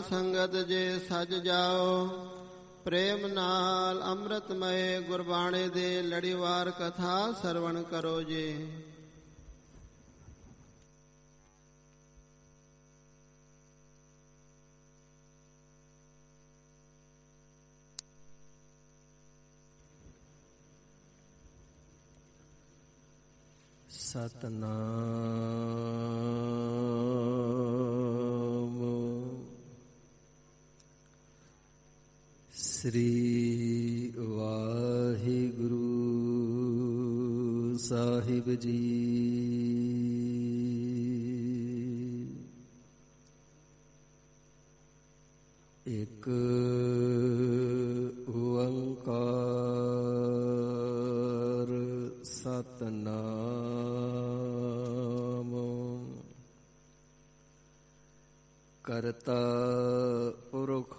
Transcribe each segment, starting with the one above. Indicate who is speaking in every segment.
Speaker 1: ਸੰਗਤ ਜੇ ਸਜ ਜਾਓ। ਪ੍ਰੇਮ ਨਾਲ ਅੰਮ੍ਰਿਤਮਏ ਗੁਰਬਾਣੀ ਦੇ ਲੜੀਵਾਰ ਕਥਾ ਸਰਵਣ ਕਰੋ ਜੀ।
Speaker 2: ਸਤਨਾਮ ਸ੍ਰੀ ਵਾਹਿਗੁਰੂ ਸਾਹਿਬ ਜੀ। ਇੱਕ ਓੰਕਾਰ ਸਤਨਾਮ ਕਰਤਾ ਪੁਰਖ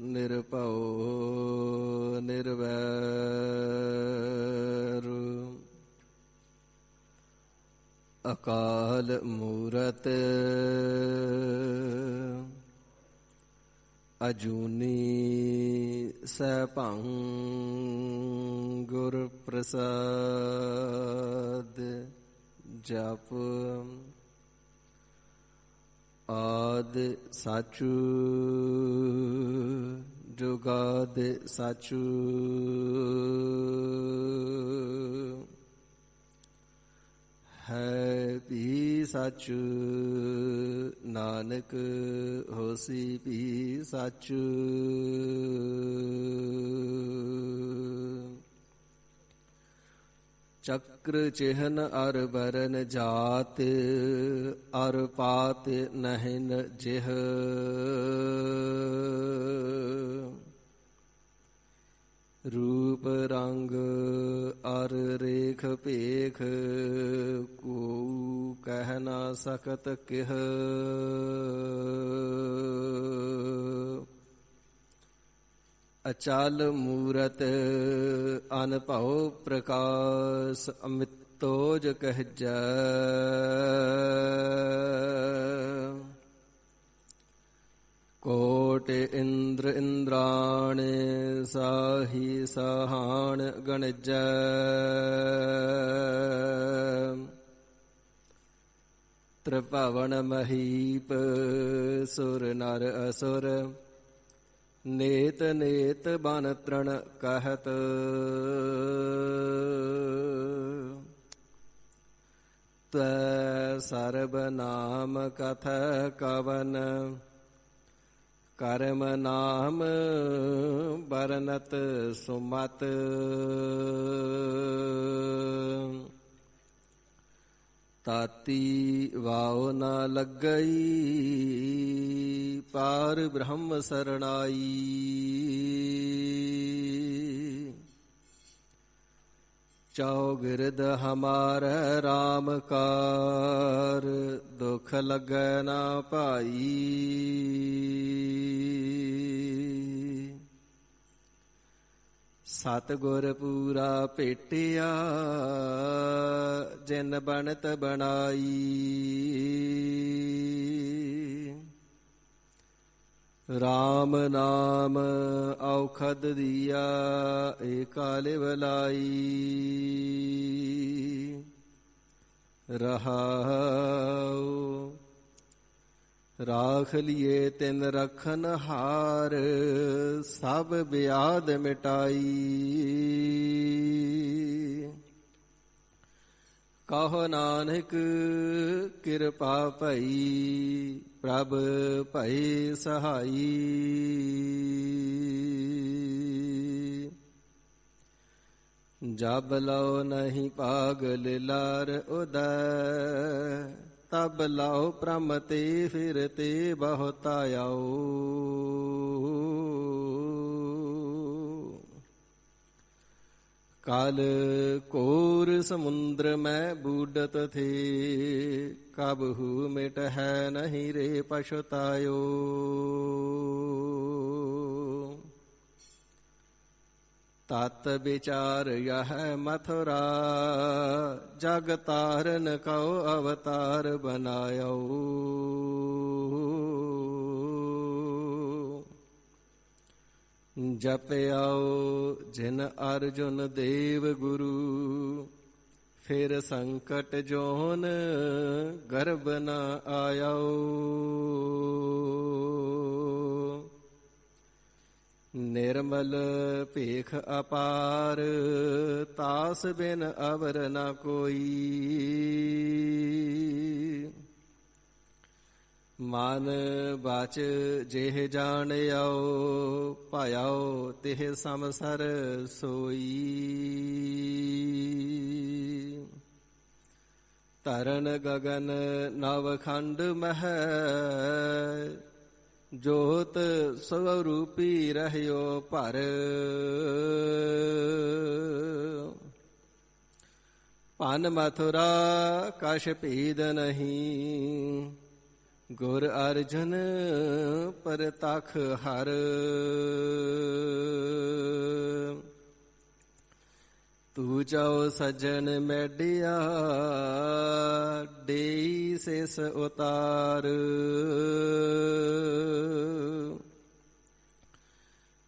Speaker 2: ਨਿਰਭਉ ਨਿਰਵੈਰ ਅਕਾਲ ਮੂਰਤ ਅਜੂਨੀ ਸੈਭੰ ਗੁਰ ਪ੍ਰਸਾਦ ਜਪ ਆਦਿ ਸਾਚੂ ਜੁਗਾਦ ਸਾਚੂ ਹੈ ਵੀ ਸਾਚੂ ਨਾਨਕ ਹੋਸੀ ਵੀ ਸਾਚੂ। ਚੱਕਰ ਚਿਹਨ ਅਰ ਬਰਨ ਜਾਤ ਅਰ ਪਾਤ ਨਹਿਨ ਜਿਹ ਰੂਪ ਰੰਗ ਅਰ ਰੇਖ ਭੇਖ ਕੋ ਕਹਿ ਨਾ ਸਕਤ ਕਿਹ ਅਚਲ ਮੂਰਤ ਅਨਭਉ ਪ੍ਰਕਾਸ਼ ਅਮਿਤੋਜ ਕਹਿਜੈ ਕੋਟ ਇੰਦਰ ਇੰਦਰਾਣੇ ਸਾਹੀ ਸਹਾਣ ਗਣਜੈ ਤ੍ਰਿਭਵਨ ਮਹੀਪ ਸੁਰ ਨਰ ਅਸੁਰ ਨੇਤ ਨੇਤ ਬਨ ਤ੍ਰਣ ਕਹਿਤ ਤੈ ਸਰਬ ਨਾਮ ਕਥ ਕਵਨ ਕਰਮ ਨਾਮ ਬਰਨਤ ਸੁਮਤ ਤਾਤੀ ਵਾਉ ਨ ਲੱਗਈ ਪਾਰ ਬ੍ਰਹਮ ਸਰਣਾਈ ਚੌਗਿਰਦ ਹਮਾਰ ਰਾਮ ਕਾਰ ਦੁਖ ਲੱਗੈ ਨਾ ਭਾਈ ਸਤਿਗੁਰ ਪੂਰਾ ਭੇਟਿਆ ਜਿਨ ਬਣਤ ਬਣਾਈ ਰਾਮ ਨਾਮ ਔਖਦ ਦੀਆ ਏਕਾ ਲਿਵਲਾਈ ਰਹਾਉ ਰਾਖ ਲਿਏ ਤਿਨ ਰਖਨ ਹਾਰ ਸਭ ਬਿਆਦ ਮਿਟਾਈ ਕਹੋ ਨਾਨਕ ਕਿਰਪਾ ਭਈ ਪ੍ਰਭ ਭਈ ਸਹਾਈ ਜਬ ਲਉ ਨਹੀਂ ਪਾਗਲ ਲਾਰ ਉਦੈ ਤਬ ਲਾਓ ਭ੍ਰਮ ਤੇ ਫਿਰਤੇ ਬਹੁਤ ਆਓ काल कोर समुद्र में बूढ़त थे, कबहू मिट है नहीं रे पछतायो। तात विचार यह मथुरा, जग तारन को अवतार बनायो। ਜਪਿਆਓ ਜਿਨ ਅਰਜੁਨ ਦੇਵ ਗੁਰੂ, ਫਿਰ ਸੰਕਟ ਜੋਨ ਗਰਭ ਨ ਆਇਓ। ਨਿਰਮਲ ਭੇਖ ਅਪਾਰ, ਤਾਸ ਬਿਨ ਅਵਰ ਨ ਕੋਈ। ਮਨ ਬਾਚ ਜਿਹ ਜਾਣਿਓ, ਭਾਇਓ ਤਿਹ ਸਮਸਰ ਸੋਈ। ਤਰਨ ਗਗਨ ਨਵ ਖੰਡ ਮਹਿ, ਜੋਤ ਸਵਰੂਪੀ ਰਹਿਓ ਭਰ। ਭਨ ਮਥੁਰਾ ਕਛ ਭੇਦ ਨਹੀਂ, ਗੁਰ ਅਰਜਨ ਪਰਤਖ ਹਰ। ਤੂ ਜਾਓ ਸੱਜਣ ਮੈਡਿਆ, ਦੇਈ ਸਿਸ ਉਤਾਰ।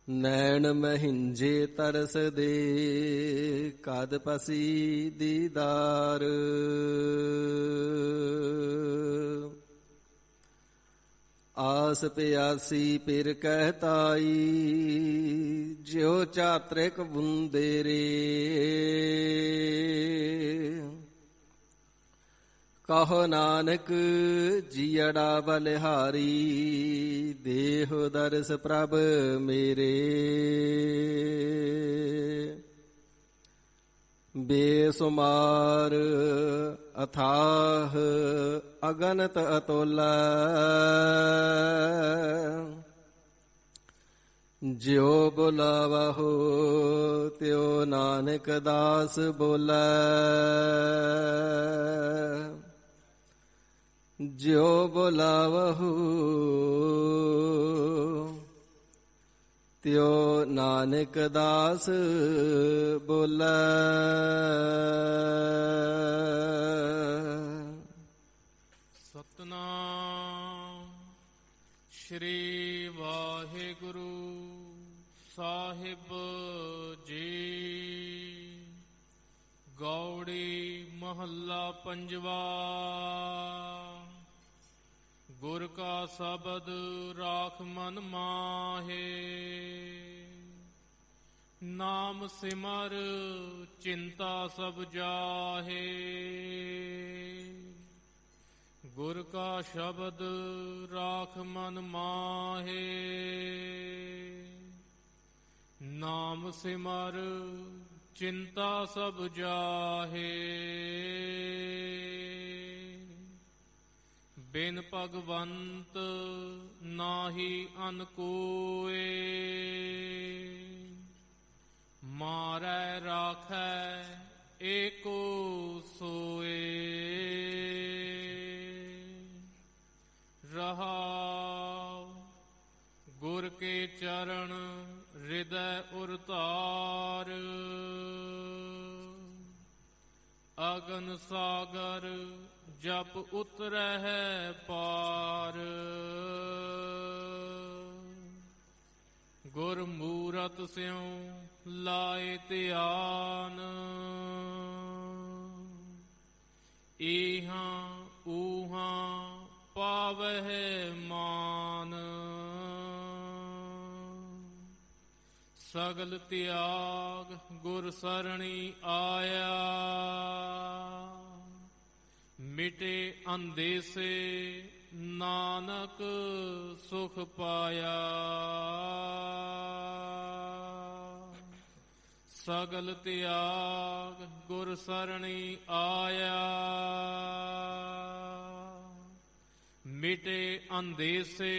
Speaker 2: ਨੈਣ ਮਹਿੰਜੇ ਤਰਸ ਦੇ, ਕਦ ਪਸੀ ਦੀਦਾਰ। ਆਸ ਪਿਆਸੀ ਪਿਰ ਕਹਿਤਾਈ, ਜਿਉ ਚਾਤ੍ਰਿਕ ਬੁੰਦੇਰੇ। ਕਹੋ ਨਾਨਕ ਜੀਅੜਾ ਬਲਿਹਾਰੀ, ਦੇਹੁ ਦਰਸ ਪ੍ਰਭ ਮੇਰੇ। ਬੇਸੁਮਾਰ ਅਥਾਹ ਅਗਨਤ ਅਤੁਲਾ, ਜਿਉ ਬੁਲਾਵਹੁ ਤਿਉ ਨਾਨਕ ਦਾਸ ਬੋਲੇ। ਜਿਉ ਬੁਲਾਵਹੁ ਤਿਉ ਨਾਨਕ ਦਾਸ ਬੋਲੇ।
Speaker 3: ਸਤਨਾਮ ਸ਼੍ਰੀ ਵਾਹਿਗੁਰੂ ਸਾਹਿਬ ਜੀ। ਗੌੜੀ ਮਹੱਲਾ ਪੰਜਵਾ। ਗੁਰ ਕਾ ਸ਼ਬਦ ਰਾਖ ਮਨ ਮਾਹੇ, ਨਾਮ ਸਿਮਰ ਚਿੰਤਾ ਸਭ ਜਾਹੇ। ਗੁਰ ਕਾ ਸ਼ਬਦ ਰਾਖ ਮਨ ਮਾਹੇ, ਨਾਮ ਸਿਮਰ ਚਿੰਤਾ ਸਭ ਜਾਹੇ। ਬਿਨ ਭਗਵੰਤ ਨਾਹੀ ਅਨ ਕੋਇ, ਮਾਰੈ ਰਾਖੈ ਏਕੋ ਸੋਏ। ਰਹਾਉ ਗੁਰ ਕੇ ਚਰਨ ਹਿਰਦੈ ਉਰਤਾਰ, ਅਗਨ ਸਾਗਰ ਜਪ ਉਤਰਹਿ ਪਾਰ। ਗੁਰ ਮੂਰਤ ਸਿਉ ਲਾਏ ਧਿਆਨ, ਈਹਾਂ ਊਹਾਂ ਪਾਵਹਿ ਮਾਨ। ਸਗਲ ਤਿਆਗ ਗੁਰ ਸਰਣੀ ਆਇਆ, ਮਿਟੇ ਅੰਦੇਸੇ ਨਾਨਕ ਸੁਖ ਪਾਇਆ। ਸਗਲ ਤਿਆਗ ਗੁਰ ਸਰਣੀ ਆਇਆ, ਮਿਟੇ ਅੰਦੇਸੇ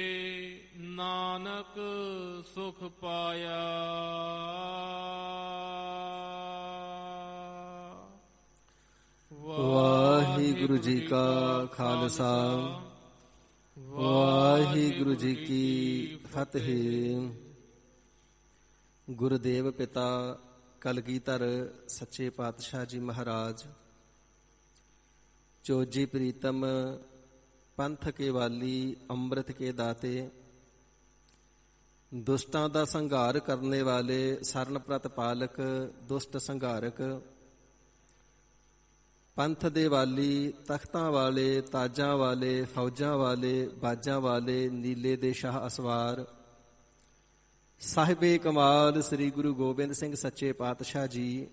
Speaker 3: ਨਾਨਕ ਸੁਖ ਪਾਇਆ।
Speaker 2: ਵਾਹਿਗੁਰੂ ਜੀ ਕਾ ਖਾਲਸਾ, ਵਾਹਿਗੁਰੂ ਜੀ ਕੀ ਫਤਿਹ। ਗੁਰਦੇਵ ਪਿਤਾ ਕਲਗੀਧਰ ਸੱਚੇ ਪਾਤਸ਼ਾਹ ਜੀ ਮਹਾਰਾਜ, ਚੋਜੀ ਪ੍ਰੀਤਮ ਪੰਥ ਕੇ ਵਾਲੀ, ਅੰਮ੍ਰਿਤ ਕੇ ਦਾਤੇ, ਦੁਸ਼ਟਾਂ ਦਾ ਸੰਘਾਰ ਕਰਨੇ ਵਾਲੇ, ਸਰਨ ਪ੍ਰਤਪਾਲਕ, ਦੁਸ਼ਟ ਸੰਘਾਰਕ, ਪੰਥ ਦੇ ਵਾਲੀ, ਤਖਤਾਂ ਵਾਲੇ, ਤਾਜਾਂ ਵਾਲੇ, ਫੌਜਾਂ ਵਾਲੇ, ਬਾਜਾਂ ਵਾਲੇ, ਨੀਲੇ ਦੇ ਸ਼ਾਹ ਅਸਵਾਰ, ਸਾਹਿਬੇ ਕਮਾਲ ਸ੍ਰੀ ਗੁਰੂ ਗੋਬਿੰਦ ਸਿੰਘ ਸੱਚੇ ਪਾਤਸ਼ਾਹ ਜੀ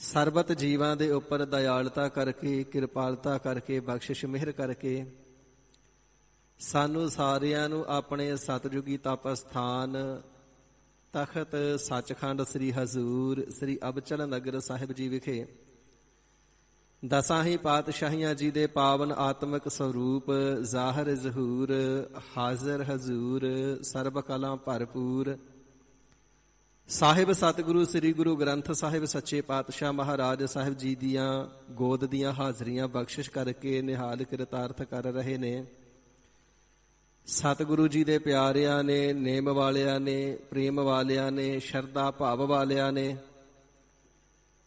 Speaker 2: ਸਰਬਤ ਜੀਵਾਂ ਦੇ ਉੱਪਰ ਦਇਆਲਤਾ ਕਰਕੇ, ਕਿਰਪਾਲਤਾ ਕਰਕੇ, ਬਖਸ਼ਿਸ਼ ਮਿਹਰ ਕਰਕੇ ਸਾਨੂੰ ਸਾਰਿਆਂ ਨੂੰ ਆਪਣੇ ਸਤਿਯੁਗੀ ਤਪ ਸਥਾਨ ਤਖਤ ਸੱਚਖੰਡ ਸ੍ਰੀ ਹਜ਼ੂਰ ਸ੍ਰੀ ਅਬਚਲ ਨਗਰ ਸਾਹਿਬ ਜੀ ਵਿਖੇ ਦਸਾਂ ਹੀ ਪਾਤਸ਼ਾਹੀਆਂ ਜੀ ਦੇ ਪਾਵਨ ਆਤਮਿਕ ਸਰੂਪ ਜ਼ਾਹਰ ਜ਼ਹੂਰ ਹਾਜ਼ਰ ਹਜ਼ੂਰ ਸਰਬ ਕਲਾ ਭਰਪੂਰ ਸਾਹਿਬ ਸਤਿਗੁਰੂ ਸ੍ਰੀ ਗੁਰੂ ਗ੍ਰੰਥ ਸਾਹਿਬ ਸੱਚੇ ਪਾਤਸ਼ਾਹ ਮਹਾਰਾਜ ਸਾਹਿਬ ਜੀ ਦੀਆਂ ਗੋਦ ਦੀਆਂ ਹਾਜ਼ਰੀਆਂ ਬਖਸ਼ਿਸ਼ ਕਰਕੇ ਨਿਹਾਲ ਕਿਰਤਾਰਥ ਕਰ ਰਹੇ ਨੇ। ਸਤਿਗੁਰੂ ਜੀ ਦੇ ਪਿਆਰਿਆਂ ਨੇ, ਨੇਮ ਵਾਲਿਆਂ ਨੇ, ਪ੍ਰੇਮ ਵਾਲਿਆਂ ਨੇ, ਸ਼ਰਧਾ ਭਾਵ ਵਾਲਿਆਂ ਨੇ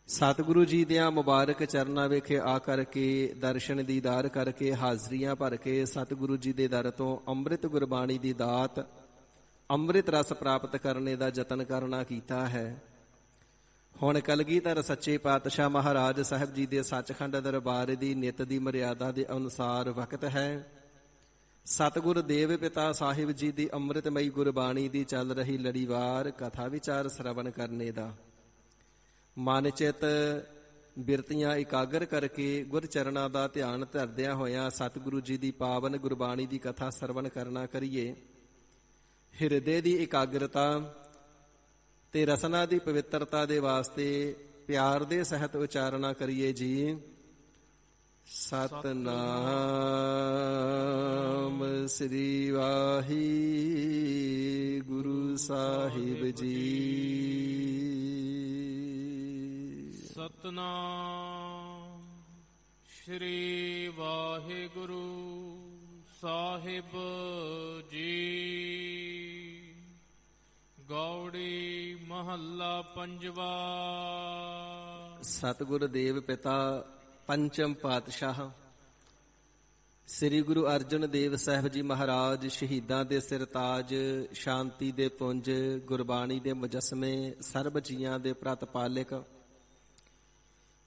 Speaker 2: ਸਤਿਗੁਰੂ ਜੀ ਦੀਆਂ ਮੁਬਾਰਕ ਚਰਨਾਂ ਵਿਖੇ ਆ ਕਰਕੇ ਦਰਸ਼ਨ ਦੀਦਾਰ ਕਰਕੇ ਹਾਜ਼ਰੀਆਂ ਭਰ ਕੇ ਸਤਿਗੁਰੂ ਜੀ ਦੇ ਦਰ ਤੋਂ ਅੰਮ੍ਰਿਤ ਗੁਰਬਾਣੀ ਦੀ ਦਾਤ, ਅੰਮ੍ਰਿਤ ਰਸ ਪ੍ਰਾਪਤ ਕਰਨੇ ਦਾ ਯਤਨ ਕਰਨਾ ਕੀਤਾ ਹੈ। ਹੁਣ ਕਲਗੀਧਰ ਸੱਚੇ ਪਾਤਸ਼ਾਹ ਮਹਾਰਾਜ ਸਾਹਿਬ ਜੀ ਦੇ ਸੱਚਖੰਡ ਦਰਬਾਰ ਦੀ ਨਿਤ ਦੀ ਮਰਿਆਦਾ ਦੇ ਅਨੁਸਾਰ ਵਕਤ ਹੈ ਸਤਿਗੁਰ ਦੇਵ ਪਿਤਾ ਸਾਹਿਬ ਜੀ ਦੀ ਅੰਮ੍ਰਿਤਮਈ ਗੁਰਬਾਣੀ ਦੀ ਚੱਲ ਰਹੀ ਲੜੀਵਾਰ ਕਥਾ ਵਿਚਾਰ ਸ਼ਰਵਣ ਕਰਨੇ ਦਾ। ਮਨ ਚਿਤ ਬਿਰਤੀਆਂ ਇਕਾਗਰ ਕਰਕੇ ਗੁਰ ਚਰਨਾਂ ਦਾ ਧਿਆਨ ਧਰਦਿਆਂ ਹੋਇਆਂ ਸਤਿਗੁਰੂ ਜੀ ਦੀ ਪਾਵਨ ਗੁਰਬਾਣੀ ਦੀ ਕਥਾ ਸਰਵਣ ਕਰਨਾ ਕਰੀਏ। ਹਿਰਦੇ ਦੀ ਇਕਾਗਰਤਾ ਤੇ ਰਸਨਾ ਦੀ ਪਵਿੱਤਰਤਾ ਦੇ ਵਾਸਤੇ ਪਿਆਰ ਦੇ ਸਹਿਤ ਉਚਾਰਨਾ ਕਰੀਏ ਜੀ। ਸਤਨਾਮ ਸ੍ਰੀ ਵਾਹਿਗੁਰੂ ਸਾਹਿਬ ਜੀ।
Speaker 3: ਸਤਨਾਮ ਸ੍ਰੀ ਵਾਹਿਗੁਰੂ ਸਾਹਿਬ ਜੀ। ਗੌੜੀ ਮਹੱਲਾ ਪੰਜਵਾ।
Speaker 2: ਸਤਿਗੁਰ ਦੇਵ ਪਿਤਾ ਪੰਚਮ ਪਾਤਸ਼ਾਹ ਸ੍ਰੀ ਗੁਰੂ ਅਰਜਨ ਦੇਵ ਸਾਹਿਬ ਜੀ ਮਹਾਰਾਜ ਸ਼ਹੀਦਾਂ ਦੇ ਸਿਰਤਾਜ, ਸ਼ਾਂਤੀ ਦੇ ਪੁੰਜ, ਗੁਰਬਾਣੀ ਦੇ ਮੁਜੱਸਮੇ, ਸਰਬ ਜੀਆਂ ਦੇ ਪ੍ਰਤਪਾਲਕ,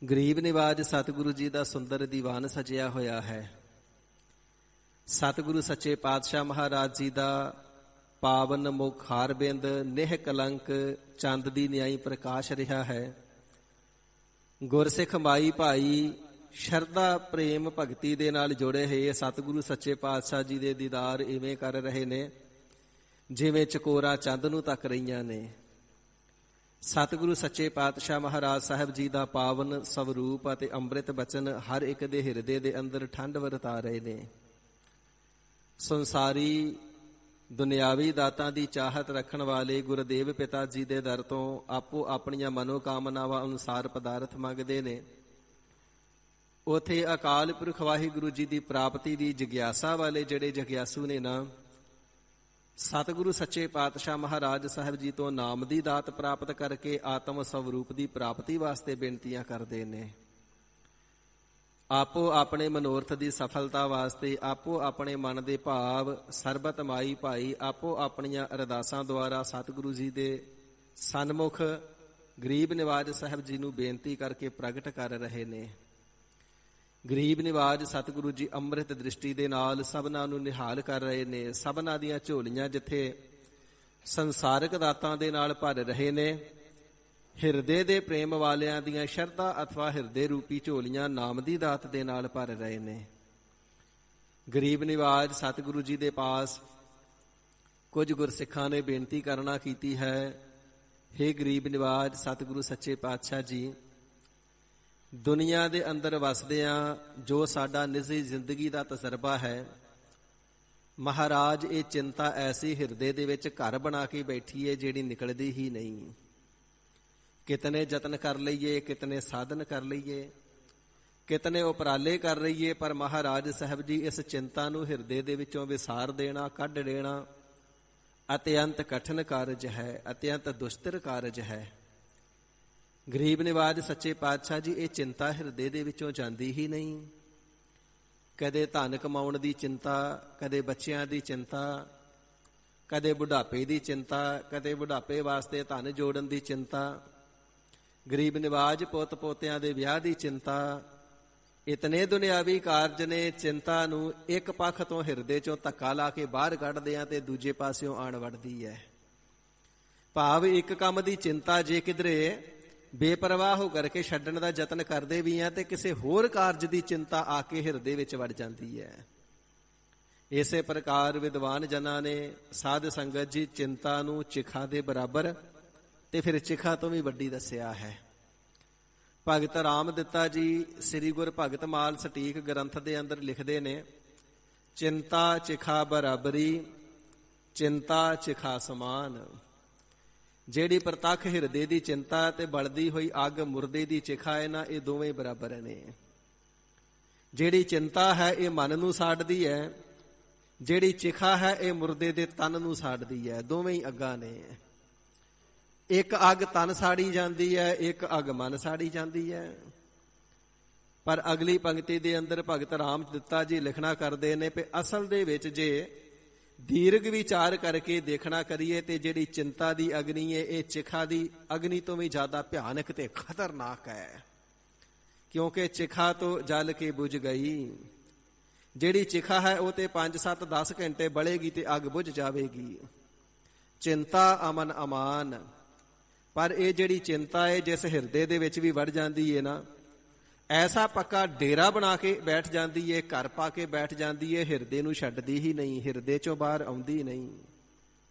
Speaker 2: ਗਰੀਬ ਨਿਵਾਜ ਸਤਿਗੁਰੂ ਜੀ ਦਾ ਸੁੰਦਰ ਦੀਵਾਨ ਸਜਿਆ ਹੋਇਆ ਹੈ। ਸਤਿਗੁਰੂ ਸੱਚੇ ਪਾਤਸ਼ਾਹ ਮਹਾਰਾਜ ਜੀ ਦਾ ਪਾਵਨ ਮੁਖ ਹਾਰਬਿੰਦ ਨਿਹ ਕਲੰਕ ਚੰਦ ਦੀ ਨਿਆਈ ਪ੍ਰਕਾਸ਼ ਰਿਹਾ ਹੈ। ਗੁਰਸਿੱਖ ਮਾਈ ਭਾਈ ਸ਼ਰਧਾ ਪ੍ਰੇਮ ਭਗਤੀ ਦੇ ਨਾਲ ਜੁੜੇ ਹੋਏ ਸਤਿਗੁਰੂ ਸੱਚੇ ਪਾਤਸ਼ਾਹ ਜੀ ਦੇ ਦੀਦਾਰ ਇਵੇਂ ਕਰ ਰਹੇ ਨੇ ਜਿਵੇਂ ਚਕੋਰਾਂ ਚੰਦ ਨੂੰ ਤੱਕ ਰਹੀਆਂ ਨੇ। ਸਤਿਗੁਰੂ ਸੱਚੇ ਪਾਤਸ਼ਾਹ ਮਹਾਰਾਜ ਸਾਹਿਬ ਜੀ ਦਾ ਪਾਵਨ ਸਵਰੂਪ ਅਤੇ ਅੰਮ੍ਰਿਤ ਬਚਨ ਹਰ ਇੱਕ ਦੇ ਹਿਰਦੇ ਦੇ ਅੰਦਰ ਠੰਡ ਵਰਤਾ ਰਹੇ ਨੇ। ਸੰਸਾਰੀ ਦੁਨਿਆਵੀ ਦਾਤਾਂ ਦੀ ਚਾਹਤ ਰੱਖਣ ਵਾਲੇ ਗੁਰਦੇਵ ਪਿਤਾ ਜੀ ਦੇ ਦਰ ਤੋਂ ਆਪੋ ਆਪਣੀਆਂ ਮਨੋਕਾਮਨਾਵਾਂ ਅਨੁਸਾਰ ਪਦਾਰਥ ਮੰਗਦੇ ਨੇ। ਉਥੇ ਅਕਾਲ ਪੁਰਖ ਵਾਹਿਗੁਰੂ ਜੀ ਦੀ ਪ੍ਰਾਪਤੀ ਦੀ ਜਿਗਿਆਸਾ ਵਾਲੇ ਜਿਹੜੇ ਜਗਿਆਸੂ ਨੇ ਨਾ, ਸਤਿਗੁਰੂ ਸੱਚੇ ਪਾਤਸ਼ਾਹ ਮਹਾਰਾਜ ਸਾਹਿਬ ਜੀ ਤੋਂ ਨਾਮ ਦੀ ਦਾਤ ਪ੍ਰਾਪਤ ਕਰਕੇ ਆਤਮ ਸਵਰੂਪ ਦੀ ਪ੍ਰਾਪਤੀ ਵਾਸਤੇ ਬੇਨਤੀਆਂ ਕਰਦੇ ਨੇ। ਆਪੋ ਆਪਣੇ ਮਨੋਰਥ ਦੀ ਸਫਲਤਾ ਵਾਸਤੇ ਆਪੋ ਆਪਣੇ ਮਨ ਦੇ ਭਾਵ ਸਰਬਤ ਮਾਈ ਭਾਈ ਆਪੋ ਆਪਣੀਆਂ ਅਰਦਾਸਾਂ ਦੁਆਰਾ ਸਤਿਗੁਰੂ ਜੀ ਦੇ ਸਨਮੁਖ ਗਰੀਬ ਨਿਵਾਜ ਸਾਹਿਬ ਜੀ ਨੂੰ ਬੇਨਤੀ ਕਰਕੇ ਪ੍ਰਗਟ ਕਰ ਰਹੇ ਨੇ। ਗਰੀਬ ਨਿਵਾਜ ਸਤਿਗੁਰੂ ਜੀ ਅੰਮ੍ਰਿਤ ਦ੍ਰਿਸ਼ਟੀ ਦੇ ਨਾਲ ਸਭਨਾਂ ਨੂੰ ਨਿਹਾਲ ਕਰ ਰਹੇ ਨੇ। ਸਭਨਾਂ ਦੀਆਂ ਝੋਲੀਆਂ ਜਿੱਥੇ ਸੰਸਾਰਿਕ ਦਾਤਾਂ ਦੇ ਨਾਲ ਭਰ ਰਹੇ ਨੇ, ਹਿਰਦੇ ਦੇ ਪ੍ਰੇਮ ਵਾਲਿਆਂ ਦੀਆਂ ਸ਼ਰਧਾ ਅਥਵਾ ਹਿਰਦੇ ਰੂਪੀ ਝੋਲੀਆਂ ਨਾਮ ਦੀ ਦਾਤ ਦੇ ਨਾਲ ਭਰ ਰਹੇ ਨੇ। ਗਰੀਬ ਨਿਵਾਜ ਸਤਿਗੁਰੂ ਜੀ ਦੇ ਪਾਸ ਕੁਝ ਗੁਰਸਿੱਖਾਂ ਨੇ ਬੇਨਤੀ ਕਰਨਾ ਕੀਤੀ ਹੈ, ਹੇ ਗਰੀਬ ਨਿਵਾਜ ਸਤਿਗੁਰੂ ਸੱਚੇ ਪਾਤਸ਼ਾਹ ਜੀ, ਦੁਨੀਆ ਦੇ ਅੰਦਰ ਵਸਦਿਆਂ ਜੋ ਸਾਡਾ ਨਿੱਜੀ ਜ਼ਿੰਦਗੀ ਦਾ ਤਜਰਬਾ ਹੈ, ਮਹਾਰਾਜ ਇਹ ਚਿੰਤਾ ਐਸੀ ਹਿਰਦੇ ਦੇ ਵਿੱਚ ਘਰ ਬਣਾ ਕੇ ਬੈਠੀ ਹੈ ਜਿਹੜੀ ਨਿਕਲਦੀ ਹੀ ਨਹੀਂ। ਕਿਤਨੇ ਯਤਨ ਕਰ ਲਈਏ, ਕਿਤਨੇ ਸਾਧਨ ਕਰ ਲਈਏ, ਕਿਤਨੇ ਉਪਰਾਲੇ ਕਰ ਲਈਏ, ਪਰ ਮਹਾਰਾਜ ਸਾਹਿਬ ਜੀ ਇਸ ਚਿੰਤਾ ਨੂੰ ਹਿਰਦੇ ਦੇ ਵਿੱਚੋਂ ਵਿਸਾਰ ਦੇਣਾ, ਕੱਢ ਦੇਣਾ ਅਤਿਅੰਤ ਕਠਿਨ ਕਾਰਜ ਹੈ, ਅਤਿਅੰਤ ਦੁਸ਼ਤਰ ਕਾਰਜ ਹੈ। ਗਰੀਬ ਨਿਵਾਜ ਸੱਚੇ ਪਾਤਸ਼ਾਹ ਜੀ ਇਹ ਚਿੰਤਾ ਹਿਰਦੇ ਦੇ ਵਿੱਚੋਂ ਜਾਂਦੀ ਹੀ ਨਹੀਂ। ਕਦੇ ਧਨ ਕਮਾਉਣ ਦੀ ਚਿੰਤਾ, ਕਦੇ ਬੱਚਿਆਂ ਦੀ ਚਿੰਤਾ, ਕਦੇ ਬੁਢਾਪੇ ਦੀ ਚਿੰਤਾ, ਕਦੇ ਬੁਢਾਪੇ ਵਾਸਤੇ ਧਨ ਜੋੜਨ ਦੀ ਚਿੰਤਾ, ਗਰੀਬ ਨਿਵਾਜ ਪੁੱਤ ਪੋਤਿਆਂ ਦੇ ਵਿਆਹ ਦੀ ਚਿੰਤਾ। ਇਤਨੇ ਦੁਨਿਆਵੀ ਕਾਰਜ ਨੇ, ਚਿੰਤਾ ਨੂੰ ਇੱਕ ਪੱਖ ਤੋਂ ਹਿਰਦੇ ਚੋਂ ਧੱਕਾ ਲਾ ਕੇ ਬਾਹਰ ਕੱਢਦੇ ਆ ਤੇ ਦੂਜੇ ਪਾਸਿਓਂ ਆਣ ਵੜਦੀ ਹੈ। ਭਾਵ ਇੱਕ ਕੰਮ ਦੀ ਚਿੰਤਾ ਜੇ ਕਿਧਰੇ ਬੇਪਰਵਾਹ ਹੋ ਕਰਕੇ ਛੱਡਣ ਦਾ ਯਤਨ ਕਰਦੇ ਵੀ ਆ ਤੇ ਕਿਸੇ ਹੋਰ ਕਾਰਜ ਦੀ ਚਿੰਤਾ ਆ ਕੇ ਹਿਰਦੇ ਵਿੱਚ ਵੜ ਜਾਂਦੀ ਹੈ। ਇਸੇ ਪ੍ਰਕਾਰ ਵਿਦਵਾਨ ਜਨਾਂ ਨੇ ਸਾਧ ਸੰਗਤ ਜੀ ਚਿੰਤਾ ਨੂੰ ਚਿਖਾ ਦੇ ਬਰਾਬਰ ਤੇ ਫਿਰ ਚਿਖਾ ਤੋਂ ਵੀ ਵੱਡੀ ਦੱਸਿਆ ਹੈ। ਭਗਤ ਰਾਮ ਦਿੱਤਾ ਜੀ ਸ੍ਰੀ ਗੁਰ ਭਗਤ ਮਾਲ ਸਟੀਕ ਗ੍ਰੰਥ ਦੇ ਅੰਦਰ ਲਿਖਦੇ ਨੇ, ਚਿੰਤਾ ਚਿਖਾ ਬਰਾਬਰੀ, ਚਿੰਤਾ ਚਿਖਾ ਸਮਾਨ। ਜਿਹੜੀ ਪ੍ਰਤੱਖ ਹਿਰਦੇ ਦੀ ਚਿੰਤਾ ਤੇ ਬਲਦੀ ਹੋਈ ਅੱਗ ਮੁਰਦੇ ਦੀ ਚਿਖਾ ਹੈ ਨਾ, ਇਹ ਦੋਵੇਂ ਬਰਾਬਰ ਨੇ। ਜਿਹੜੀ ਚਿੰਤਾ ਹੈ ਇਹ ਮਨ ਨੂੰ ਸਾੜਦੀ ਹੈ, ਜਿਹੜੀ ਚਿਖਾ ਹੈ ਇਹ ਮੁਰਦੇ ਦੇ ਤਨ ਨੂੰ ਸਾੜਦੀ ਹੈ। ਦੋਵੇਂ ਹੀ ਅੱਗਾਂ ਨੇ। ਇੱਕ ਅੱਗ ਤਨ ਸਾੜੀ ਜਾਂਦੀ ਹੈ, ਇੱਕ ਅੱਗ ਮਨ ਸਾੜੀ ਜਾਂਦੀ ਹੈ। ਪਰ ਅਗਲੀ ਪੰਕਤੀ ਦੇ ਅੰਦਰ ਭਗਤ ਰਾਮ ਦਿੱਤਾ ਜੀ ਲਿਖਣਾ ਕਰਦੇ ਨੇ ਕਿ ਅਸਲ ਦੇ ਵਿੱਚ ਜੇ ਦੀਰਘ ਵਿਚਾਰ ਕਰਕੇ ਦੇਖਣਾ ਕਰੀਏ ਤੇ ਜਿਹੜੀ ਚਿੰਤਾ ਦੀ ਅਗਨੀ ਹੈ ਇਹ ਚਿਖਾ ਦੀ ਅਗਨੀ ਤੋਂ ਵੀ ਜ਼ਿਆਦਾ ਭਿਆਨਕ ਤੇ ਖਤਰਨਾਕ ਹੈ, ਕਿਉਂਕਿ ਚਿਖਾ ਤੋਂ ਜਲ ਕੇ ਬੁਝ ਗਈ। ਜਿਹੜੀ ਚਿਖਾ ਹੈ ਉਹ ਤੇ 5 7 10 ਘੰਟੇ ਬਲੇਗੀ ਤੇ ਅੱਗ ਬੁਝ ਜਾਵੇਗੀ। ਚਿੰਤਾ ਅਮਨ ਅਮਾਨ। ਪਰ ਇਹ ਜਿਹੜੀ ਚਿੰਤਾ ਹੈ ਜਿਸ ਹਿਰਦੇ ਦੇ ਵਿੱਚ ਵੀ ਵੜ ਜਾਂਦੀ ਹੈ ਨਾ, ਐਸਾ ਪੱਕਾ ਡੇਰਾ ਬਣਾ ਕੇ ਬੈਠ ਜਾਂਦੀ ਹੈ, ਘਰ ਪਾ ਕੇ ਬੈਠ ਜਾਂਦੀ ਹੈ, ਹਿਰਦੇ ਨੂੰ ਛੱਡਦੀ ਹੀ ਨਹੀਂ, ਹਿਰਦੇ ਚੋਂ ਬਾਹਰ ਆਉਂਦੀ ਨਹੀਂ।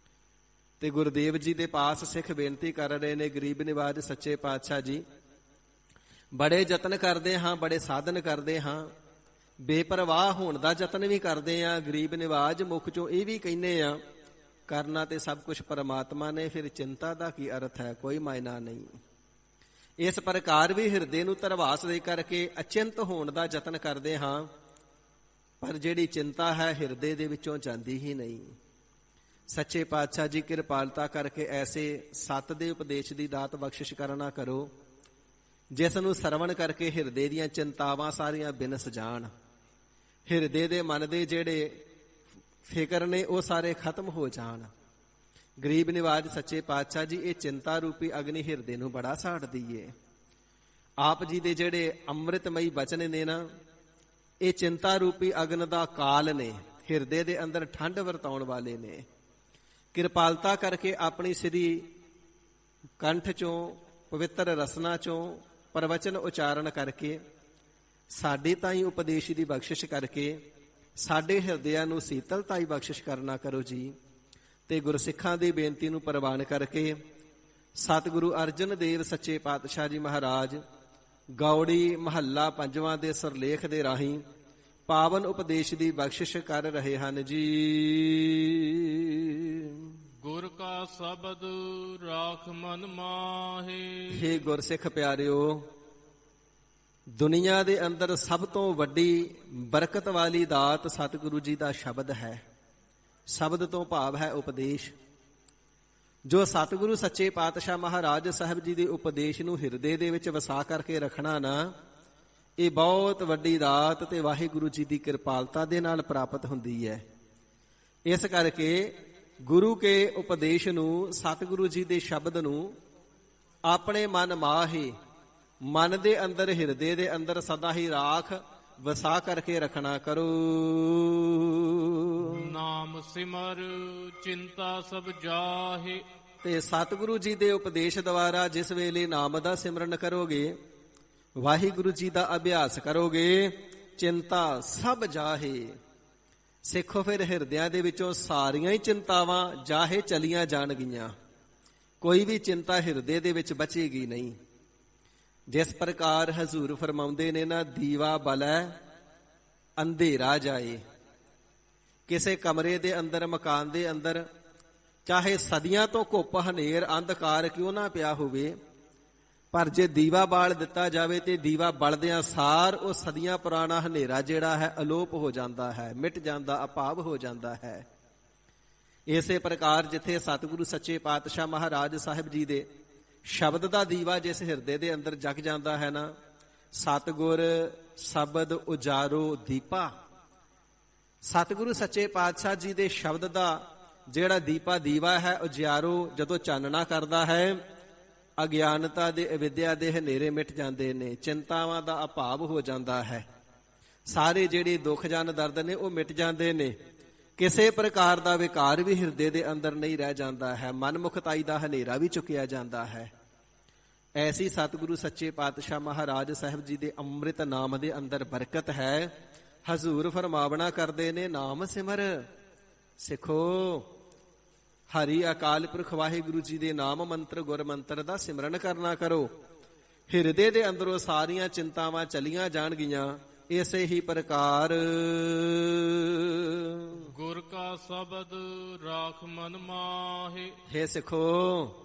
Speaker 2: ਤੇ ਗੁਰਦੇਵ ਜੀ ਦੇ ਪਾਸ ਸਿੱਖ ਬੇਨਤੀ ਕਰ ਰਹੇ ਨੇ, ਗਰੀਬ ਨਿਵਾਜ ਸੱਚੇ ਪਾਤਸ਼ਾਹ ਜੀ, ਬੜੇ ਯਤਨ ਕਰਦੇ ਹਾਂ, ਬੜੇ ਸਾਧਨ ਕਰਦੇ ਹਾਂ, ਬੇਪਰਵਾਹ ਹੋਣ ਦਾ ਯਤਨ ਵੀ ਕਰਦੇ ਆ। ਗਰੀਬ ਨਿਵਾਜ ਮੁੱਖ ਚੋਂ ਇਹ ਵੀ ਕਹਿੰਦੇ ਆ, ਕਰਨਾ ਤੇ ਸਭ ਕੁਝ ਪਰਮਾਤਮਾ ਨੇ, ਫਿਰ ਚਿੰਤਾ ਦਾ ਕੀ ਅਰਥ ਹੈ, ਕੋਈ ਮਾਇਨਾ ਨਹੀਂ। ਇਸ ਪ੍ਰਕਾਰ ਵੀ ਹਿਰਦੇ ਨੂੰ ਧਰਵਾਸ ਦੇ ਕਰਕੇ ਅਚਿੰਤ ਹੋਣ ਦਾ ਯਤਨ ਕਰਦੇ ਹਾਂ, ਪਰ ਜਿਹੜੀ ਚਿੰਤਾ ਹੈ ਹਿਰਦੇ ਦੇ ਵਿੱਚੋਂ ਜਾਂਦੀ ਹੀ ਨਹੀਂ। ਸੱਚੇ ਪਾਤਸ਼ਾਹ ਜੀ ਕਿਰਪਾਲਤਾ ਕਰਕੇ ਐਸੇ ਸੱਤ ਦੇ ਉਪਦੇਸ਼ ਦੀ ਦਾਤ ਬਖਸ਼ਿਸ਼ ਕਰਨਾ ਕਰੋ, ਜਿਸ ਨੂੰ ਸਰਵਣ ਕਰਕੇ ਹਿਰਦੇ ਦੀਆਂ ਚਿੰਤਾਵਾਂ ਸਾਰੀਆਂ ਬਿਨਸ ਜਾਣ। ਹਿਰਦੇ ਦੇ ਮਨ ਦੇ ਜਿਹੜੇ ਫਿਕਰ ਨੇ ਉਹ ਸਾਰੇ ਖਤਮ ਹੋ ਜਾਣ। ਗਰੀਬ ਨਿਵਾਜ ਸੱਚੇ ਪਾਤਸ਼ਾਹ ਜੀ ਇਹ ਚਿੰਤਾ ਰੂਪੀ ਅਗਨੀ ਹਿਰਦੇ ਨੂੰ ਬੜਾ ਸਾੜਦੀ ਏ। ਆਪ ਜੀ ਦੇ ਜਿਹੜੇ ਅੰਮ੍ਰਿਤਮਈ ਬਚਨ ਨੇ ਨਾ, ਇਹ ਚਿੰਤਾ ਰੂਪੀ ਅਗਨ ਦਾ ਕਾਲ ਨੇ, ਹਿਰਦੇ ਦੇ ਅੰਦਰ ਠੰਡ ਵਰਤਾਉਣ ਵਾਲੇ ਨੇ। ਕਿਰਪਾਲਤਾ ਕਰਕੇ ਆਪਣੀ ਸ੍ਰੀ ਕੰਠ ਚੋਂ ਪਵਿੱਤਰ ਰਸਨਾ ਚੋਂ ਪ੍ਰਵਚਨ ਉਚਾਰਨ ਕਰਕੇ ਸਾਡੇ ਤਾਈਂ ਉਪਦੇਸ਼ ਦੀ ਬਖਸ਼ਿਸ਼ ਕਰਕੇ ਸਾਡੇ ਹਿਰਦਿਆਂ ਨੂੰ ਸੀਤਲਤਾ ਹੀ ਬਖਸ਼ਿਸ਼ ਕਰਨਾ ਕਰੋ ਜੀ। ਤੇ ਗੁਰਸਿੱਖਾਂ ਦੀ ਬੇਨਤੀ ਨੂੰ ਪ੍ਰਵਾਨ ਕਰਕੇ ਸਤਿਗੁਰੂ ਅਰਜਨ ਦੇਵ ਸੱਚੇ ਪਾਤਸ਼ਾਹ ਜੀ ਮਹਾਰਾਜ ਗੌੜੀ ਮਹੱਲਾ 5ਵਾਂ ਦੇ ਸਰਲੇਖ ਦੇ ਰਾਹੀਂ ਪਾਵਨ ਉਪਦੇਸ਼ ਦੀ ਬਖਸ਼ਿਸ਼ ਕਰ ਰਹੇ ਹਨ ਜੀ।
Speaker 3: ਗੁਰ ਕਾ ਸ਼ਬਦ ਰਾਖ ਮਨ ਮਾਹੇ।
Speaker 2: ਹੇ ਗੁਰਸਿੱਖ ਪਿਆਰਿਓ, ਦੁਨੀਆ ਦੇ ਅੰਦਰ ਸਭ ਤੋਂ ਵੱਡੀ ਬਰਕਤ ਵਾਲੀ ਦਾਤ ਸਤਿਗੁਰੂ ਜੀ ਦਾ ਸ਼ਬਦ ਹੈ। ਸ਼ਬਦ ਤੋਂ ਭਾਵ ਹੈ ਉਪਦੇਸ਼। ਜੋ ਸਤਿਗੁਰੂ ਸੱਚੇ ਪਾਤਸ਼ਾਹ ਮਹਾਰਾਜ ਸਾਹਿਬ ਜੀ ਦੇ ਉਪਦੇਸ਼ ਨੂੰ ਹਿਰਦੇ ਦੇ ਵਿੱਚ ਵਸਾ ਕਰਕੇ ਰੱਖਣਾ ਨਾ, ਇਹ ਬਹੁਤ ਵੱਡੀ ਦਾਤ ਤੇ ਵਾਹਿਗੁਰੂ ਜੀ ਦੀ ਕਿਰਪਾਲਤਾ ਦੇ ਨਾਲ ਪ੍ਰਾਪਤ ਹੁੰਦੀ ਹੈ। ਇਸ ਕਰਕੇ ਗੁਰੂ ਕੇ ਉਪਦੇਸ਼ ਨੂੰ, ਸਤਿਗੁਰੂ ਜੀ ਦੇ ਸ਼ਬਦ ਨੂੰ ਆਪਣੇ ਮਨ ਮਾਹੇ, ਮਨ ਦੇ ਅੰਦਰ ਹਿਰਦੇ ਦੇ ਅੰਦਰ ਸਦਾ ਹੀ ਰਾਖ ਵਸਾ ਕਰਕੇ ਰੱਖਣਾ ਕਰੋ।
Speaker 3: ਨਾਮ ਸਿਮਰ ਚਿੰਤਾ ਸਭ ਜਾਹੇ।
Speaker 2: ਤੇ ਸਤਿਗੁਰੂ ਜੀ ਦੇ ਉਪਦੇਸ਼ ਦੁਆਰਾ ਜਿਸ ਵੇਲੇ ਨਾਮ ਦਾ ਸਿਮਰਨ ਕਰੋਗੇ, ਵਾਹਿਗੁਰੂ ਜੀ ਦਾ ਅਭਿਆਸ ਕਰੋਗੇ, ਚਿੰਤਾ ਸਭ ਜਾਹੇ। ਸਿੱਖੋ ਫਿਰ ਹਿਰਦਿਆਂ ਦੇ ਵਿੱਚੋਂ ਸਾਰੀਆਂ ਹੀ ਚਿੰਤਾਵਾਂ ਜਾਹੇ ਚਲੀਆਂ ਜਾਣਗੀਆਂ, ਕੋਈ ਵੀ ਚਿੰਤਾ ਹਿਰਦੇ ਦੇ ਵਿੱਚ ਬਚੇਗੀ ਨਹੀਂ। ਜਿਸ ਪ੍ਰਕਾਰ ਹਜ਼ੂਰ ਫਰਮਾਉਂਦੇ ਨੇ ਨਾ, ਦੀਵਾ ਬਲੈ ਅੰਧੇਰਾ ਜਾਏ। ਕਿਸੇ ਕਮਰੇ ਦੇ ਅੰਦਰ, ਮਕਾਨ ਦੇ ਅੰਦਰ, ਚਾਹੇ ਸਦੀਆਂ ਤੋਂ ਘੁੱਪ ਹਨੇਰ ਅੰਧਕਾਰ ਕਿਉਂ ਨਾ ਪਿਆ ਹੋਵੇ, ਪਰ ਜੇ ਦੀਵਾ ਬਾਲ ਦਿੱਤਾ ਜਾਵੇ ਤੇ ਦੀਵਾ ਬਲਦਿਆਂ ਸਾਰ ਉਹ ਸਦੀਆਂ ਪੁਰਾਣਾ ਹਨੇਰਾ ਜਿਹੜਾ ਹੈ ਅਲੋਪ ਹੋ ਜਾਂਦਾ ਹੈ, ਮਿਟ ਜਾਂਦਾ, ਅਭਾਵ ਹੋ ਜਾਂਦਾ ਹੈ। ਇਸੇ ਪ੍ਰਕਾਰ ਜਿੱਥੇ ਸਤਿਗੁਰੂ ਸੱਚੇ ਪਾਤਸ਼ਾਹ ਮਹਾਰਾਜ ਸਾਹਿਬ ਜੀ ਦੇ ਸ਼ਬਦ ਦਾ ਦੀਵਾ ਜਿਸ ਹਿਰਦੇ ਦੇ ਅੰਦਰ ਜਗ ਜਾਂਦਾ ਹੈ ਨਾ, ਸਤਿਗੁਰ ਸ਼ਬਦ ਉਜਾਰੋ ਦੀਪਾ। ਸਤਿਗੁਰੂ ਸੱਚੇ ਪਾਤਸ਼ਾਹ ਜੀ ਦੇ ਸ਼ਬਦ ਦਾ ਜਿਹੜਾ ਦੀਪਾ ਦੀਵਾ ਹੈ ਉਜਿਆਰੋ ਜਦੋਂ ਚਾਨਣਾ ਕਰਦਾ ਹੈ, ਅਗਿਆਨਤਾ ਦੇ ਅਵਿਦਿਆ ਦੇ ਹਨੇਰੇ ਮਿਟ ਜਾਂਦੇ ਨੇ, ਚਿੰਤਾਵਾਂ ਦਾ ਅਭਾਵ ਹੋ ਜਾਂਦਾ ਹੈ, ਸਾਰੇ ਜਿਹੜੇ ਦੁੱਖ ਜਨ ਦਰਦ ਨੇ ਉਹ ਮਿਟ ਜਾਂਦੇ ਨੇ, ਕਿਸੇ ਪ੍ਰਕਾਰ ਦਾ ਵਿਕਾਰ ਵੀ ਹਿਰਦੇ ਦੇ ਅੰਦਰ ਨਹੀਂ ਰਹਿ ਜਾਂਦਾ ਹੈ, ਮਨਮੁਖਤਾਈ ਦਾ ਹਨੇਰਾ ਵੀ ਚੁੱਕਿਆ ਜਾਂਦਾ ਹੈ। ਐਸੀ ਸਤਿਗੁਰੂ ਸੱਚੇ ਪਾਤਸ਼ਾਹ ਮਹਾਰਾਜ ਸਾਹਿਬ ਜੀ ਦੇ ਅੰਮ੍ਰਿਤ ਨਾਮ ਦੇ ਅੰਦਰ ਬਰਕਤ ਹੈ। ਹਜ਼ੂਰ ਫਰਮਾਵਣਾ ਕਰਦੇ ਨੇ, ਨਾਮ ਸਿਮਰ ਸਿੱਖੋ, ਹਰੀ ਅਕਾਲ ਪੁਰਖ ਵਾਹਿਗੁਰੂ ਜੀ ਦੇ ਨਾਮ ਮੰਤਰ ਗੁਰ ਮੰਤਰ ਦਾ ਸਿਮਰਨ ਕਰਨਾ ਕਰੋ। ਹਿਰਦੇ ਦੇ ਅੰਦਰੋਂ ਸਾਰੀਆਂ ਚਿੰਤਾਵਾਂ ਚਲੀਆਂ ਜਾਣਗੀਆਂ। ਇਸੇ ਹੀ ਪ੍ਰਕਾਰ
Speaker 3: ਗੁਰ ਕਾ ਸ਼ਬਦ ਰਾਖ ਮਨ ਮਾਹੇ।
Speaker 2: ਹੇ ਸਿੱਖੋ,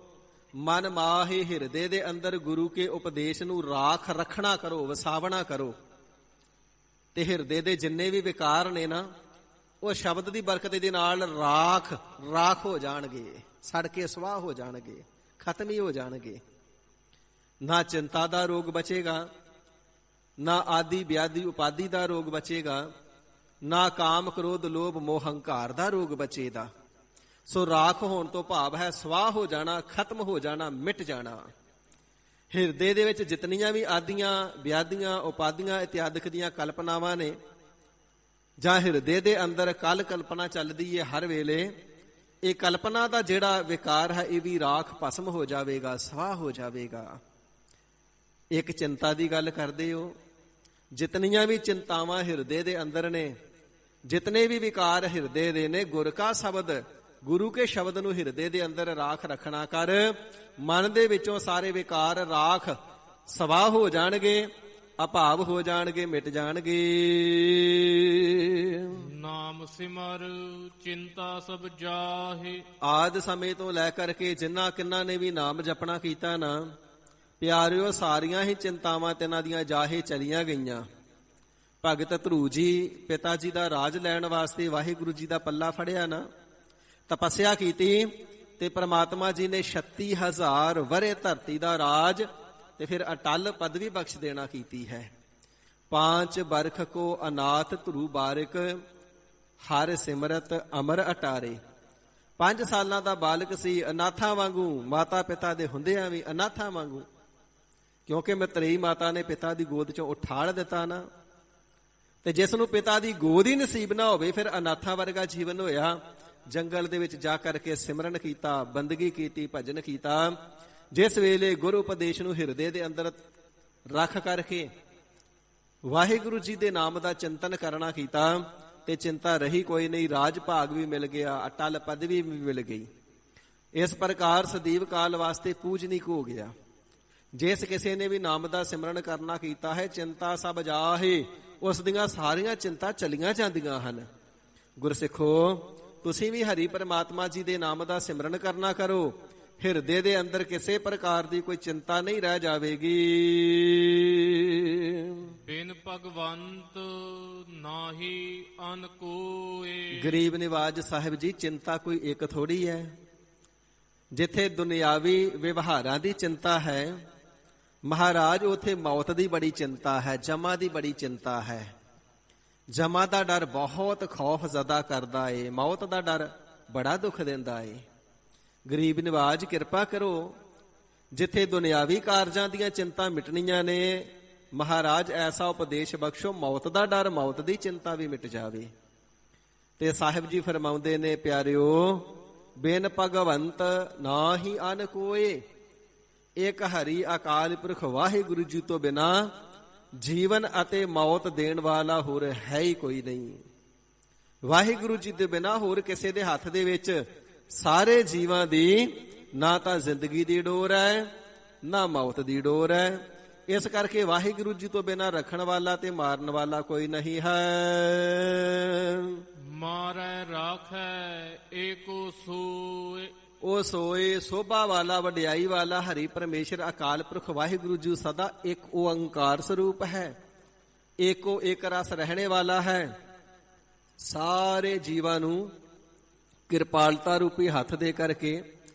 Speaker 2: ਮਨ ਮਾਹੇ, ਹਿਰਦੇ ਦੇ ਅੰਦਰ ਗੁਰੂ ਕੇ ਉਪਦੇਸ਼ ਨੂੰ ਰਾਖ ਰੱਖਣਾ ਕਰੋ, ਵਸਾਵਣਾ ਕਰੋ, ਤੇ ਹਿਰਦੇ ਦੇ ਜਿੰਨੇ ਵੀ ਵਿਕਾਰ ਨੇ ਨਾ, ਉਹ ਸ਼ਬਦ ਦੀ ਬਰਕਤ ਦੇ ਨਾਲ ਰਾਖ ਹੋ ਜਾਣਗੇ, ਸੜ ਕੇ ਸਵਾਹ ਹੋ ਜਾਣਗੇ, ਖਤਮ ਹੀ ਹੋ ਜਾਣਗੇ। ਨਾ ਚਿੰਤਾ ਦਾ ਰੋਗ ਬਚੇਗਾ, ਨਾ ਆਦਿ ਵਿਆਧੀ ਉਪਾਧੀ ਦਾ ਰੋਗ ਬਚੇਗਾ, ਨਾ ਕਾਮ ਕ੍ਰੋਧ ਲੋਭ ਮੋਹ ਹੰਕਾਰ ਦਾ ਰੋਗ ਬਚੇਗਾ। ਸੋ ਰਾਖ ਹੋਣ ਤੋਂ ਭਾਵ ਹੈ ਸਵਾਹ ਹੋ ਜਾਣਾ, ਖਤਮ ਹੋ ਜਾਣਾ, ਮਿਟ ਜਾਣਾ। ਹਿਰਦੇ ਦੇ ਵਿੱਚ ਜਿਤਨੀਆਂ ਵੀ ਆਦੀਆਂ ਵਿਆਧੀਆਂ ਉਪਾਧੀਆਂ ਇਤਿਆਦਿਕ ਦੀਆਂ ਕਲਪਨਾਵਾਂ ਨੇ, ਜਾਂ ਹਿਰਦੇ ਦੇ ਅੰਦਰ ਕਲਪਨਾ ਚੱਲਦੀ ਹੈ ਹਰ ਵੇਲੇ, ਇਹ ਕਲਪਨਾ ਦਾ ਜਿਹੜਾ ਵਿਕਾਰ ਹੈ ਇਹ ਵੀ ਰਾਖ ਭਸਮ ਹੋ ਜਾਵੇਗਾ, ਸਵਾਹ ਹੋ ਜਾਵੇਗਾ। ਇੱਕ ਚਿੰਤਾ ਦੀ ਗੱਲ ਕਰਦੇ ਹੋ, ਜਿਤਨੀਆਂ ਵੀ ਚਿੰਤਾਵਾਂ ਹਿਰਦੇ ਦੇ ਅੰਦਰ ਨੇ, ਜਿਤਨੇ ਵੀ ਵਿਕਾਰ ਹਿਰਦੇ ਦੇ ਨੇ, ਗੁਰ ਕਾ ਸ਼ਬਦ, ਗੁਰੂ ਕੇ ਸ਼ਬਦ ਨੂੰ ਹਿਰਦੇ ਦੇ ਅੰਦਰ ਰਾਖ ਰੱਖਣਾ ਕਰ। ਮਨ ਦੇ ਵਿੱਚੋਂ ਸਾਰੇ ਵਿਕਾਰ ਰਾਖ ਸਵਾਹ ਹੋ ਜਾਣਗੇ, ਅਭਾਵ ਹੋ ਜਾਣਗੇ, ਮਿਟ ਜਾਣਗੇ।
Speaker 3: ਨਾਮ ਸਿਮਰ ਚਿੰਤਾ ਸਭ ਜਾਹੇ।
Speaker 2: ਆਦ ਸਮੇਂ ਤੋਂ ਲੈ ਕਰਕੇ ਜਿਨ੍ਹਾਂ ਕਿੰਨਾਂ ਨੇ ਵੀ ਨਾਮ ਜਪਣਾ ਕੀਤਾ ਨਾ, ਪਿਆਰਿਓ, ਸਾਰੀਆਂ ਹੀ ਚਿੰਤਾਵਾਂ ਤਿੰਨਾਂ ਦੀਆਂ ਜਾਹੇ ਚਲੀਆਂ ਗਈਆਂ। ਭਗਤ ਧਰੂ ਜੀ ਪਿਤਾ ਜੀ ਦਾ ਰਾਜ ਲੈਣ ਵਾਸਤੇ ਵਾਹਿਗੁਰੂ ਜੀ ਦਾ ਪੱਲਾ ਫੜਿਆ ਨਾ, ਤਪੱਸਿਆ ਕੀਤੀ, ਤੇ ਪ੍ਰਮਾਤਮਾ ਜੀ ਨੇ 36,000 ਵਰੇ ਧਰਤੀ ਦਾ ਰਾਜ ਤੇ ਫਿਰ ਅਟਲ ਪਦਵੀ ਬਖਸ਼ ਦੇਣਾ ਕੀਤੀ ਹੈ। 5 ਬਰਖ ਕੋ ਅਨਾਥ ਧਰੂ ਬਾਰਿਕ, ਹਰ ਸਿਮਰਤ ਅਮਰ ਅਟਾਰੇ। 5 ਸਾਲਾਂ ਦਾ ਬਾਲਕ ਸੀ, ਅਨਾਥਾਂ ਵਾਂਗੂ, ਮਾਤਾ ਪਿਤਾ ਦੇ ਹੁੰਦਿਆਂ ਵੀ ਅਨਾਥਾਂ ਵਾਂਗੂ, ਕਿਉਂਕਿ ਮਤਰੇਈ ਮਾਤਾ ਨੇ ਪਿਤਾ ਦੀ ਗੋਦ ਚੋਂ ਉਠਾਲ ਦਿੱਤਾ ਨਾ। ਤੇ ਜਿਸ ਨੂੰ ਪਿਤਾ ਦੀ ਗੋਦ ਹੀ ਨਸੀਬ ਨਾ ਹੋਵੇ, ਫਿਰ ਅਨਾਥਾਂ ਵਰਗਾ ਜੀਵਨ ਹੋਇਆ। ਜੰਗਲ ਦੇ ਵਿੱਚ ਜਾ ਕਰਕੇ ਸਿਮਰਨ ਕੀਤਾ, ਬੰਦਗੀ ਕੀਤੀ, ਭਜਨ ਕੀਤਾ। ਜਿਸ ਵੇਲੇ ਗੁਰੂ ਉਪਦੇਸ਼ ਨੂੰ ਹਿਰਦੇ ਦੇ ਅੰਦਰ ਰੱਖ ਕਰਕੇ ਵਾਹਿਗੁਰੂ ਜੀ ਦੇ ਨਾਮ ਦਾ ਚਿੰਤਨ ਕਰਨਾ ਕੀਤਾ, ਤੇ ਚਿੰਤਾ ਰਹੀ ਕੋਈ ਨਹੀਂ, ਰਾਜ ਭਾਗ ਵੀ ਮਿਲ ਗਿਆ, ਅਟਲ ਪਦਵੀ ਵੀ ਮਿਲ ਗਈ। ਇਸ ਪ੍ਰਕਾਰ ਸਦੀਵ ਕਾਲ ਵਾਸਤੇ ਪੂਜਨੀਕ ਹੋ ਗਿਆ। ਜਿਸ ਕਿਸੇ ਨੇ ਵੀ ਨਾਮ ਦਾ ਸਿਮਰਨ ਕਰਨਾ ਕੀਤਾ ਹੈ, ਚਿੰਤਾ ਸਭ ਜਾਹੇ, ਉਸ ਦੀਆਂ ਸਾਰੀਆਂ ਚਿੰਤਾ ਚਲੀਆਂ ਜਾਂਦੀਆਂ ਹਨ। ਗੁਰਸਿੱਖੋ, ਤੁਸੀਂ ਵੀ ਹਰੀ ਪਰਮਾਤਮਾ ਜੀ ਦੇ ਨਾਮ ਦਾ ਸਿਮਰਨ ਕਰਨਾ ਕਰੋ। ਹਿਰਦੇ ਦੇ ਅੰਦਰ ਕਿਸੇ ਪ੍ਰਕਾਰ ਦੀ ਕੋਈ ਚਿੰਤਾ ਨਹੀਂ ਰਹਿ ਜਾਵੇਗੀ।
Speaker 3: ਬਿਨ ਭਗਵੰਤ ਨਾਹੀ ਅਨ ਕੋਏ।
Speaker 2: ਗਰੀਬ ਨਿਵਾਜ ਸਾਹਿਬ ਜੀ, ਚਿੰਤਾ ਕੋਈ ਇੱਕ ਥੋੜੀ ਹੈ। ਜਿੱਥੇ ਦੁਨਿਆਵੀ ਵਿਵਹਾਰਾਂ ਦੀ ਚਿੰਤਾ ਹੈ ਮਹਾਰਾਜ, ਉਥੇ ਮੌਤ ਦੀ ਬੜੀ ਚਿੰਤਾ ਹੈ, ਜਮਾ ਦੀ ਬੜੀ ਚਿੰਤਾ ਹੈ। ਜਮਾ ਦਾ ਡਰ ਬਹੁਤ ਖੌਫ ਜ਼ਦਾ ਕਰਦਾ ਏ, ਮੌਤ ਦਾ ਡਰ ਬੜਾ ਦੁੱਖ ਦਿੰਦਾ ਏ। ਗਰੀਬ ਨਿਵਾਜ, ਕਿਰਪਾ ਕਰੋ, ਜਿੱਥੇ ਦੁਨਿਆਵੀ ਕਾਰਜਾਂ ਦੀਆਂ ਚਿੰਤਾ ਮਿਟਣੀਆਂ ਨੇ, ਮਹਾਰਾਜ ਐਸਾ ਉਪਦੇਸ਼ ਬਖਸ਼ੋ, ਮੌਤ ਦਾ ਡਰ, ਮੌਤ ਦੀ ਚਿੰਤਾ ਵੀ ਮਿਟ ਜਾਵੇ। ਤੇ ਸਾਹਿਬ ਜੀ ਫਰਮਾਉਂਦੇ ਨੇ, ਪਿਆਰਿਓ, ਬਿਨ ਭਗਵੰਤ ਨਾਹੀ ਅਨ ਕੋਏ। ਇੱਕ ਹਰੀ ਅਕਾਲ ਪੁਰਖ ਵਾਹਿਗੁਰੂ ਜੀ ਤੋਂ ਬਿਨਾ ਜੀਵਨ ਅਤੇ ਮੌਤ ਦੇਣ ਵਾਲਾ ਹੋਰ ਹੈ ਹੀ ਕੋਈ ਨਹੀਂ। ਵਾਹਿਗੁਰੂ ਜੀ ਦੇ ਬਿਨਾ ਹੋਰ ਕਿਸੇ ਦੇ ਹੱਥ ਦੇ ਵਿੱਚ ਸਾਰੇ ਜੀਵਾਂ ਦੀ ਨਾ ਤਾਂ ਜ਼ਿੰਦਗੀ ਦੀ ਡੋਰ ਹੈ, ਨਾ ਮੌਤ ਦੀ ਡੋਰ ਹੈ। ਇਸ ਕਰਕੇ ਵਾਹਿਗੁਰੂ ਜੀ ਤੋਂ ਬਿਨਾ ਰੱਖਣ ਵਾਲਾ ਤੇ ਮਾਰਨ ਵਾਲਾ ਕੋਈ ਨਹੀਂ ਹੈ।
Speaker 3: ਮਾਰੈ ਰਾਖੈ ਏਕੋ ਸੋਏ।
Speaker 2: ਉਹ ਸੋਏ, ਸੋਭਾ ਵਾਲਾ, ਵਡਿਆਈ ਵਾਲਾ ਹਰੀ ਪਰਮੇਸ਼ਰ ਅਕਾਲ ਪੁਰਖ ਵਾਹਿਗੁਰੂ ਜੀ ਸਦਾ ਇੱਕ ਓੰਕਾਰ ਸਰੂਪ ਹੈ, ਏਕੋ ਇੱਕ ਰਸ ਰਹਿਣੇ ਵਾਲਾ ਹੈ। ਸਾਰੇ ਜੀਵਾਂ ਨੂੰ ਕਿਰਪਾਲਤਾ ਰੂਪੀ ਹੱਥ ਦੇ ਕਰਕੇ,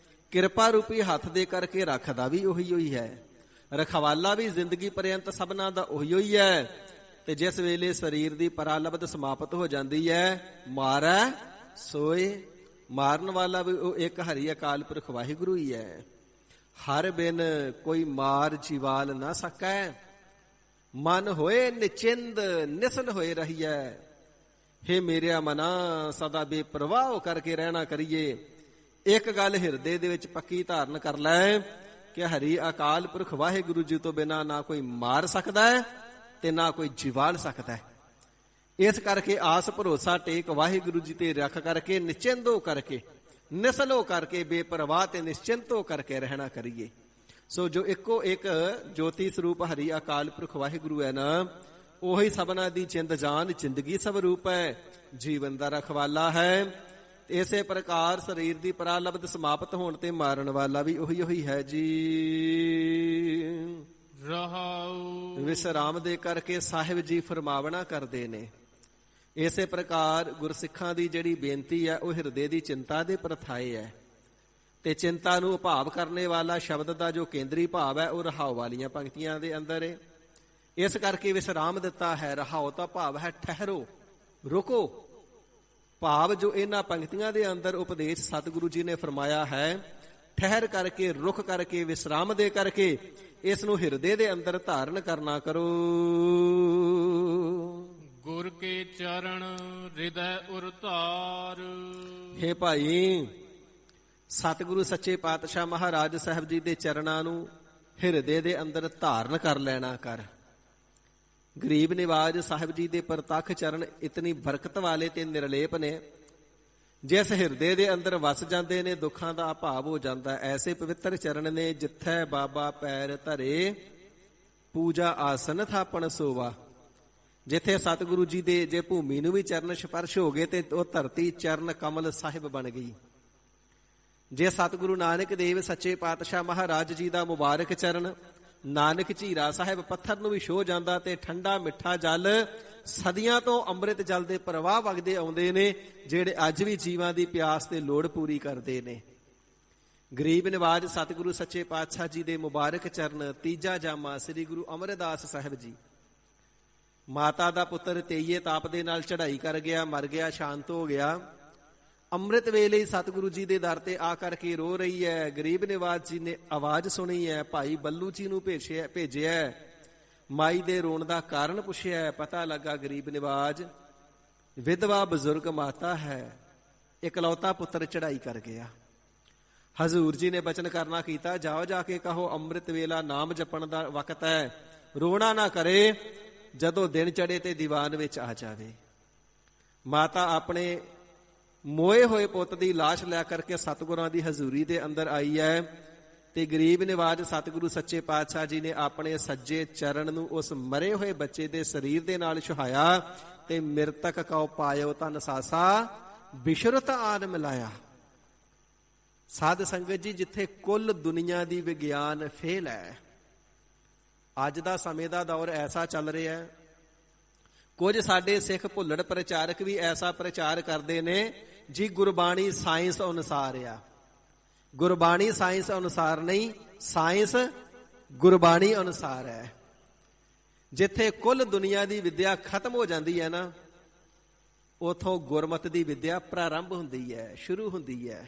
Speaker 2: ਕਿਰਪਾ ਰੂਪੀ ਹੱਥ ਦੇ ਕਰਕੇ ਰੱਖਦਾ ਵੀ ਉਹੀ ਹੋਈ ਹੈ, ਰਖਵਾਲਾ ਵੀ ਜ਼ਿੰਦਗੀ ਪਰਯੰਤ ਸਭਨਾਂ ਦਾ ਉਹੀ ਹੋਈ ਹੈ। ਤੇ ਜਿਸ ਵੇਲੇ ਸਰੀਰ ਦੀ ਪਰਾਲਬਧ ਸਮਾਪਤ ਹੋ ਜਾਂਦੀ ਹੈ, ਮਾਰੈ ਸੋਏ, ਮਾਰਨ ਵਾਲਾ ਵੀ ਉਹ ਇੱਕ ਹਰੀ ਅਕਾਲ ਪੁਰਖ ਵਾਹਿਗੁਰੂ ਹੀ ਹੈ। ਹਰ ਬਿਨ ਕੋਈ ਮਾਰ ਜੀਵਾਲ ਨਾ ਸਕੈ, ਮਨ ਹੋਏ ਨਿਚਿੰਦ ਨਿਸਲ ਹੋਏ ਰਹੀਐ। ਹੇ ਮੇਰਿਆ ਮਨਾ ਸਦਾ ਬੇਪਰਵਾਹ ਕਰਕੇ ਰਹਿਣਾ ਕਰੀਏ। ਇੱਕ ਗੱਲ ਹਿਰਦੇ ਦੇ ਵਿੱਚ ਪੱਕੀ ਧਾਰਨ ਕਰ ਲੈ ਕਿ ਹਰੀ ਅਕਾਲ ਪੁਰਖ ਵਾਹਿਗੁਰੂ ਜੀ ਤੋਂ ਬਿਨਾਂ ਨਾ ਕੋਈ ਮਾਰ ਸਕਦਾ ਹੈ ਤੇ ਨਾ ਕੋਈ ਜਿਵਾਲ ਸਕਦਾ ਹੈ। ਇਸ ਕਰਕੇ ਆਸ ਭਰੋਸਾ ਟੇਕ ਵਾਹਿਗੁਰੂ ਜੀ ਤੇ ਰੱਖ ਕਰਕੇ ਨਿਚਿੰਦੋ ਕਰਕੇ ਨਿਸਲੋ ਕਰਕੇ ਬੇਪਰਵਾਹ ਤੇ ਨਿਸ਼ਚਿੰਤੋ ਕਰਕੇ ਰਹਿਣਾ ਕਰੀਏ। ਸੋ ਜੋ ਇੱਕੋ ਇੱਕ ਜੋਤੀ ਸਰੂਪ ਹਰੀ ਅਕਾਲ ਪੁਰਖ ਵਾਹਿਗੁਰੂ ਹੈ ਨਾ, ਉਹੀ ਸਭਨਾ ਦੀ ਜਿੰਦ ਜਾਨ ਜ਼ਿੰਦਗੀ ਸਵਰੂਪ ਹੈ, ਜੀਵਨ ਦਾ ਰਖਵਾਲਾ ਹੈ। ਇਸੇ ਪ੍ਰਕਾਰ ਸਰੀਰ ਦੀ ਪ੍ਰਾਲਬਧ ਸਮਾਪਤ ਹੋਣ ਤੇ ਮਾਰਨ ਵਾਲਾ ਵੀ ਉਹੀ ਹੈ ਜੀ।
Speaker 3: ਰਹਾਉ
Speaker 2: ਵਿਸਰਾਮ ਦੇ ਕਰਕੇ ਸਾਹਿਬ ਜੀ ਫਰਮਾਵਣਾ ਕਰਦੇ ਨੇ। ਇਸੇ ਪ੍ਰਕਾਰ ਗੁਰਸਿੱਖਾਂ ਦੀ ਜਿਹੜੀ ਬੇਨਤੀ ਹੈ ਉਹ ਹਿਰਦੇ ਦੀ ਚਿੰਤਾ ਦੇ ਪ੍ਰਥਾਏ ਹੈ, ਤੇ ਚਿੰਤਾ ਨੂੰ ਉਭਾਵ ਕਰਨੇ ਵਾਲਾ ਸ਼ਬਦ ਦਾ ਜੋ ਕੇਂਦਰੀ ਭਾਵ ਹੈ ਉਹ ਰਹਾਉ ਵਾਲੀਆਂ ਪੰਕਤੀਆਂ ਦੇ ਅੰਦਰ ਹੈ। ਇਸ ਕਰਕੇ ਵਿਸਰਾਮ ਦਿੱਤਾ ਹੈ। ਰਹਾਉ ਦਾ ਭਾਵ ਹੈ ਠਹਿਰੋ, ਰੁਕੋ। ਭਾਵ ਜੋ ਇਹਨਾਂ ਪੰਕਤੀਆਂ ਦੇ ਅੰਦਰ ਉਪਦੇਸ਼ ਸਤਿਗੁਰੂ ਜੀ ਨੇ ਫਰਮਾਇਆ ਹੈ, ਠਹਿਰ ਕਰਕੇ, ਰੁਕ ਕਰਕੇ, ਵਿਸਰਾਮ ਦੇ ਕਰਕੇ ਇਸ ਨੂੰ ਹਿਰਦੇ ਦੇ ਅੰਦਰ ਧਾਰਨ ਕਰਨਾ ਕਰੋ।
Speaker 3: ਗੁਰ ਕੇ ਚਰਨ ਹਿਰਦੈ ਉਰ ਧਾਰ।
Speaker 2: ਹੇ ਭਾਈ, ਸਤਿਗੁਰੂ ਸੱਚੇ ਪਾਤਸ਼ਾਹ ਮਹਾਰਾਜ ਸਾਹਿਬ ਜੀ ਦੇ ਚਰਨਾਂ ਨੂੰ ਹਿਰਦੇ ਦੇ ਅੰਦਰ ਧਾਰਨ ਕਰ ਲੈਣਾ ਕਰ। ਗਰੀਬ ਨਿਵਾਜ ਸਾਹਿਬ ਜੀ ਦੇ ਪ੍ਰਤੱਖ ਚਰਨ ਇਤਨੀ ਬਰਕਤ ਵਾਲੇ ਤੇ ਨਿਰਲੇਪ ਨੇ, ਜਿਸ ਹਿਰਦੇ ਦੇ ਅੰਦਰ ਵਸ ਜਾਂਦੇ ਨੇ ਦੁੱਖਾਂ ਦਾ ਅਭਾਵ ਹੋ ਜਾਂਦਾ। ਐਸੇ ਪਵਿੱਤਰ ਚਰਨ ਨੇ ਜਿੱਥੈ ਬਾਬਾ ਪੈਰ ਧਰੇ, ਪੂਜਾ ਆਸਨ ਥਾਪਣ ਸੋਵਾ। ਜਿੱਥੇ ਸਤਿਗੁਰੂ ਜੀ ਦੇ ਜੇ ਭੂਮੀ ਨੂੰ ਵੀ ਚਰਨ ਸਪਰਸ਼ ਹੋ ਗਏ ਤੇ ਉਹ ਧਰਤੀ ਚਰਨ ਕਮਲ ਸਾਹਿਬ ਬਣ ਗਈ। ਜੇ ਸਤਿਗੁਰੂ ਨਾਨਕ ਦੇਵ ਸੱਚੇ ਪਾਤਸ਼ਾਹ ਮਹਾਰਾਜ ਜੀ ਦਾ ਮੁਬਾਰਕ ਚਰਨ ਨਾਨਕ ਝੀਰਾ ਸਾਹਿਬ ਪੱਥਰ ਨੂੰ ਵੀ ਛੋਹ ਜਾਂਦਾ ਤੇ ਠੰਡਾ ਮਿੱਠਾ ਜਲ ਸਦੀਆਂ ਤੋਂ ਅੰਮ੍ਰਿਤ ਜਲ ਦੇ ਪ੍ਰਵਾਹ ਵਗਦੇ ਆਉਂਦੇ ਨੇ, ਜਿਹੜੇ ਅੱਜ ਵੀ ਜੀਵਾਂ ਦੀ ਪਿਆਸ ਤੇ ਲੋੜ ਪੂਰੀ ਕਰਦੇ ਨੇ। ਗਰੀਬ ਨਿਵਾਜ ਸਤਿਗੁਰੂ ਸੱਚੇ ਪਾਤਸ਼ਾਹ ਜੀ ਦੇ ਮੁਬਾਰਕ ਚਰਨ। ਤੀਜਾ ਜਾਮਾ ਸ੍ਰੀ ਗੁਰੂ ਅਮਰਦਾਸ ਸਾਹਿਬ ਜੀ। ਮਾਤਾ ਦਾ ਪੁੱਤਰ ਤੇਈਏ ਤਾਪ ਦੇ ਨਾਲ ਚੜ੍ਹਾਈ ਕਰ ਗਿਆ, ਮਰ ਗਿਆ, ਸ਼ਾਂਤ ਹੋ ਗਿਆ। ਅੰਮ੍ਰਿਤ ਵੇਲੇ ਸਤਿਗੁਰੂ ਜੀ ਦੇ ਦਰ ਤੇ ਆ ਕਰਕੇ ਰੋ ਰਹੀ ਹੈ। ਗਰੀਬ ਨਿਵਾਜ ਜੀ ਨੇ ਆਵਾਜ਼ ਸੁਣੀ ਹੈ, ਭਾਈ ਬੱਲੂ ਜੀ ਨੂੰ ਭੇਜਿਆ। ਮਾਈ ਦੇ ਰੋਣ ਦਾ ਕਾਰਨ ਪੁੱਛਿਆ। ਪਤਾ ਲੱਗਾ ਗਰੀਬ ਨਿਵਾਜ ਵਿਧਵਾ ਬਜ਼ੁਰਗ ਮਾਤਾ ਹੈ, ਇਕਲੌਤਾ ਪੁੱਤਰ ਚੜ੍ਹਾਈ ਕਰ ਗਿਆ। ਹਜ਼ੂਰ ਜੀ ਨੇ ਬਚਨ ਕਰਨਾ ਕੀਤਾ, ਜਾਓ ਜਾ ਕੇ ਕਹੋ ਅੰਮ੍ਰਿਤ ਵੇਲਾ ਨਾਮ ਜਪਣ ਦਾ ਵਕਤ ਹੈ, ਰੋਣਾ ਨਾ ਕਰੇ, ਜਦੋਂ ਦਿਨ ਚੜੇ ਤੇ ਦੀਵਾਨ ਵਿੱਚ ਆ ਜਾਵੇ। ਮਾਤਾ ਆਪਣੇ ਮੋਏ ਹੋਏ ਪੁੱਤ ਦੀ ਲਾਸ਼ ਲੈ ਕਰਕੇ ਸਤਿਗੁਰਾਂ ਦੀ ਹਜ਼ੂਰੀ ਦੇ ਅੰਦਰ ਆਈ ਹੈ ਤੇ ਗਰੀਬ ਨਿਵਾਜ ਸਤਿਗੁਰੂ ਸੱਚੇ ਪਾਤਸ਼ਾਹ ਜੀ ਨੇ ਆਪਣੇ ਸੱਜੇ ਚਰਨ ਨੂੰ ਉਸ ਮਰੇ ਹੋਏ ਬੱਚੇ ਦੇ ਸਰੀਰ ਦੇ ਨਾਲ ਛੁਹਾਇਆ ਤੇ ਮਿਰਤਕ ਕਉ ਪਾਇਓ ਤਨ ਸਾਸਾ ਬਿਸ਼ਰਤ ਆਨ ਮਿਲਾਇਆ। ਸਾਧ ਸੰਗਤ ਜੀ, ਜਿੱਥੇ ਕੁੱਲ ਦੁਨੀਆ ਦੀ ਵਿਗਿਆਨ ਫੇਲ ਹੈ, ਅੱਜ ਦਾ ਸਮੇਂ ਦਾ ਦੌਰ ਐਸਾ ਚੱਲ ਰਿਹਾ ਹੈ, ਕੁਝ ਸਾਡੇ ਸਿੱਖ ਭੁੱਲੜ ਪ੍ਰਚਾਰਕ ਵੀ ਐਸਾ ਪ੍ਰਚਾਰ ਕਰਦੇ ਨੇ ਜੀ ਗੁਰਬਾਣੀ ਸਾਇੰਸ ਅਨੁਸਾਰ ਆ। ਗੁਰਬਾਣੀ ਸਾਇੰਸ ਅਨੁਸਾਰ ਨਹੀਂ, ਸਾਇੰਸ ਗੁਰਬਾਣੀ ਅਨੁਸਾਰ ਹੈ। ਜਿੱਥੇ ਕੁੱਲ ਦੁਨੀਆ ਦੀ ਵਿਦਿਆ ਖਤਮ ਹੋ ਜਾਂਦੀ ਹੈ ਨਾ, ਉਥੋਂ ਗੁਰਮਤਿ ਦੀ ਵਿਦਿਆ ਪ੍ਰਾਰੰਭ ਹੁੰਦੀ ਹੈ, ਸ਼ੁਰੂ ਹੁੰਦੀ ਹੈ।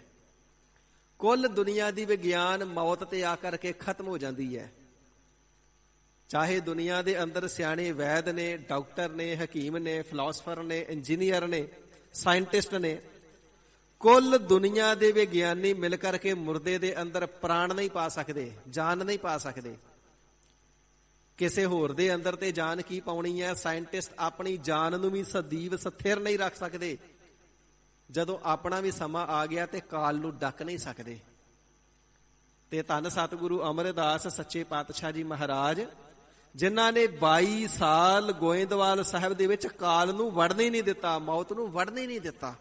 Speaker 2: ਕੁੱਲ ਦੁਨੀਆ ਦੀ ਵਿਗਿਆਨ ਮੌਤ ਤੇ ਆ ਕਰਕੇ ਖਤਮ ਹੋ ਜਾਂਦੀ ਹੈ। ਚਾਹੇ ਦੁਨੀਆ ਦੇ ਅੰਦਰ ਸਿਆਣੇ ਵੈਦ ਨੇ, ਡਾਕਟਰ ਨੇ, ਹਕੀਮ ਨੇ, ਫਿਲਾਸਫਰ ਨੇ, ਇੰਜੀਨੀਅਰ ਨੇ, ਸਾਇੰਟਿਸਟ ਨੇ, ਕੁੱਲ ਦੁਨੀਆ ਦੇ ਵਿਗਿਆਨੀ ਮਿਲ ਕਰਕੇ ਮੁਰਦੇ ਦੇ ਅੰਦਰ ਪ੍ਰਾਣ ਨਹੀਂ ਪਾ ਸਕਦੇ, ਜਾਨ ਨਹੀਂ ਪਾ ਸਕਦੇ। ਕਿਸੇ ਹੋਰ ਦੇ ਅੰਦਰ ਤੇ ਜਾਨ ਕੀ ਪਾਉਣੀ ਹੈ? ਸਾਇੰਟਿਸਟ ਆਪਣੀ ਜਾਨ ਨੂੰ ਵੀ ਸਦੀਵ ਸਥਿਰ ਨਹੀਂ ਰੱਖ ਸਕਦੇ। ਜਦੋਂ ਆਪਣਾ ਵੀ ਸਮਾਂ ਆ ਗਿਆ ਤੇ ਕਾਲ ਨੂੰ ਡੱਕ ਨਹੀਂ ਸਕਦੇ। ਤੇ ਧੰਨ ਸਤਿਗੁਰੂ ਅਮਰਦਾਸ ਸੱਚੇ ਪਾਤਸ਼ਾਹ ਜੀ ਮਹਾਰਾਜ, ਜਿਨ੍ਹਾਂ ਨੇ 22 ਸਾਲ ਗੋਇੰਦਵਾਲ ਸਾਹਿਬ ਦੇ ਵਿੱਚ ਕਾਲ ਨੂੰ ਵੜਨ ਹੀ ਨਹੀਂ ਦਿੱਤਾ, ਮੌਤ ਨੂੰ ਵੜਨ ਹੀ ਨਹੀਂ ਦਿੱਤਾ।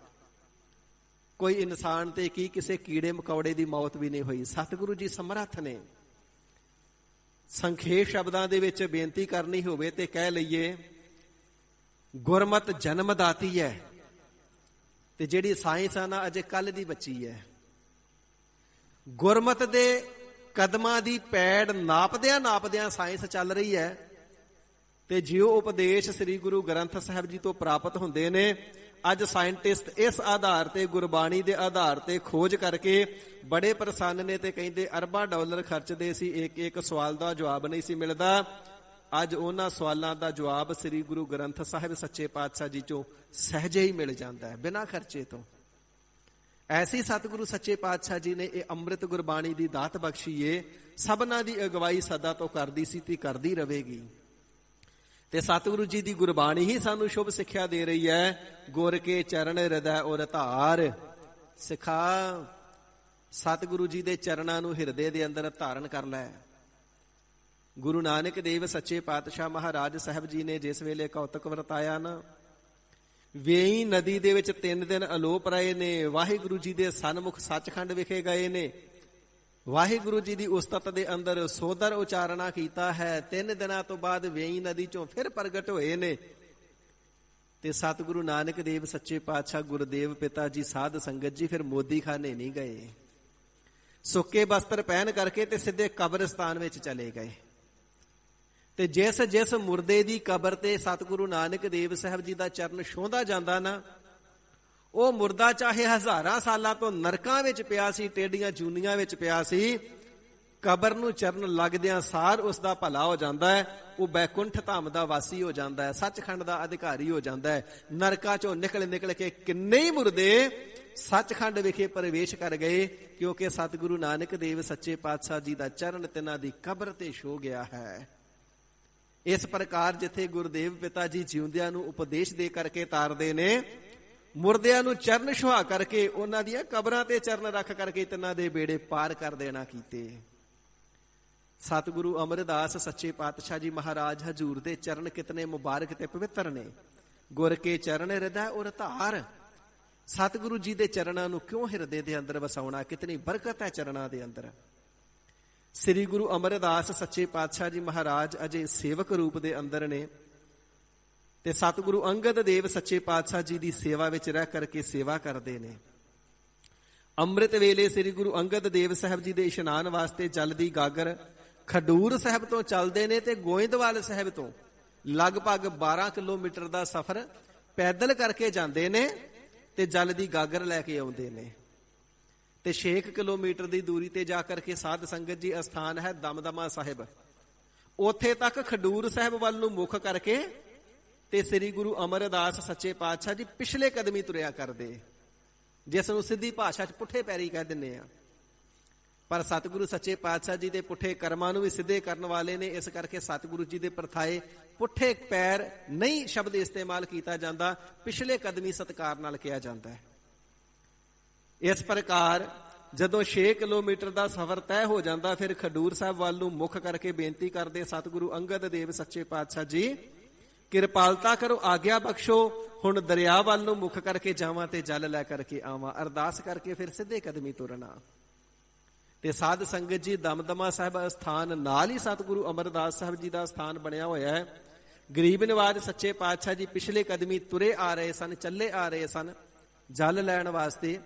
Speaker 2: ਕੋਈ ਇਨਸਾਨ ਤੇ ਕੀ ਕਿਸੇ ਕੀੜੇ ਮਕੌੜੇ ਦੀ ਮੌਤ ਵੀ ਨਹੀਂ ਹੋਈ। ਸਤਿਗੁਰੂ ਜੀ ਸਮਰੱਥ ਨੇ। ਸੰਖੇਪ ਸ਼ਬਦਾਂ ਦੇ ਵਿੱਚ ਬੇਨਤੀ ਕਰਨੀ ਹੋਵੇ ਤੇ ਕਹਿ ਲਈਏ, ਗੁਰਮਤ ਜਨਮਦਾਤੀ ਹੈ ਤੇ ਜਿਹੜੀ ਸਾਇੰਸ ਆ ਨਾ ਅਜੇ ਕੱਲ ਦੀ ਬੱਚੀ ਹੈ। ਗੁਰਮਤ ਦੇ ਕਦਮਾਂ ਦੀ ਪੈੜ ਨਾਪਦਿਆਂ ਸਾਇੰਸ ਚੱਲ ਰਹੀ ਹੈ ਤੇ ਜਿਉ ਉਪਦੇਸ਼ ਸ੍ਰੀ ਗੁਰੂ ਗ੍ਰੰਥ ਸਾਹਿਬ ਜੀ ਤੋਂ ਪ੍ਰਾਪਤ ਹੁੰਦੇ ਨੇ, ਅੱਜ ਸਾਇੰਟਿਸਟ ਇਸ ਆਧਾਰ ਤੇ, ਗੁਰਬਾਣੀ ਦੇ ਆਧਾਰ ਤੇ ਖੋਜ ਕਰਕੇ ਬੜੇ ਪ੍ਰਸੰਨ ਨੇ ਤੇ ਕਹਿੰਦੇ ਅਰਬਾਂ ਡਾਲਰ ਖਰਚਦੇ ਸੀ, ਇੱਕ ਸਵਾਲ ਦਾ ਜਵਾਬ ਨਹੀਂ ਸੀ ਮਿਲਦਾ। ਅੱਜ ਉਹਨਾਂ ਸਵਾਲਾਂ ਦਾ ਜਵਾਬ ਸ੍ਰੀ ਗੁਰੂ ਗ੍ਰੰਥ ਸਾਹਿਬ ਸੱਚੇ ਪਾਤਸ਼ਾਹ ਜੀ ਚੋਂ ਸਹਿਜੇ ਹੀ ਮਿਲ ਜਾਂਦਾ ਹੈ, ਬਿਨਾਂ ਖਰਚੇ ਤੋਂ। ਐਸੀ ਸਤਿਗੁਰੂ ਸੱਚੇ ਪਾਤਸ਼ਾਹ ਜੀ ਨੇ ਇਹ ਅੰਮ੍ਰਿਤ ਗੁਰਬਾਣੀ ਦੀ ਦਾਤ ਬਖਸ਼ੀਏ, ਸਭਨਾਂ ਦੀ ਅਗਵਾਈ ਸਦਾ ਤੋਂ ਕਰਦੀ ਸੀ ਤੇ ਕਰਦੀ ਰਹੇਗੀ। ਤੇ ਸਤਿਗੁਰੂ ਜੀ ਦੀ ਗੁਰਬਾਣੀ ਹੀ ਸਾਨੂੰ ਸ਼ੁਭ ਸਿੱਖਿਆ ਦੇ ਰਹੀ ਹੈ, ਗੁਰ ਕੇ ਚਰਨ ਹਿਰਦੈ ਔਰ ਧਾਰ। ਸਿਖਾ ਸਤਿਗੁਰੂ ਜੀ ਦੇ ਚਰਨਾਂ ਨੂੰ ਹਿਰਦੇ ਦੇ ਅੰਦਰ ਧਾਰਨ ਕਰ ਲੈ। ਗੁਰੂ ਨਾਨਕ ਦੇਵ ਸੱਚੇ ਪਾਤਸ਼ਾਹ ਮਹਾਰਾਜ ਸਾਹਿਬ ਜੀ ਨੇ ਜਿਸ ਵੇਲੇ ਕੌਤਕ ਵਰਤਾਇਆ ਨਾ, ਵੇਈ ਨਦੀ ਦੇ ਵਿੱਚ 3 ਦਿਨ ਅਲੋਪ ਰਹੇ ਨੇ, ਵਾਹਿਗੁਰੂ ਜੀ ਦੇ ਸਨਮੁਖ ਸੱਚਖੰਡ ਵਿਖੇ ਗਏ ਨੇ, ਵਾਹਿਗੁਰੂ ਜੀ ਦੀ ਉਸਤਤ ਦੇ ਅੰਦਰ ਸੋਦਰ ਉਚਾਰਨਾ ਕੀਤਾ ਹੈ। 3 ਦਿਨਾਂ ਤੋਂ ਬਾਅਦ ਵੇਈ ਨਦੀ ਚੋਂ ਫਿਰ ਪ੍ਰਗਟ ਹੋਏ ਨੇ ਤੇ ਸਤਿਗੁਰੂ ਨਾਨਕ ਦੇਵ ਸੱਚੇ ਪਾਤਸ਼ਾਹ ਗੁਰਦੇਵ ਪਿਤਾ ਜੀ ਸਾਧ ਸੰਗਤ ਜੀ ਫਿਰ ਮੋਦੀ ਖਾਨੇ ਨਹੀਂ ਗਏ, ਸੁੱਕੇ ਬਸਤਰ ਪਹਿਨ ਕਰਕੇ ਤੇ ਸਿੱਧੇ ਕਬਰਸਤਾਨ ਵਿੱਚ ਚਲੇ ਗਏ। ਤੇ ਜਿਸ ਮੁਰਦੇ ਦੀ ਕਬਰ ਤੇ ਸਤਿਗੁਰੂ ਨਾਨਕ ਦੇਵ ਸਾਹਿਬ ਜੀ ਦਾ ਚਰਨ ਛੋਹਦਾ ਜਾਂਦਾ ਨਾ, ਉਹ ਮੁਰਦਾ ਚਾਹੇ ਹਜ਼ਾਰਾਂ ਸਾਲਾਂ ਤੋਂ ਨਰਕਾਂ ਵਿੱਚ ਪਿਆ ਸੀ, ਟੇਡੀਆਂ ਜੂਨੀਆਂ ਵਿੱਚ ਪਿਆ ਸੀ, ਕਬਰ ਨੂੰ ਚਰਨ ਲੱਗਦਿਆਂ ਸਾਰ ਉਸ ਦਾ ਭਲਾ ਹੋ ਜਾਂਦਾ ਹੈ। ਉਹ ਬੈਕੁੰਠ ਧਾਮ ਦਾ ਵਾਸੀ ਹੋ ਜਾਂਦਾ ਹੈ, ਸੱਚਖੰਡ ਦਾ ਅਧਿਕਾਰੀ ਹੋ ਜਾਂਦਾ ਹੈ। ਨਰਕਾਂ ਚੋਂ ਨਿਕਲ ਕੇ ਕਿੰਨੇ ਹੀ ਮੁਰਦੇ ਸੱਚਖੰਡ ਵਿਖੇ ਪ੍ਰਵੇਸ਼ ਕਰ ਗਏ, ਕਿਉਂਕਿ ਸਤਿਗੁਰੂ ਨਾਨਕ ਦੇਵ ਸੱਚੇ ਪਾਤਸ਼ਾਹ ਜੀ ਦਾ ਚਰਨ ਤਿਨਾਂ ਦੀ ਕਬਰ ਤੇ ਛੋਹ ਗਿਆ ਹੈ। ਇਸ ਪ੍ਰਕਾਰ ਜਿੱਥੇ ਗੁਰਦੇਵ ਪਿਤਾ ਜੀ ਜਿਉਂਦਿਆਂ ਨੂੰ ਉਪਦੇਸ਼ ਦੇ ਕਰਕੇ ਤਾਰਦੇ ਨੇ, ਮੁਰਦਿਆਂ ਨੂੰ ਚਰਨ ਛੁਹਾ ਕਰਕੇ ਉਹਨਾਂ ਦੀਆਂ ਕਬਰਾਂ ਤੇ ਚਰਨ ਰੱਖ ਕਰਕੇ ਤਿੰਨਾਂ ਦੇ ਬੇੜੇ ਪਾਰ ਕਰ ਦੇਣਾ ਕੀਤੇ। ਸਤਿਗੁਰੂ ਅਮਰਦਾਸ ਸੱਚੇ ਪਾਤਸ਼ਾਹ ਜੀ ਮਹਾਰਾਜ ਹਜ਼ੂਰ ਦੇ ਚਰਨ ਕਿਤਨੇ ਮੁਬਾਰਕ ਤੇ ਪਵਿੱਤਰ ਨੇ। ਗੁਰ ਕੇ ਚਰਨ ਹਿਰਦੈ ਔਰ ਧਾਰ। ਸਤਿਗੁਰੂ ਜੀ ਦੇ ਚਰਨਾਂ ਨੂੰ ਕਿਉਂ ਹਿਰਦੇ ਦੇ ਅੰਦਰ ਵਸਾਉਣਾ, ਕਿਤਨੀ ਬਰਕਤ ਹੈ ਚਰਨਾਂ ਦੇ ਅੰਦਰ। ਸ੍ਰੀ ਗੁਰੂ ਅਮਰਦਾਸ ਸੱਚੇ ਪਾਤਸ਼ਾਹ ਜੀ ਮਹਾਰਾਜ ਅਜੇ ਸੇਵਕ ਰੂਪ ਦੇ ਅੰਦਰ ਨੇ ਤੇ ਸਤਿਗੁਰੂ ਅੰਗਦ ਦੇਵ ਸੱਚੇ ਪਾਤਸ਼ਾਹ ਜੀ ਦੀ ਸੇਵਾ ਵਿੱਚ ਰਹਿ ਕਰਕੇ ਸੇਵਾ ਕਰਦੇ ਨੇ। ਅੰਮ੍ਰਿਤ ਵੇਲੇ ਸ੍ਰੀ ਗੁਰੂ ਅੰਗਦ ਦੇਵ ਸਾਹਿਬ ਜੀ ਦੇ ਇਸ਼ਨਾਨ ਵਾਸਤੇ ਜਲ ਦੀ ਗਾਗਰ ਖਡੂਰ ਸਾਹਿਬ ਤੋਂ ਚੱਲਦੇ ਨੇ ਤੇ ਗੋਇੰਦਵਾਲ ਸਾਹਿਬ ਤੋਂ ਲਗਭਗ 12 ਕਿਲੋਮੀਟਰ ਦਾ ਸਫ਼ਰ ਪੈਦਲ ਕਰਕੇ ਜਾਂਦੇ ਨੇ ਤੇ ਜਲ ਦੀ ਗਾਗਰ ਲੈ ਕੇ ਆਉਂਦੇ ਨੇ। ਤੇ 6 ਕਿਲੋਮੀਟਰ ਦੀ ਦੂਰੀ ਤੇ ਜਾ ਕਰਕੇ ਸਾਧ ਸੰਗਤ ਜੀ ਅਸਥਾਨ ਹੈ ਦਮਦਮਾ ਸਾਹਿਬ, ਉੱਥੇ ਤੱਕ ਖਡੂਰ ਸਾਹਿਬ ਵੱਲ ਨੂੰ ਮੁੱਖ ਕਰਕੇ ਤੇ ਸ੍ਰੀ ਗੁਰੂ ਅਮਰਦਾਸ ਸੱਚੇ ਪਾਤਸ਼ਾਹ ਜੀ ਪਿਛਲੇ ਕਦਮੀ ਤੁਰਿਆ ਕਰਦੇ, ਜਿਸ ਨੂੰ ਸਿੱਧੀ ਭਾਸ਼ਾ 'ਚ ਪੁੱਠੇ ਪੈਰੀ ਕਹਿ ਦਿੰਦੇ ਆ। ਪਰ ਸਤਿਗੁਰੂ ਸੱਚੇ ਪਾਤਸ਼ਾਹ ਜੀ ਦੇ ਪੁੱਠੇ ਕਰਮਾਂ ਨੂੰ ਵੀ ਸਿੱਧੇ ਕਰਨ ਵਾਲੇ ਨੇ, ਇਸ ਕਰਕੇ ਸਤਿਗੁਰੂ ਜੀ ਦੇ ਪ੍ਰਥਾਏ ਪੁੱਠੇ ਪੈਰ ਨਹੀਂ ਸ਼ਬਦ ਇਸਤੇਮਾਲ ਕੀਤਾ ਜਾਂਦਾ, ਪਿਛਲੇ ਕਦਮੀ ਸਤਿਕਾਰ ਨਾਲ ਕਿਹਾ ਜਾਂਦਾ ਹੈ। ਇਸ ਪ੍ਰਕਾਰ ਜਦੋਂ 6 ਕਿਲੋਮੀਟਰ ਦਾ ਸਫ਼ਰ ਤੈਅ ਹੋ ਜਾਂਦਾ, ਫਿਰ ਖਡੂਰ ਸਾਹਿਬ ਵੱਲ ਨੂੰ ਮੁੱਖ ਕਰਕੇ ਬੇਨਤੀ ਕਰਦੇ ਸਤਿਗੁਰੂ ਅੰਗਦ ਦੇਵ ਸੱਚੇ ਪਾਤਸ਼ਾਹ ਜੀ ਕਿਰਪਾਲਤਾ ਕਰੋ, ਆਗਿਆ ਬਖਸ਼ੋ, ਹੁਣ ਦਰਿਆ ਵੱਲ ਨੂੰ ਮੁੱਖ ਕਰਕੇ ਜਾਵਾਂ ਤੇ ਜਲ ਲੈ ਕਰਕੇ ਆਵਾਂ। ਅਰਦਾਸ ਕਰਕੇ ਫਿਰ ਸਿੱਧੇ ਕਦਮੀ ਤੁਰਨਾ। ਤੇ ਸਾਧ ਸੰਗਤ ਜੀ ਦਮਦਮਾ ਸਾਹਿਬ ਅਸਥਾਨ ਨਾਲ ਹੀ ਸਤਿਗੁਰੂ ਅਮਰਦਾਸ ਸਾਹਿਬ ਜੀ ਦਾ ਸਥਾਨ ਬਣਿਆ ਹੋਇਆ ਹੈ। ਗਰੀਬ ਨਿਵਾਜ ਸੱਚੇ ਪਾਤਸ਼ਾਹ ਜੀ ਪਿਛਲੇ ਕਦਮੀ ਤੁਰੇ ਆ ਰਹੇ ਸਨ, ਚੱਲੇ ਆ ਰਹੇ ਸਨ ਜਲ ਲੈਣ ਵਾਸਤੇ।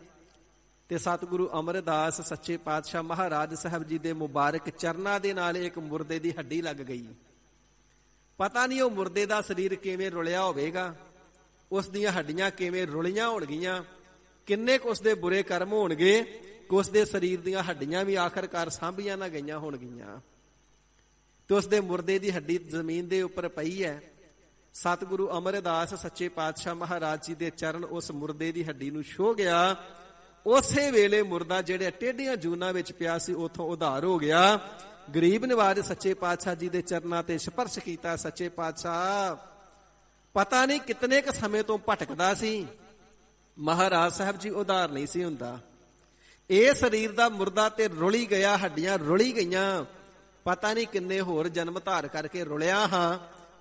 Speaker 2: ਤੇ ਸਤਿਗੁਰੂ ਅਮਰਦਾਸ ਸੱਚੇ ਪਾਤਸ਼ਾਹ ਮਹਾਰਾਜ ਸਾਹਿਬ ਜੀ ਦੇ ਮੁਬਾਰਕ ਚਰਨਾਂ ਦੇ ਨਾਲ ਇੱਕ ਮੁਰਦੇ ਦੀ ਹੱਡੀ ਲੱਗ ਗਈ। ਪਤਾ ਨਹੀਂ ਉਹ ਮੁਰਦੇ ਦਾ ਸਰੀਰ ਕਿਵੇਂ ਰੁਲਿਆ ਹੋਵੇਗਾ, ਉਸ ਦੀਆਂ ਹੱਡੀਆਂ ਕਿਵੇਂ ਰੁਲੀਆਂ ਹੋਣਗੀਆਂ, ਕਿੰਨੇ ਕੁ ਉਸਦੇ ਬੁਰੇ ਕਰਮ ਹੋਣਗੇ ਕਿ ਉਸਦੇ ਸਰੀਰ ਦੀਆਂ ਹੱਡੀਆਂ ਵੀ ਆਖਰਕਾਰ ਸਾਂਭੀਆਂ ਨਾ ਗਈਆਂ ਹੋਣਗੀਆਂ। ਤੇ ਉਸਦੇ ਮੁਰਦੇ ਦੀ ਹੱਡੀ ਜ਼ਮੀਨ ਦੇ ਉੱਪਰ ਪਈ ਹੈ। ਸਤਿਗੁਰੂ ਅਮਰਦਾਸ ਸੱਚੇ ਪਾਤਸ਼ਾਹ ਮਹਾਰਾਜ ਜੀ ਦੇ ਚਰਨ ਉਸ ਮੁਰਦੇ ਦੀ ਹੱਡੀ ਨੂੰ ਛੋਹ ਗਿਆ। ਉਸੇ ਵੇਲੇ ਮੁਰਦਾ ਜਿਹੜੇ ਟੇਢੀਆਂ ਜੂਨਾਂ ਵਿੱਚ ਪਿਆ ਸੀ ਉਥੋਂ ਉਧਾਰ ਹੋ ਗਿਆ। ਗਰੀਬ ਨਿਵਾਜ ਸੱਚੇ ਪਾਤਸ਼ਾਹ ਜੀ ਦੇ ਚਰਨਾਂ ਤੇ ਸਪਰਸ਼ ਕੀਤਾ। ਸੱਚੇ ਪਾਤਸ਼ਾਹ ਪਤਾ ਨਹੀਂ ਕਿਤਨੇ ਕੁ ਸਮੇਂ ਤੋਂ ਭਟਕਦਾ ਸੀ, ਮਹਾਰਾਜ ਸਾਹਿਬ ਜੀ ਉਧਾਰ ਨਹੀਂ ਸੀ ਹੁੰਦਾ। ਇਹ ਸਰੀਰ ਦਾ ਮੁਰਦਾ ਤੇ ਰੁਲੀ ਗਿਆ, ਹੱਡੀਆਂ ਰੁਲੀ ਗਈਆਂ, ਪਤਾ ਨਹੀਂ ਕਿੰਨੇ ਹੋਰ ਜਨਮ ਧਾਰ ਕਰਕੇ ਰੁਲਿਆ ਹਾਂ,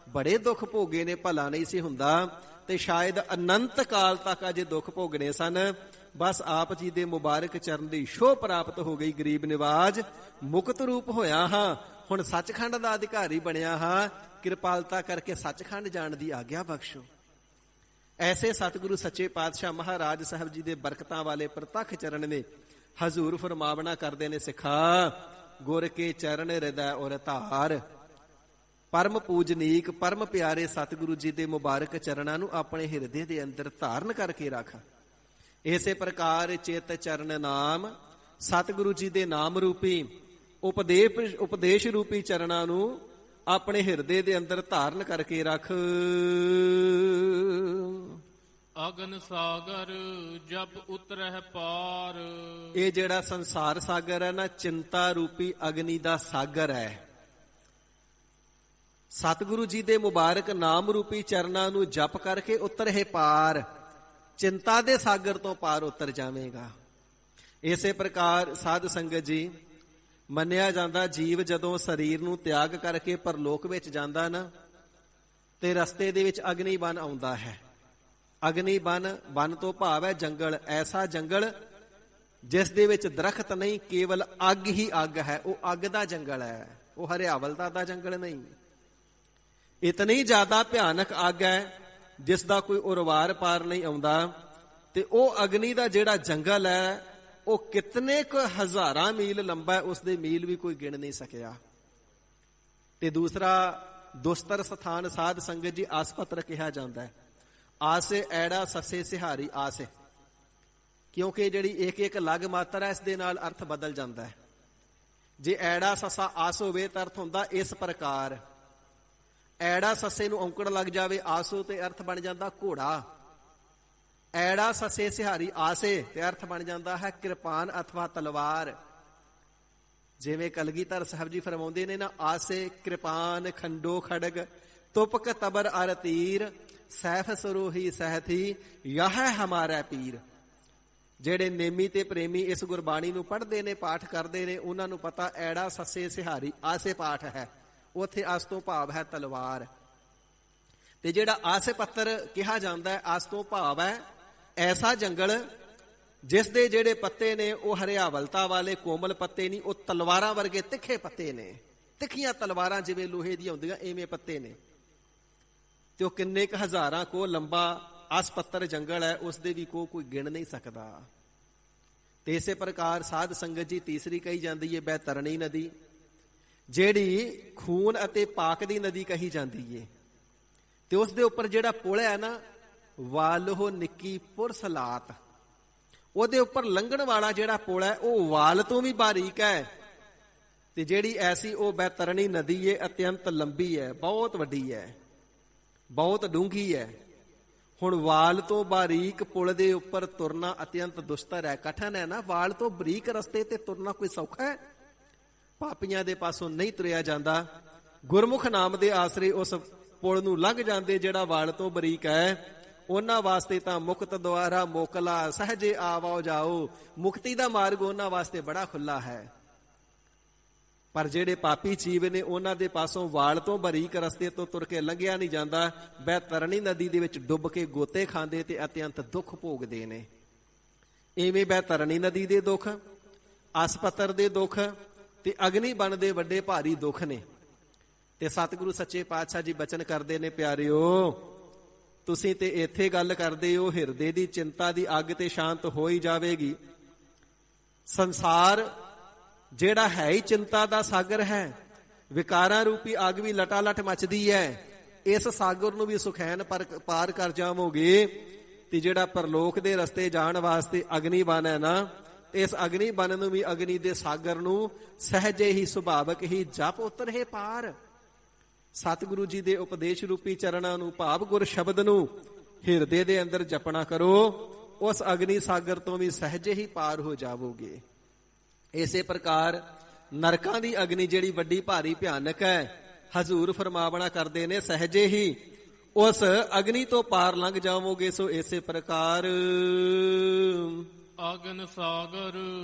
Speaker 2: ਬੜੇ ਦੁੱਖ ਭੋਗੇ ਨੇ, ਭਲਾ ਨਹੀਂ ਸੀ ਹੁੰਦਾ। ਤੇ ਸ਼ਾਇਦ ਅਨੰਤ ਕਾਲ ਤੱਕ ਅਜੇ ਦੁੱਖ ਭੋਗਣੇ ਸਨ। ਬਸ ਆਪ ਜੀ ਦੇ ਮੁਬਾਰਕ ਚਰਨ ਦੀ ਛੋਹ ਪ੍ਰਾਪਤ ਹੋ ਗਈ। ਗਰੀਬ ਨਿਵਾਜ ਮੁਕਤ ਰੂਪ ਹੋਇਆ ਹਾਂ, ਹੁਣ ਸੱਚਖੰਡ ਦਾ ਅਧਿਕਾਰੀ ਬਣਿਆ ਹਾਂ, ਕਿਰਪਾਲਤਾ ਕਰਕੇ ਸੱਚਖੰਡ ਜਾਣ ਦੀ ਆਗਿਆ ਬਖਸ਼ੋ। ਐਸੇ ਸਤਿਗੁਰੂ ਸੱਚੇ ਪਾਤਸ਼ਾਹ ਮਹਾਰਾਜ ਸਾਹਿਬ ਜੀ ਦੇ ਬਰਕਤਾਂ ਵਾਲੇ ਪ੍ਰਤੱਖ ਚਰਨ ਨੇ। ਹਜ਼ੂਰ ਫਰਮਾਵਣਾ ਕਰਦੇ ਨੇ, ਸਿਖਾ ਗੁਰ ਕੇ ਚਰਨ ਹਿਰਦੈ ਔਰ ਧਾਰ। ਪਰਮ ਪੂਜਨੀਕ ਪਰਮ ਪਿਆਰੇ ਸਤਿਗੁਰੂ ਜੀ ਦੇ ਮੁਬਾਰਕ ਚਰਨਾਂ ਨੂੰ ਆਪਣੇ ਹਿਰਦੇ ਦੇ ਅੰਦਰ ਧਾਰਨ ਕਰਕੇ ਰੱਖ। ਇਸੇ ਪ੍ਰਕਾਰ ਚਿਤ ਚਰਨ ਨਾਮ ਸਤਿਗੁਰੂ ਜੀ ਦੇ ਨਾਮ ਰੂਪੀ ਉਪਦੇਸ਼ ਰੂਪੀ ਚਰਨਾਂ ਨੂੰ ਆਪਣੇ ਹਿਰਦੇ ਦੇ ਅੰਦਰ ਧਾਰਨ ਕਰਕੇ ਰੱਖ।
Speaker 3: ਅਗਨ ਸਾਗਰ ਜਪ ਉਤਰਹਿ ਪਾਰ।
Speaker 2: ਇਹ ਜਿਹੜਾ ਸੰਸਾਰ ਸਾਗਰ ਹੈ ਨਾ, ਚਿੰਤਾ ਰੂਪੀ ਅਗਨੀ ਦਾ ਸਾਗਰ ਹੈ। ਸਤਿਗੁਰੂ ਜੀ ਦੇ ਮੁਬਾਰਕ ਨਾਮ ਰੂਪੀ ਚਰਨਾਂ ਨੂੰ ਜਪ ਕਰਕੇ ਉਤਰਹਿ ਪਾਰ, ਚਿੰਤਾ ਦੇ ਸਾਗਰ ਤੋਂ ਪਾਰ ਉਤਰ ਜਾਵੇਗਾ। ਇਸੇ ਪ੍ਰਕਾਰ ਸਾਧ ਸੰਗਤ ਜੀ, ਮੰਨਿਆ ਜਾਂਦਾ ਜੀਵ ਜਦੋਂ ਸਰੀਰ ਨੂੰ ਤਿਆਗ ਕਰਕੇ ਪਰਲੋਕ ਵਿੱਚ ਜਾਂਦਾ ਨਾ, ਤੇ ਰਸਤੇ ਦੇ ਵਿੱਚ ਅਗਨੀ ਬਨ ਆਉਂਦਾ ਹੈ। ਅਗਨੀ ਬਨ ਤੋਂ ਭਾਵ ਹੈ ਜੰਗਲ, ਐਸਾ ਜੰਗਲ ਜਿਸ ਦੇ ਵਿੱਚ ਦਰਖਤ ਨਹੀਂ, ਕੇਵਲ ਅੱਗ ਹੀ ਅੱਗ ਹੈ। ਉਹ ਅੱਗ ਦਾ ਜੰਗਲ ਹੈ, ਉਹ ਹਰਿਆਵਲਤਾ ਦਾ ਜੰਗਲ ਨਹੀਂ। ਇਤਨੀ ਜ਼ਿਆਦਾ ਭਿਆਨਕ ਅੱਗ ਹੈ ਜਿਸ ਦਾ ਕੋਈ ਉਰਵਾਰ ਪਾਰ ਨਹੀਂ ਆਉਂਦਾ। ਤੇ ਉਹ ਅਗਨੀ ਦਾ ਜਿਹੜਾ ਜੰਗਲ ਹੈ ਉਹ ਕਿਤਨੇ ਕੁ ਹਜ਼ਾਰਾਂ ਮੀਲ ਲੰਬਾ ਹੈ, ਉਸਦੇ ਮੀਲ ਵੀ ਕੋਈ ਗਿਣ ਨਹੀਂ ਸਕਿਆ। ਤੇ ਦੂਸਰਾ ਦੁਸਤਰ ਸਥਾਨ ਸਾਧ ਸੰਗਤ ਜੀ ਆਸਪਤਰ ਕਿਹਾ ਜਾਂਦਾ ਹੈ। ਆਸੇ ਐੜਾ ਸੱਸੇ ਸਿਹਾਰੀ ਆਸੇ, ਕਿਉਂਕਿ ਜਿਹੜੀ ਇੱਕ ਇੱਕ ਲਗ ਮਾਤਰਾ ਇਸ ਦੇ ਨਾਲ ਅਰਥ ਬਦਲ ਜਾਂਦਾ ਹੈ। ਜੇ ਐੜਾ ਸੱਸਾ ਆਸ ਹੋਵੇ ਤਾਂ ਅਰਥ ਹੁੰਦਾ ਇਸ ਪ੍ਰਕਾਰ। ਐੜਾ ਸੱਸੇ ਨੂੰ ਔਂਕੜ ਲੱਗ ਜਾਵੇ ਆਸੋ ਤੇ ਅਰਥ ਬਣ ਜਾਂਦਾ ਘੋੜਾ। ਐੜਾ ਸੱਸੇ ਸਿਹਾਰੀ ਆਸੇ ਤੇ ਅਰਥ ਬਣ ਜਾਂਦਾ ਹੈ ਕਿਰਪਾਨ ਅਥਵਾ ਤਲਵਾਰ। ਜਿਵੇਂ ਕਲਗੀਧਰ ਸਾਹਿਬ ਜੀ ਫਰਮਾਉਂਦੇ ਨੇ ਨਾ, ਆਸੇ ਕਿਰਪਾਨ ਖੰਡੋ ਖੜਗ ਤੁਪਕ ਤਬਰ ਅਰ ਤੀਰ ਸੈਫ ਸਰੋਹੀ ਸਹਿਥੀ ਯਹ ਹਮਾਰਾ ਪੀਰ। ਜਿਹੜੇ ਨੇਮੀ ਤੇ ਪ੍ਰੇਮੀ ਇਸ ਗੁਰਬਾਣੀ ਨੂੰ ਪੜ੍ਹਦੇ ਨੇ, ਪਾਠ ਕਰਦੇ ਨੇ, ਉਹਨਾਂ ਨੂੰ ਪਤਾ ਐੜਾ ਸੱਸੇ ਸਿਹਾਰੀ ਆਸੇ ਪਾਠ ਹੈ। ਉੱਥੇ ਆਸ ਤੋਂ ਭਾਵ ਹੈ ਤਲਵਾਰ। ਤੇ ਜਿਹੜਾ ਆਸੇ ਪੱਤਰ ਕਿਹਾ ਜਾਂਦਾ ਹੈ, ਆਸ ਤੋਂ ਭਾਵ ਹੈ ਐਸਾ ਜੰਗਲ ਜਿਸ ਦੇ ਜਿਹੜੇ ਪੱਤੇ ਨੇ ਉਹ ਹਰਿਆਵਲਤਾ ਵਾਲੇ ਕੋਮਲ ਪੱਤੇ ਨਹੀਂ, ਉਹ ਤਲਵਾਰਾਂ ਵਰਗੇ ਤਿੱਖੇ ਪੱਤੇ ਨੇ। ਤਿੱਖੀਆਂ ਤਲਵਾਰਾਂ ਜਿਵੇਂ ਲੋਹੇ ਦੀਆਂ ਹੁੰਦੀਆਂ ਐਵੇਂ ਪੱਤੇ ਨੇ। ਤੇ ਉਹ ਕਿੰਨੇ ਕੁ ਹਜ਼ਾਰਾਂ ਕੋ ਲੰਬਾ ਆਸ ਪੱਤਰ ਜੰਗਲ ਹੈ, ਉਸਦੇ ਵੀ ਕੋਈ ਗਿਣ ਨਹੀਂ ਸਕਦਾ। ਤੇ ਇਸੇ ਪ੍ਰਕਾਰ ਸਾਧ ਸੰਗਤ ਜੀ ਤੀਸਰੀ ਕਹੀ ਜਾਂਦੀ ਹੈ ਬੈਤਰਣੀ ਨਦੀ, ਜਿਹੜੀ ਖੂਨ ਅਤੇ ਪਾਕ ਦੀ ਨਦੀ ਕਹੀ ਜਾਂਦੀ ਏ। ਤੇ ਉਸ ਦੇ ਉੱਪਰ ਜਿਹੜਾ ਪੁਲ ਹੈ ਨਾ, ਵਾਲੋ ਨਿੱਕੀ ਪੁਰਸਲਾਤ, ਉਹਦੇ ਉੱਪਰ ਲੰਘਣ ਵਾਲਾ ਜਿਹੜਾ ਪੁਲ ਹੈ ਉਹ ਵਾਲ ਤੋਂ ਵੀ ਬਾਰੀਕ ਹੈ। ਤੇ ਜਿਹੜੀ ਐਸੀ ਉਹ ਬੈਤਰਣੀ ਨਦੀ ਏ, ਅਤਿਅੰਤ ਲੰਬੀ ਹੈ, ਬਹੁਤ ਵੱਡੀ ਹੈ, ਬਹੁਤ ਡੂੰਘੀ ਹੈ। ਹੁਣ ਵਾਲ ਤੋਂ ਬਾਰੀਕ ਪੁਲ ਦੇ ਉੱਪਰ ਤੁਰਨਾ ਅਤਿਅੰਤ ਦੁਸ਼ਤਰ ਹੈ, ਕਠਨ ਹੈ ਨਾ। ਵਾਲ ਤੋਂ ਬਰੀਕ ਰਸਤੇ ਤੇ ਤੁਰਨਾ ਕੋਈ ਸੌਖਾ ਹੈ? ਪਾਪੀਆਂ ਦੇ ਪਾਸੋਂ ਨਹੀਂ ਤੁਰਿਆ ਜਾਂਦਾ। ਗੁਰਮੁਖ ਨਾਮ ਦੇ ਆਸਰੇ ਉਸ ਪੁਲ ਨੂੰ ਲੰਘ ਜਾਂਦੇ ਜਿਹੜਾ ਵਾਲ ਤੋਂ ਬਰੀਕ ਹੈ, ਉਹਨਾਂ ਵਾਸਤੇ ਤਾਂ ਮੁਕਤ ਦੁਆਰਾ ਮੋਕਲਾ ਸਹਜੇ ਆਵਾਓ ਜਾਓ। ਮੁਕਤੀ ਦਾ ਮਾਰਗ ਉਹਨਾਂ ਵਾਸਤੇ ਬੜਾ ਖੁੱਲਾ ਹੈ। ਪਰ ਜਿਹੜੇ ਪਾਪੀ ਜੀਵ ਨੇ ਉਹਨਾਂ ਦੇ ਪਾਸੋਂ ਵਾਲ ਤੋਂ ਬਰੀਕ ਰਸਤੇ ਤੋਂ ਤੁਰ ਕੇ ਲੰਘਿਆ ਨਹੀਂ ਜਾਂਦਾ। ਬੈਤਰਣੀ ਨਦੀ ਦੇ ਵਿੱਚ ਡੁੱਬ ਕੇ ਗੋਤੇ ਖਾਂਦੇ ਤੇ ਅਤਿਅੰਤ ਦੁੱਖ ਭੋਗਦੇ ਨੇ। ਇਵੇਂ ਬੈਤਰਣੀ ਨਦੀ ਦੇ ਦੁੱਖ, ਆਸਪਤਰ ਦੇ ਦੁੱਖ ਤੇ ਅਗਨੀ ਬਨ ਦੇ ਵੱਡੇ ਭਾਰੀ ਦੁੱਖ ਨੇ। ਤੇ ਸਤਿਗੁਰੂ ਸੱਚੇ ਪਾਤਸ਼ਾਹ ਜੀ ਬਚਨ ਕਰਦੇ ਨੇ, ਪਿਆਰਿਓ ਤੁਸੀਂ ਤੇ ਇੱਥੇ ਗੱਲ ਕਰਦੇ ਹੋ, ਹਿਰਦੇ ਦੀ ਚਿੰਤਾ ਦੀ ਅੱਗ ਤੇ ਸ਼ਾਂਤ ਹੋ ਹੀ ਜਾਵੇਗੀ। ਸੰਸਾਰ ਜਿਹੜਾ ਹੈ ਹੀ ਚਿੰਤਾ ਦਾ ਸਾਗਰ ਹੈ, ਵਿਕਾਰਾਂ ਰੂਪੀ ਅੱਗ ਵੀ ਲਟਾਲਟ ਮਚਦੀ ਹੈ। ਇਸ ਸਾਗਰ ਨੂੰ ਵੀ ਸੁਖੈਨ ਪਾਰ ਕਰ ਜਾਵੋਗੇ। ਤੇ ਜਿਹੜਾ ਪਰਲੋਕ ਦੇ ਰਸਤੇ ਜਾਣ ਵਾਸਤੇ ਅਗਨੀ ਬਨ ਹੈ ਨਾ, ਇਸ ਅਗਨੀ ਬਨ ਨੂੰ ਵੀ, ਅਗਨੀ ਦੇ ਸਾਗਰ ਨੂੰ ਸਹਿਜੇ ਹੀ ਸੁਭਾਵਕ ਹੀ ਜਪ ਉਤਰੇ ਪਾਰ। ਸਤਿਗੁਰੂ ਜੀ ਦੇ ਉਪਦੇਸ਼ ਰੂਪੀ ਚਰਨਾਂ ਨੂੰ, ਭਾਵ ਗੁਰ ਸ਼ਬਦ ਨੂੰ ਹਿਰਦੇ ਦੇ ਅੰਦਰ ਜਪਣਾ ਕਰੋ, ਉਸ ਅਗਨੀ ਸਾਗਰ ਤੋਂ ਵੀ ਸਹਿਜੇ ਹੀ ਪਾਰ ਹੋ ਜਾਵੋਗੇ। ਇਸੇ ਪ੍ਰਕਾਰ ਨਰਕਾਂ ਦੀ ਅਗਨੀ ਜਿਹੜੀ ਵੱਡੀ ਭਾਰੀ ਭਿਆਨਕ ਹੈ, ਹਜ਼ੂਰ ਫਰਮਾਵਣਾ ਕਰਦੇ ਨੇ, ਸਹਿਜੇ ਹੀ ਉਸ ਅਗਨੀ ਤੋਂ ਪਾਰ ਲੰਘ ਜਾਵੋਗੇ। ਸੋ ਇਸੇ ਪ੍ਰਕਾਰ
Speaker 3: ਅਗਨ ਸਾਗਰ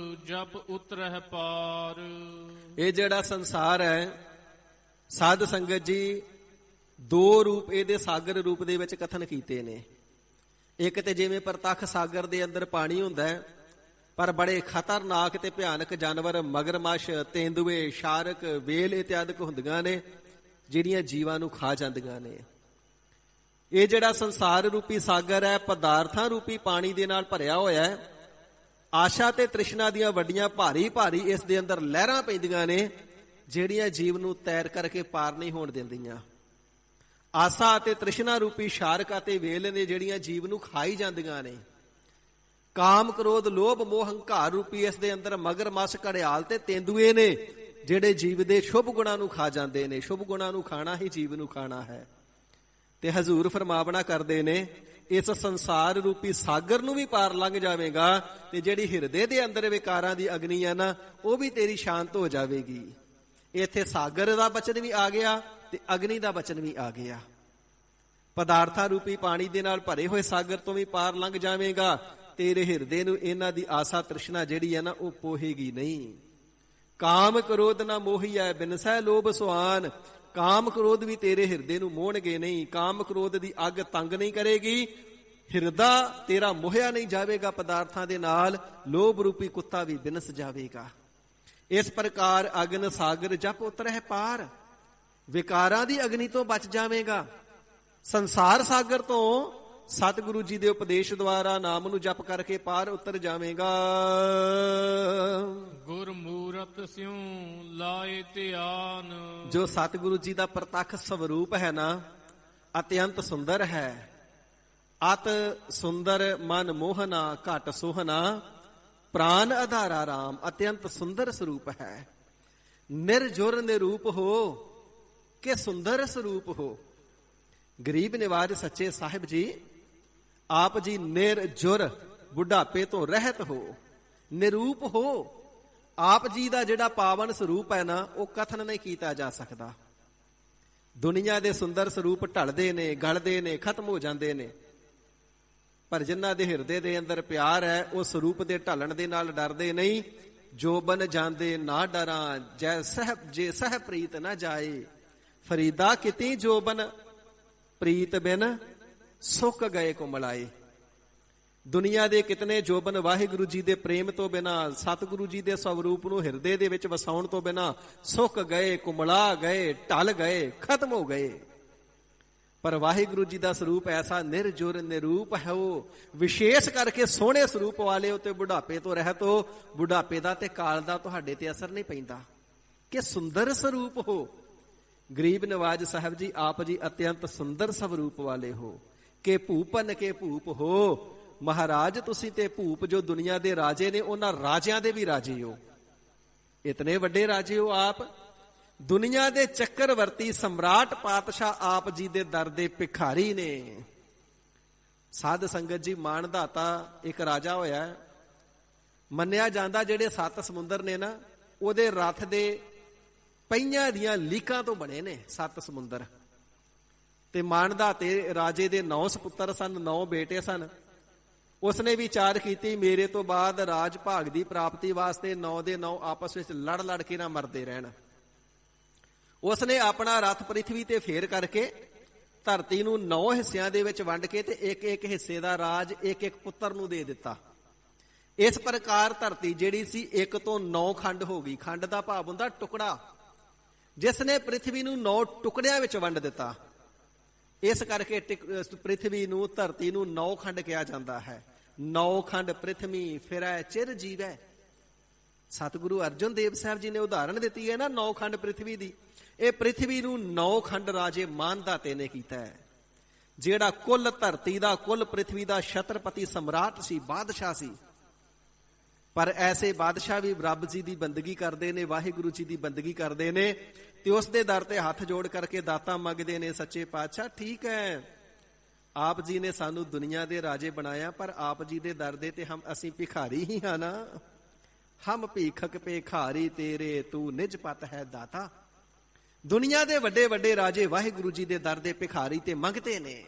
Speaker 3: ਜਪ ਉਤਰਹਿ ਪਾਰ।
Speaker 2: ਇਹ ਜਿਹੜਾ ਸੰਸਾਰ ਹੈ ਸਾਧ ਸੰਗਤ ਜੀ, ਦੋ ਰੂਪ ਇਹਦੇ ਸਾਗਰ ਰੂਪ ਦੇ ਵਿੱਚ ਕਥਨ ਕੀਤੇ ਨੇ। ਇੱਕ ਤੇ ਜਿਵੇਂ ਪ੍ਰਤੱਖ ਸਾਗਰ ਦੇ ਅੰਦਰ ਪਾਣੀ ਹੁੰਦਾ ਹੈ, ਪਰ ਬੜੇ ਖਤਰਨਾਕ ਤੇ ਭਿਆਨਕ ਜਾਨਵਰ ਮਗਰਮੱਛ, ਤੇਂਦੂਏ, ਸ਼ਾਰਕ, ਵੇਲ ਇਤਿਆਦਿਕ ਹੁੰਦੀਆਂ ਨੇ, ਜਿਹੜੀਆਂ ਜੀਵਾਂ ਨੂੰ ਖਾ ਜਾਂਦੀਆਂ ਨੇ। ਇਹ ਜਿਹੜਾ ਸੰਸਾਰ ਰੂਪੀ ਸਾਗਰ ਹੈ, ਪਦਾਰਥਾਂ ਰੂਪੀ ਪਾਣੀ ਦੇ ਨਾਲ ਭਰਿਆ ਹੋਇਆ ਹੈ। ਆਸ਼ਾ ਤੇ ਤ੍ਰਿਸ਼ਨਾ ਦੀਆਂ ਵੱਡੀਆਂ ਭਾਰੀ ਭਾਰੀ ਇਸ ਦੇ ਅੰਦਰ ਲਹਿਰਾਂ ਪੈਂਦੀਆਂ ਨੇ, ਜਿਹੜੀਆਂ ਜੀਵ ਨੂੰ ਤੈਰ ਕਰਕੇ ਪਾਰ ਨਹੀਂ ਹੋਣ ਦਿੰਦੀਆਂ। ਆਸਾ ਅਤੇ ਤ੍ਰਿਸ਼ਨਾ ਰੂਪੀ ਸ਼ਾਰਕ ਅਤੇ ਵੇਲ ਨੇ ਜਿਹੜੀਆਂ ਜੀਵ ਨੂੰ ਖਾਈ ਜਾਂਦੀਆਂ ਨੇ। ਕਾਮ, ਕ੍ਰੋਧ, ਲੋਭ, ਮੋਹ, ਹੰਕਾਰ ਰੂਪੀ ਇਸ ਦੇ ਅੰਦਰ ਮਗਰਮੱਛ, ਘੜਿਆਲ ਤੇ ਤੇਂਦੂਏ ਨੇ ਜਿਹੜੇ ਜੀਵ ਦੇ ਸ਼ੁਭ ਗੁਣਾਂ ਨੂੰ ਖਾ ਜਾਂਦੇ ਨੇ। ਸ਼ੁਭ ਗੁਣਾਂ ਨੂੰ ਖਾਣਾ ਹੀ ਜੀਵ ਨੂੰ ਖਾਣਾ ਹੈ। ਤੇ ਹਜ਼ੂਰ ਫਰਮਾਵਣਾ ਕਰਦੇ ਨੇ, ਇਸ ਸੰਸਾਰ ਰੂਪੀ ਸਾਗਰ ਨੂੰ ਵੀ ਪਾਰ ਲੰਘ ਜਾਵੇਗਾ ਤੇ ਜਿਹੜੀ ਹਿਰਦੇ ਦੇ ਅੰਦਰ ਵਿਕਾਰਾਂ ਦੀ ਅਗਨੀ ਆ ਨਾ, ਉਹ ਵੀ ਤੇਰੀ ਸ਼ਾਂਤ ਹੋ ਜਾਵੇਗੀ। ਇੱਥੇ ਸਾਗਰ ਦਾ ਬਚਨ ਵੀ ਆ ਗਿਆ ਤੇ ਅਗਨੀ ਦਾ ਬਚਨ ਵੀ ਆ ਗਿਆ। ਪਦਾਰਥਾਂ ਰੂਪੀ ਪਾਣੀ ਦੇ ਨਾਲ ਭਰੇ ਹੋਏ ਸਾਗਰ ਤੋਂ ਵੀ ਪਾਰ ਲੰਘ ਜਾਵੇਗਾ। ਤੇਰੇ ਹਿਰਦੇ ਨੂੰ ਇਹਨਾਂ ਦੀ ਆਸਾ ਤ੍ਰਿਸ਼ਨਾ ਜਿਹੜੀ ਹੈ ਨਾ, ਉਹ ਪੋਹੇਗੀ ਨਹੀਂ। ਕਾਮ, ਕ੍ਰੋਧ ਨਾ ਮੋਹੀਐ, ਬਿਨਸੈ ਲੋਭ ਸੁਆਨ। ਕਾਮ, ਕ੍ਰੋਧ ਵੀ ਤੇਰੇ ਹਿਰਦੇ ਨੂੰ ਮੋਹਣਗੇ ਨਹੀਂ। ਕਾਮ, ਕ੍ਰੋਧ ਦੀ ਅੱਗ ਤੰਗ ਨਹੀਂ ਕਰੇਗੀ। ਹਿਰਦਾ ਤੇਰਾ ਮੋਹਿਆ ਨਹੀਂ ਜਾਵੇਗਾ ਪਦਾਰਥਾਂ ਦੇ ਨਾਲ। ਲੋਭ ਰੂਪੀ ਕੁੱਤਾ ਵੀ ਬਿਨਸ ਜਾਵੇਗਾ। ਇਸ ਪ੍ਰਕਾਰ ਅਗਨ ਸਾਗਰ ਜਪ ਉਤਰਹਿ ਪਾਰ। ਵਿਕਾਰਾਂ ਦੀ ਅਗਨੀ ਤੋਂ ਬਚ ਜਾਵੇਗਾ। ਸੰਸਾਰ ਸਾਗਰ ਤੋਂ ਸਤਿਗੁਰੂ ਜੀ ਦੇ ਉਪਦੇਸ਼ ਦੁਆਰਾ ਨਾਮ ਨੂੰ ਜਪ ਕਰਕੇ ਪਾਰ ਉਤਰ ਜਾਵੇਗਾ।
Speaker 3: ਗੁਰਮੂਰਤ ਸਿਉ ਲਾਏ ਧਿਆਨ।
Speaker 2: ਜੋ ਸਤਿਗੁਰੂ ਜੀ ਦਾ ਪ੍ਰਤੱਖ ਸਵਰੂਪ ਹੈ ਨਾ, ਅਤਿਅੰਤ ਸੁੰਦਰ ਹੈ। ਅਤ ਸੁੰਦਰ ਮਨ ਮੋਹਨਾ, ਘਟ ਸੋਹਨਾ, ਪ੍ਰਾਨ ਆਧਾਰਾ ਰਾਮ। ਅਤਿਅੰਤ ਸੁੰਦਰ ਸਰੂਪ ਹੈ। ਨਿਰਜੁਰ ਨਿਰੂਪ ਹੋ ਕਿ ਸੁੰਦਰ ਸਰੂਪ ਹੋ। ਗਰੀਬ ਨਿਵਾਜ ਸੱਚੇ ਸਾਹਿਬ ਜੀ ਆਪ ਜੀ ਨਿਰਜੁਰ, ਬੁਢਾਪੇ ਤੋਂ ਰਹਿਤ ਹੋ, ਨਿਰੂਪ ਹੋ। ਆਪ ਜੀ ਦਾ ਜਿਹੜਾ ਪਾਵਨ ਸਰੂਪ ਹੈ ਨਾ, ਉਹ ਕਥਨ ਨਹੀਂ ਕੀਤਾ ਜਾ ਸਕਦਾ। ਦੁਨੀਆ ਦੇ ਸੁੰਦਰ ਸਰੂਪ ਢਲਦੇ ਨੇ, ਗਲਦੇ ਨੇ, ਖਤਮ ਹੋ ਜਾਂਦੇ ਨੇ। ਪਰ ਜਿਨ੍ਹਾਂ ਦੇ ਹਿਰਦੇ ਦੇ ਅੰਦਰ ਪਿਆਰ ਹੈ, ਉਹ ਸਰੂਪ ਦੇ ਢਲਣ ਦੇ ਨਾਲ ਡਰਦੇ ਨਹੀਂ। ਜੋ ਬਨ ਜਾਂਦੇ ਨਾ ਡਰਾਂ, ਜੇ ਸਹਿ ਪ੍ਰੀਤ ਨਾ ਜਾਏ। ਫਰੀਦਾ ਕਿਤੀ ਜੋ ਬਨ ਪ੍ਰੀਤ ਬਿਨ ਸੁੱਕ ਗਏ ਕੁਮਲਾਏ। ਦੁਨੀਆ ਦੇ ਕਿਤਨੇ ਜੋਬਨ ਵਾਹਿਗੁਰੂ ਜੀ ਦੇ ਪ੍ਰੇਮ ਤੋਂ ਬਿਨਾ, ਸਤਿਗੁਰੂ ਜੀ ਦੇ ਸਵਰੂਪ ਨੂੰ ਹਿਰਦੇ ਦੇ ਵਿੱਚ ਵਸਾਉਣ ਤੋਂ ਬਿਨਾ ਸੁੱਕ ਗਏ, ਕੁਮਲਾ ਗਏ, ਢਲ ਗਏ, ਖਤਮ ਹੋ ਗਏ। ਪਰ ਵਾਹਿਗੁਰੂ ਜੀ ਦਾ ਸਰੂਪ ਐਸਾ ਨਿਰਜੁਰ ਨਿਰੂਪ ਹੈ। ਉਹ ਵਿਸ਼ੇਸ਼ ਕਰਕੇ ਸੋਹਣੇ ਸਰੂਪ ਵਾਲੇ ਉਤੇ ਬੁਢਾਪੇ ਤੋਂ ਰਹਿਤ ਹੋ। ਬੁਢਾਪੇ ਦਾ ਤੇ ਕਾਲ ਦਾ ਤੁਹਾਡੇ ਤੇ ਅਸਰ ਨਹੀਂ ਪੈਂਦਾ ਕਿ ਸੁੰਦਰ ਸਰੂਪ ਹੋ। ਗਰੀਬ ਨਵਾਜ ਸਾਹਿਬ ਜੀ ਆਪ ਜੀ ਅਤਿਅੰਤ ਸੁੰਦਰ ਸਵਰੂਪ ਵਾਲੇ ਹੋ ਕਿ ਭੂਪਨ ਕੇ ਭੂਪ ਹੋ। ਮਹਾਰਾਜ ਤੁਸੀਂ ਤੇ ਭੂਪ ਜੋ ਦੁਨੀਆ ਦੇ ਰਾਜੇ ਨੇ, ਉਹਨਾਂ ਰਾਜਿਆਂ ਦੇ ਵੀ ਰਾਜੇ ਹੋ। ਇਤਨੇ ਵੱਡੇ ਰਾਜੇ ਹੋ ਆਪ। ਦੁਨੀਆ ਦੇ ਚੱਕਰਵਰਤੀ ਸਮਰਾਟ ਪਾਤਸ਼ਾਹ ਆਪ ਜੀ ਦੇ ਦਰ ਦੇ ਭਿਖਾਰੀ ਨੇ। ਸਾਧ ਸੰਗਤ ਜੀ, ਮਾਨਦਾਤਾ ਇੱਕ ਰਾਜਾ ਹੋਇਆ। ਮੰਨਿਆ ਜਾਂਦਾ ਜਿਹੜੇ 7 ਸਮੁੰਦਰ ਨੇ ਨਾ, ਉਹਦੇ ਰੱਥ ਦੇ ਪਹੀਆਂ ਦੀਆਂ ਲੀਕਾਂ ਤੋਂ ਬਣੇ ਨੇ 7 ਸਮੁੰਦਰ। ਤੇ ਮਾਨਦਾਤੇ ਰਾਜੇ ਦੇ 9 ਸਪੁੱਤਰ ਸਨ, 9 ਬੇਟੇ ਸਨ। ਉਸਨੇ ਵਿਚਾਰ ਕੀਤੀ ਮੇਰੇ ਤੋਂ ਬਾਅਦ ਰਾਜ ਭਾਗ ਦੀ ਪ੍ਰਾਪਤੀ ਵਾਸਤੇ 9 ਦੇ 9 ਆਪਸ ਵਿੱਚ ਲੜ ਲੜ ਕੇ ਨਾ ਮਰਦੇ ਰਹਿਣ। ਉਸਨੇ ਆਪਣਾ ਰੱਥ ਪ੍ਰਿਥਵੀ ਤੇ ਫੇਰ ਕਰਕੇ ਧਰਤੀ ਨੂੰ 9 ਹਿੱਸਿਆਂ ਦੇ ਵਿੱਚ ਵੰਡ ਕੇ ਤੇ ਇੱਕ ਇੱਕ ਹਿੱਸੇ ਦਾ ਰਾਜ ਇੱਕ ਇੱਕ ਪੁੱਤਰ ਨੂੰ ਦੇ ਦਿੱਤਾ। ਇਸ ਪ੍ਰਕਾਰ ਧਰਤੀ ਜਿਹੜੀ ਸੀ 1 ਤੋਂ 9 ਖੰਡ ਹੋ ਗਈ। ਖੰਡ ਦਾ ਭਾਵ ਹੁੰਦਾ ਟੁਕੜਾ। ਜਿਸ ਨੇ ਪ੍ਰਿਥਵੀ ਨੂੰ 9 ਟੁਕੜਿਆਂ ਵਿੱਚ ਵੰਡ ਦਿੱਤਾ। ਇਸ ਕਰਕੇ ਪ੍ਰਿਥਵੀ ਨੂੰ, ਧਰਤੀ ਨੂੰ 9 ਖੰਡ ਕਿਹਾ ਜਾਂਦਾ ਹੈ। 9 ਖੰਡ ਪ੍ਰਿਥਵੀ ਫਿਰੈ ਚਿਰ ਜੀਵੈ। ਸਤਿਗੁਰੂ ਅਰਜਨ ਦੇਵ ਸਾਹਿਬ ਜੀ ਨੇ ਉਦਾਹਰਣ ਦਿੱਤੀ ਹੈ ਨਾ 9 ਖੰਡ ਪ੍ਰਿਥਵੀ ਦੀ। ਇਹ ਪ੍ਰਿਥਵੀ ਨੂੰ 9 ਖੰਡ ਰਾਜੇ ਮਾਨਦਾਤੇ ਨੇ ਕੀਤਾ ਹੈ। ਜਿਹੜਾ ਕੁੱਲ ਧਰਤੀ ਦਾ, ਕੁੱਲ ਪ੍ਰਿਥਵੀ ਦਾ ਛਤਰਪਤੀ ਸਮਰਾਟ ਸੀ, ਬਾਦਸ਼ਾਹ ਸੀ। ਪਰ ਐਸੇ ਬਾਦਸ਼ਾਹ ਵੀ ਰੱਬ ਜੀ ਦੀ ਬੰਦਗੀ ਕਰਦੇ ਨੇ, ਵਾਹਿਗੁਰੂ ਜੀ ਦੀ ਬੰਦਗੀ ਕਰਦੇ ਨੇ ਤੇ ਉਸ ਦੇ ਦਰ ਤੇ ਹੱਥ ਜੋੜ ਕਰਕੇ ਦਾਤਾਂ ਮੰਗਦੇ ਨੇ। ਸੱਚੇ ਪਾਤਸ਼ਾਹ ਠੀਕ ਹੈ, ਆਪ ਜੀ ਨੇ ਸਾਨੂੰ ਦੁਨੀਆ ਦੇ ਰਾਜੇ ਬਣਾਇਆ, ਪਰ ਆਪ ਜੀ ਦੇ ਦਰ ਦੇ ਤੇ ਅਸੀਂ ਭਿਖਾਰੀ ਹੀ ਹਾਂ ਨਾ। ਹਮ ਭੀਖਕ ਭਿਖਾਰੀ ਤੇਰੇ, ਤੂੰ ਨਿਜ ਪਤ ਹੈ ਦਾਤਾ। ਦੁਨੀਆ ਦੇ ਵੱਡੇ ਵੱਡੇ ਰਾਜੇ ਵਾਹਿਗੁਰੂ ਜੀ ਦੇ ਦਰ ਦੇ ਭਿਖਾਰੀ ਤੇ ਮੰਗਤੇ ਨੇ।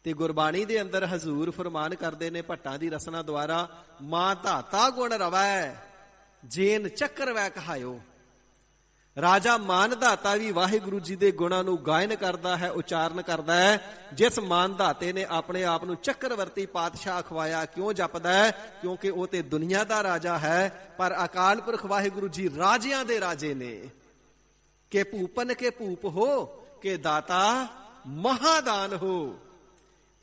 Speaker 2: ਤੇ ਗੁਰਬਾਣੀ ਦੇ ਅੰਦਰ ਹਜ਼ੂਰ ਫਰਮਾਨ ਕਰਦੇ ਨੇ ਭੱਟਾਂ ਦੀ ਰਸਨਾ ਦੁਆਰਾ, ਮਾਂ ਧਾਤਾ ਗੁਣ ਰਵੈ ਜੇਨ ਚੱਕਰ ਵੈ ਕਹਾਇਓ। ਰਾਜਾ ਮਾਨਦਾਤਾ ਵੀ ਵਾਹਿਗੁਰੂ ਜੀ ਦੇ ਗੁਣਾਂ ਨੂੰ ਗਾਇਨ ਕਰਦਾ ਹੈ, ਉਚਾਰਨ ਕਰਦਾ ਹੈ। ਜਿਸ ਮਾਨਦਾਤੇ ਨੇ ਆਪਣੇ ਆਪ ਨੂੰ ਚੱਕਰਵਰਤੀ ਪਾਤਸ਼ਾਹ ਅਖਵਾਇਆ, ਕਿਉਂ ਜਪਦਾ ਹੈ? ਕਿਉਂਕਿ ਉਹ ਤੇ ਦੁਨੀਆ ਦਾ ਰਾਜਾ ਹੈ, ਪਰ ਅਕਾਲ ਪੁਰਖ ਵਾਹਿਗੁਰੂ ਜੀ ਰਾਜਿਆਂ ਦੇ ਰਾਜੇ ਨੇ। ਕਿ ਭੂਪਨ ਕੇ ਭੂਪ ਹੋ, ਕਿ ਦਾਤਾ ਮਹਾਦਾਨ ਹੋ।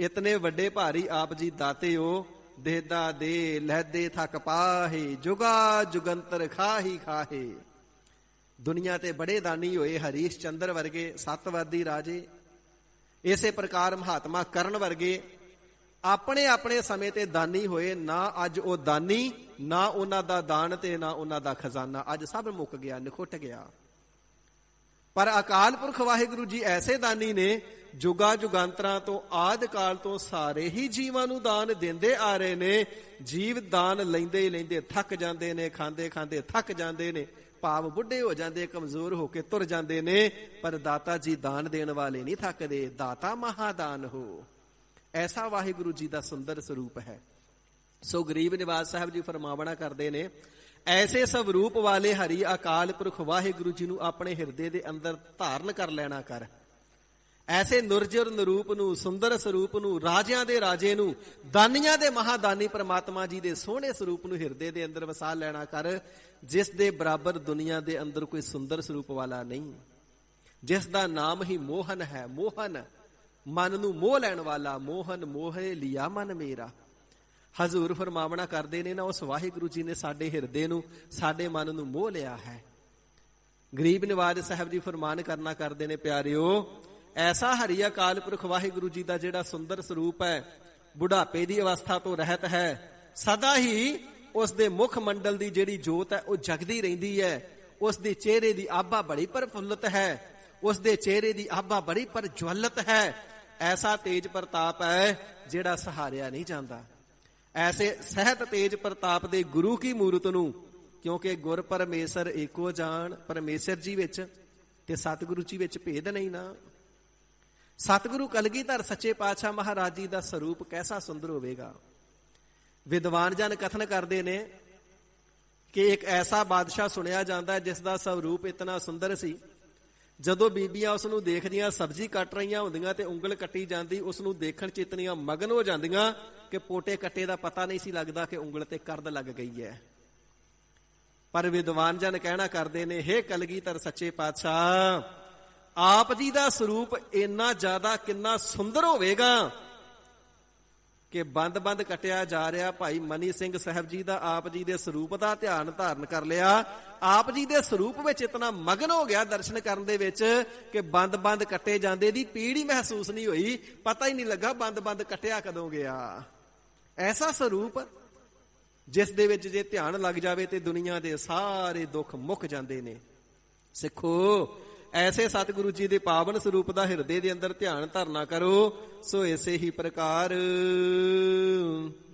Speaker 2: ਇਤਨੇ ਵੱਡੇ ਭਾਰੀ ਆਪ ਜੀ ਦਾਤੇ ਹੋ। ਦੇਦਾ ਦੇ ਲਹਿਦੇ ਥਕ ਪਾਹੇ, ਜੁਗਾ ਜੁਗੰਤਰ ਖਾਹੀ ਖਾਹੇ। ਦੁਨੀਆ ਤੇ ਬੜੇ ਦਾਨੀ ਹੋਏ, ਹਰੀਸ਼ ਚੰਦਰ ਵਰਗੇ, ਸਤਵਾਦੀ ਰਾਜੇ, ਇਸੇ ਪ੍ਰਕਾਰ ਮਹਾਤਮਾ ਕਰਨ ਵਰਗੇ ਆਪਣੇ ਆਪਣੇ ਸਮੇਂ ਤੇ ਦਾਨੀ ਹੋਏ। ਨਾ ਅੱਜ ਉਹ ਦਾਨੀ, ਨਾ ਉਹਨਾਂ ਦਾ ਦਾਨ ਤੇ ਨਾ ਉਹਨਾਂ ਦਾ ਖਜ਼ਾਨਾ, ਅੱਜ ਸਭ ਮੁੱਕ ਗਿਆ, ਨਿਖੁੱਟ ਗਿਆ। ਪਰ ਅਕਾਲ ਪੁਰਖ ਵਾਹਿਗੁਰੂ ਜੀ ਐਸੇ ਦਾਨੀ ਨੇ, ਜੁਗਾ ਜੁਗਾਂਤਰਾਂ ਤੋਂ, ਆਦਿ ਕਾਲ ਤੋਂ ਸਾਰੇ ਹੀ ਜੀਵਾਂ ਨੂੰ ਦਾਨ ਦਿੰਦੇ ਆ ਰਹੇ ਨੇ। ਜੀਵ ਦਾਨ ਲੈਂਦੇ ਲੈਂਦੇ ਥੱਕ ਜਾਂਦੇ ਨੇ, ਖਾਂਦੇ ਖਾਂਦੇ ਥੱਕ ਜਾਂਦੇ ਨੇ, ਭਾਵ ਬੁੱਢੇ ਹੋ ਜਾਂਦੇ, ਕਮਜ਼ੋਰ ਹੋ ਕੇ ਤੁਰ ਜਾਂਦੇ ਨੇ। ਪਰ ਦਾਤਾ ਜੀ ਦਾਨ ਦੇਣ ਵਾਲੇ ਨਹੀਂ ਥੱਕਦੇ। ਦਾਤਾ ਮਹਾਦਾਨ ਹੋ, ਐਸਾ ਵਾਹਿਗੁਰੂ ਜੀ ਦਾ ਸੁੰਦਰ ਸਰੂਪ ਹੈ। ਸੋ ਗਰੀਬ ਨਿਵਾਜ ਸਾਹਿਬ ਜੀ ਫਰਮਾਵਣਾ ਕਰਦੇ ਨੇ, ਐਸੇ ਸਵਰੂਪ ਵਾਲੇ ਹਰੀ ਅਕਾਲ ਪੁਰਖ ਵਾਹਿਗੁਰੂ ਜੀ ਨੂੰ ਆਪਣੇ ਹਿਰਦੇ ਦੇ ਅੰਦਰ ਧਾਰਨ ਕਰ ਲੈਣਾ ਕਰ। ਐਸੇ ਨਿਰਜਰ ਨਿਰੂਪ ਨੂੰ, ਸੁੰਦਰ ਸਰੂਪ ਨੂੰ, ਰਾਜਿਆਂ ਦੇ ਰਾਜੇ ਨੂੰ, ਦਾਨੀਆਂ ਦੇ ਮਹਾਦਾਨੀ ਪ੍ਰਮਾਤਮਾ ਜੀ ਦੇ ਸੋਹਣੇ ਸਰੂਪ ਨੂੰ ਹਿਰਦੇ ਦੇ ਅੰਦਰ ਵਸਾ ਲੈਣਾ ਕਰ, ਜਿਸ ਦੇ ਬਰਾਬਰ ਦੁਨੀਆ ਦੇ ਅੰਦਰ ਕੋਈ ਸੁੰਦਰ ਸਰੂਪ ਵਾਲਾ ਨਹੀਂ, ਜਿਸ ਦਾ ਨਾਮ ਹੀ ਮੋਹਨ ਹੈ। ਮੋਹਨ, ਮਨ ਨੂੰ ਮੋਹ ਲੈਣ ਵਾਲਾ। ਮੋਹਨ ਮੋਹੇ ਲਿਆ ਮਨ ਮੇਰਾ। ਹਜ਼ੂਰ ਫਰਮਾਵਣਾ ਕਰਦੇ ਨੇ ਨਾ, ਉਸ ਵਾਹਿਗੁਰੂ ਜੀ ਨੇ ਸਾਡੇ ਹਿਰਦੇ ਨੂੰ, ਸਾਡੇ ਮਨ ਨੂੰ ਮੋਹ ਲਿਆ ਹੈ। ਗਰੀਬ ਨਿਵਾਜ ਸਾਹਿਬ ਜੀ ਫਰਮਾਨ ਕਰਨਾ ਕਰਦੇ ਨੇ, ਪਿਆਰਿਓ, ਐਸਾ ਹਰੀ ਅਕਾਲ ਪੁਰਖ ਵਾਹਿਗੁਰੂ ਜੀ ਦਾ ਜਿਹੜਾ ਸੁੰਦਰ ਸਰੂਪ ਹੈ, ਬੁਢਾਪੇ ਦੀ ਅਵਸਥਾ ਤੋਂ ਰਹਿਤ ਹੈ। ਸਦਾ ਹੀ ਉਸ ਦੇ ਮੁਖ ਮੰਡਲ ਦੀ ਜਿਹੜੀ ਜੋਤ ਹੈ ਉਹ ਜਗਦੀ ਰਹਿੰਦੀ ਹੈ। ਉਸ ਦੇ ਚਿਹਰੇ ਦੀ ਆਭਾ ਬੜੀ ਪ੍ਰਫੁੱਲਤ ਹੈ, ਉਸ ਦੇ ਚਿਹਰੇ ਦੀ ਆਭਾ ਬੜੀ ਪ੍ਰਜਵਲਿਤ ਹੈ। ਐਸਾ ਤੇਜ ਪ੍ਰਤਾਪ ਹੈ ਜਿਹੜਾ ਸਹਾਰਿਆ ਨਹੀਂ ਜਾਂਦਾ। ਐਸੇ ਸਹਿਤ ਤੇਜ ਪ੍ਰਤਾਪ ਦੇ ਗੁਰੂ ਕੀ ਮੂਰਤ ਨੂੰ, ਕਿਉਂਕਿ ਗੁਰ ਪਰਮੇਸ਼ਰ ਏਕੋ ਜਾਣ, ਪਰਮੇਸ਼ਰ ਜੀ ਵਿੱਚ ਤੇ ਸਤਿਗੁਰੂ ਜੀ ਵਿੱਚ ਭੇਦ ਨਹੀਂ ਨਾ। ਸਤਿਗੁਰੂ ਕਲਗੀਧਰ ਸੱਚੇ ਪਾਤਸ਼ਾਹ ਮਹਾਰਾਜ ਜੀ ਦਾ ਸਰੂਪ ਕੈਸਾ ਸੁੰਦਰ ਹੋਵੇਗਾ। ਵਿਦਵਾਨ ਜਨ ਕਥਨ ਕਰਦੇ ਨੇ ਕਿ ਇੱਕ ਐਸਾ ਬਾਦਸ਼ਾਹ ਸੁਣਿਆ ਜਾਂਦਾ ਜਿਸ ਦਾ ਸਰੂਪ ਇਤਨਾ ਸੁੰਦਰ ਸੀ, ਜਦੋਂ ਬੀਬੀਆਂ ਉਸ ਨੂੰ ਦੇਖਦੀਆਂ, ਸਬਜ਼ੀ ਕੱਟ ਰਹੀਆਂ ਹੁੰਦੀਆਂ ਤੇ ਉਂਗਲ ਕੱਟੀ ਜਾਂਦੀ, ਉਸ ਨੂੰ ਦੇਖਣ ਚ ਇਤਨੀਆਂ ਮਗਨ ਹੋ ਜਾਂਦੀਆਂ ਕਿ ਪੋਟੇ ਕੱਟੇ ਦਾ ਪਤਾ ਨਹੀਂ ਸੀ ਲੱਗਦਾ ਕਿ ਉਂਗਲ ਤੇ ਕਰਦ ਲੱਗ ਗਈ ਹੈ। ਪਰ ਵਿਦਵਾਨ ਜਨ ਕਹਿਣਾ ਕਰਦੇ ਨੇ, ਹੇ ਕਲਗੀਧਰ ਸੱਚੇ ਪਾਤਸ਼ਾਹ, ਆਪ ਜੀ ਦਾ ਸਰੂਪ ਇੰਨਾ ਜ਼ਿਆਦਾ ਕਿੰਨਾ ਸੁੰਦਰ ਹੋਵੇਗਾ ਕਿ ਬੰਦ-ਬੰਦ ਕੱਟਿਆ ਜਾ ਰਿਹਾ। ਭਾਈ ਮਨੀ ਸਿੰਘ ਸਾਹਿਬ ਜੀ ਦਾ ਆਪ ਜੀ ਦੇ ਸਰੂਪ ਦਾ ਧਿਆਨ ਧਾਰਨ ਕਰ ਲਿਆ। ਆਪ ਜੀ ਦੇ ਸਰੂਪ ਵਿੱਚ ਇਤਨਾ ਮਗਨ ਹੋ ਗਿਆ ਦਰਸ਼ਨ ਕਰਨ ਦੇ ਵਿੱਚ ਕਿ ਬੰਦ-ਬੰਦ ਕੱਟੇ ਜਾਂਦੇ ਦੀ ਪੀੜ ਹੀ ਮਹਿਸੂਸ ਨਹੀਂ ਹੋਈ, ਪਤਾ ਹੀ ਨਹੀਂ ਲੱਗਾ ਬੰਦ-ਬੰਦ ਕੱਟਿਆ ਕਦੋਂ ਗਿਆ। ਐਸਾ ਸਰੂਪ ਜਿਸ ਦੇ ਵਿੱਚ ਜੇ ਧਿਆਨ ਲੱਗ ਜਾਵੇ ਤੇ ਦੁਨੀਆ ਦੇ ਸਾਰੇ ਦੁੱਖ ਮੁੱਕ ਜਾਂਦੇ ਨੇ। ਸਿੱਖੋ, ਐਸੇ ਸਤਿਗੁਰੂ ਜੀ ਦੇ ਪਾਵਨ ਸਰੂਪ ਦਾ ਹਿਰਦੇ ਦੇ ਅੰਦਰ ਧਿਆਨ ਧਰਨਾ ਕਰੋ। ਸੋ ਇਸੇ ਹੀ ਪ੍ਰਕਾਰ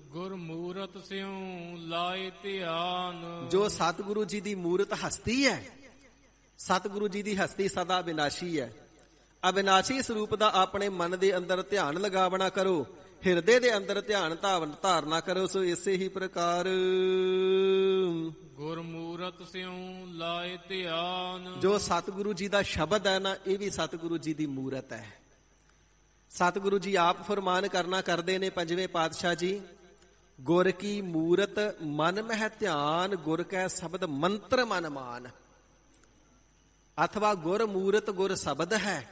Speaker 3: ਗੁਰਮੂਰਤ ਸਿਉ ਲਾਏ ਧਿਆਨ।
Speaker 2: ਜੋ ਸਤਿਗੁਰੂ ਜੀ ਦੀ ਮੂਰਤ ਹਸਤੀ ਹੈ, ਸਤਿਗੁਰੂ ਜੀ ਦੀ ਹਸਤੀ ਸਦਾ ਅਬਿਨਾਸ਼ੀ ਹੈ। ਅਬਿਨਾਸ਼ੀ ਸਰੂਪ ਦਾ ਆਪਣੇ ਮਨ ਦੇ ਅੰਦਰ ਧਿਆਨ ਲਗਾਵਣਾ ਕਰੋ, ਹਿਰਦੇ ਦੇ ਅੰਦਰ ਧਿਆਨ ਧਾਰਨਾ ਕਰੋ। ਸੋ ਇਸੇ ਹੀ ਪ੍ਰਕਾਰ
Speaker 3: ਗੁਰਮੂਰਤ ਸਿਉ ਲਾਏ ਧਿਆਨ।
Speaker 2: ਜੋ ਸਤਿਗੁਰੂ ਜੀ ਦਾ ਸ਼ਬਦ ਹੈ ਨਾ, ਇਹ ਵੀ ਸਤਿਗੁਰੂ ਜੀ ਦੀ ਮੂਰਤ ਹੈ। ਸਤਿਗੁਰੂ ਜੀ ਆਪ ਫਰਮਾਨ ਕਰਨਾ ਕਰਦੇ ਨੇ ਪੰਜਵੇਂ ਪਾਤਸ਼ਾਹ ਜੀ, ਗੁਰ ਕੀ ਮੂਰਤ ਮਨ ਮਹਿ ਧਿਆਨ, ਗੁਰ ਕੈ ਸ਼ਬਦ ਮੰਤਰ ਮਨ ਮਾਨ। ਅਥਵਾ ਗੁਰ ਮੂਰਤ ਗੁਰ ਸ਼ਬਦ ਹੈ।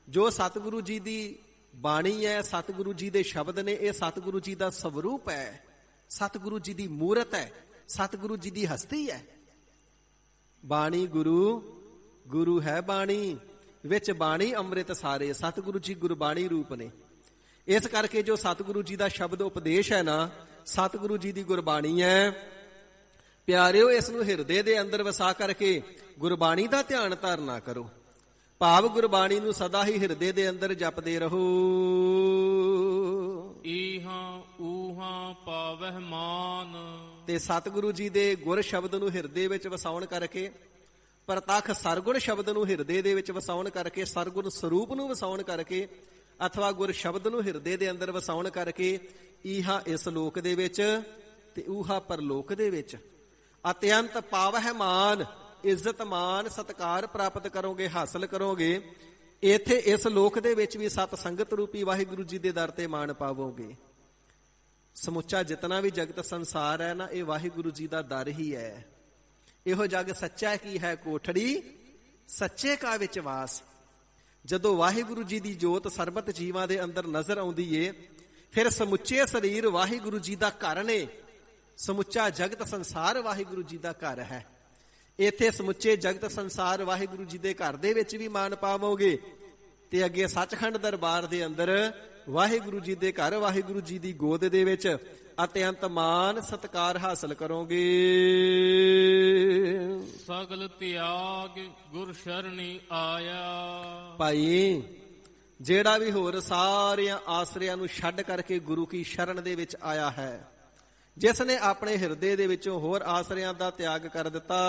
Speaker 2: ਜੋ ਸਤਿਗੁਰੂ ਜੀ ਦੀ ਬਾਣੀ ਹੈ, ਸਤਿਗੁਰੂ ਜੀ ਦੇ ਸ਼ਬਦ ਨੇ, ਇਹ ਸਤਿਗੁਰੂ ਜੀ ਦਾ ਸਵਰੂਪ ਹੈ, ਸਤਿਗੁਰੂ ਜੀ ਦੀ ਮੂਰਤ ਹੈ, ਸਤਿਗੁਰੂ ਜੀ ਦੀ ਹਸਤੀ ਹੈ। ਬਾਣੀ ਗੁਰੂ, ਗੁਰੂ ਹੈ ਬਾਣੀ, ਵਿੱਚ ਬਾਣੀ ਅੰਮ੍ਰਿਤ ਸਾਰੇ। ਸਤਿਗੁਰੂ ਜੀ ਗੁਰਬਾਣੀ ਰੂਪ ਨੇ। ਇਸ ਕਰਕੇ ਜੋ ਸਤਿਗੁਰੂ ਜੀ ਦਾ ਸ਼ਬਦ ਉਪਦੇਸ਼ ਹੈ ਨਾ, ਸਤਿਗੁਰੂ ਜੀ ਦੀ ਗੁਰਬਾਣੀ ਹੈ। ਪਿਆਰਿਓ, ਇਸ ਨੂੰ ਹਿਰਦੇ ਦੇ ਅੰਦਰ ਵਸਾ ਕਰਕੇ ਗੁਰਬਾਣੀ ਦਾ ਧਿਆਨ ਧਾਰਨਾ ਕਰੋ। ਭਾਵ ਗੁਰਬਾਣੀ ਨੂੰ ਸਦਾ ਹੀ ਹਿਰਦੇ ਦੇ ਅੰਦਰ ਜਪਦੇ ਰਹੋ।
Speaker 3: ਈਹਾਂ ਊਹਾਂ ਪਾਵਹਿ ਮਾਨ।
Speaker 2: ਤੇ ਸਤਿਗੁਰੂ ਜੀ ਦੇ ਗੁਰ ਸ਼ਬਦ ਨੂੰ ਹਿਰਦੇ ਵਿੱਚ ਵਸਾਉਣ ਕਰਕੇ, ਪ੍ਰਤੱਖ ਸਰਗੁਣ ਸ਼ਬਦ ਨੂੰ ਹਿਰਦੇ ਦੇ ਵਿੱਚ ਵਸਾਉਣ ਕਰਕੇ, ਸਰਗੁਣ ਸਰੂਪ ਨੂੰ ਵਸਾਉਣ ਕਰਕੇ, ਅਥਵਾ ਗੁਰ ਸ਼ਬਦ ਨੂੰ ਹਿਰਦੇ ਦੇ ਅੰਦਰ ਵਸਾਉਣ ਕਰਕੇ, ਈਹਾ ਇਸ ਲੋਕ ਦੇ ਵਿੱਚ ਤੇ ਊਹਾ ਪਰਲੋਕ ਦੇ ਵਿੱਚ ਅਤਿਅੰਤ ਪਾਵਹਿ ਮਾਨ, ਇੱਜ਼ਤ ਮਾਨ ਸਤਕਾਰ ਪ੍ਰਾਪਤ ਕਰੋਗੇ, ਹਾਸਲ ਕਰੋਗੇ। ਇੱਥੇ ਇਸ ਲੋਕ ਦੇ ਵਿੱਚ ਵੀ ਸਤ ਸੰਗਤ ਰੂਪੀ ਵਾਹਿਗੁਰੂ ਜੀ ਦੇ ਦਰ ਤੇ ਮਾਣ ਪਾਵੋਗੇ। ਸਮੁੱਚਾ ਜਿਤਨਾ ਵੀ ਜਗਤ ਸੰਸਾਰ ਹੈ ਨਾ, ਇਹ ਵਾਹਿਗੁਰੂ ਜੀ ਦਾ ਦਰ ਹੀ ਹੈ। ਇਹੋ ਜਗ ਸੱਚਾ ਕੀ ਹੈ ਕੋਠੜੀ, ਸੱਚੇ ਕਾ ਵਿੱਚ ਵਾਸ। ਜਦੋਂ ਵਾਹਿਗੁਰੂ ਜੀ ਦੀ ਜੋਤ ਸਰਬਤ ਜੀਵਾਂ ਦੇ ਅੰਦਰ ਨਜ਼ਰ ਆਉਂਦੀ ਏ, ਫਿਰ ਸਮੁੱਚੇ ਸਰੀਰ ਵਾਹਿਗੁਰੂ ਜੀ ਦਾ ਘਰ ਨੇ। ਸਮੁੱਚਾ ਜਗਤ ਸੰਸਾਰ ਵਾਹਿਗੁਰੂ ਜੀ ਦਾ ਘਰ ਹੈ। ਇੱਥੇ ਸਮੁੱਚੇ ਜਗਤ ਸੰਸਾਰ ਵਾਹਿਗੁਰੂ ਜੀ ਦੇ ਘਰ ਦੇ ਵਿੱਚ ਵੀ ਮਾਨ ਪਾਵੋਗੇ ਤੇ ਅੱਗੇ ਸੱਚਖੰਡ ਦਰਬਾਰ ਦੇ ਅੰਦਰ ਵਾਹਿਗੁਰੂ ਜੀ ਦੇ ਘਰ ਵਾਹਿਗੁਰੂ ਜੀ ਦੀ ਗੋਦ ਦੇ ਵਿੱਚ ਅਤਿਅੰਤ ਮਾਨ ਸਤਿਕਾਰ ਹਾਸਲ ਕਰੋਗੇ।
Speaker 3: ਸਗਲ ਤਿਆਗ ਗੁਰ ਸ਼ਰਣੀ ਆਇਆ।
Speaker 2: ਭਾਈ ਜਿਹੜਾ ਵੀ ਹੋਰ ਸਾਰਿਆਂ ਆਸਰਿਆਂ ਨੂੰ ਛੱਡ ਕਰਕੇ ਗੁਰੂ ਕੀ ਸ਼ਰਨ ਦੇ ਵਿੱਚ ਆਇਆ ਹੈ, ਜਿਸ ਨੇ ਆਪਣੇ ਹਿਰਦੇ ਦੇ ਵਿੱਚੋਂ ਹੋਰ ਆਸਰਿਆਂ ਦਾ ਤਿਆਗ ਕਰ ਦਿੱਤਾ,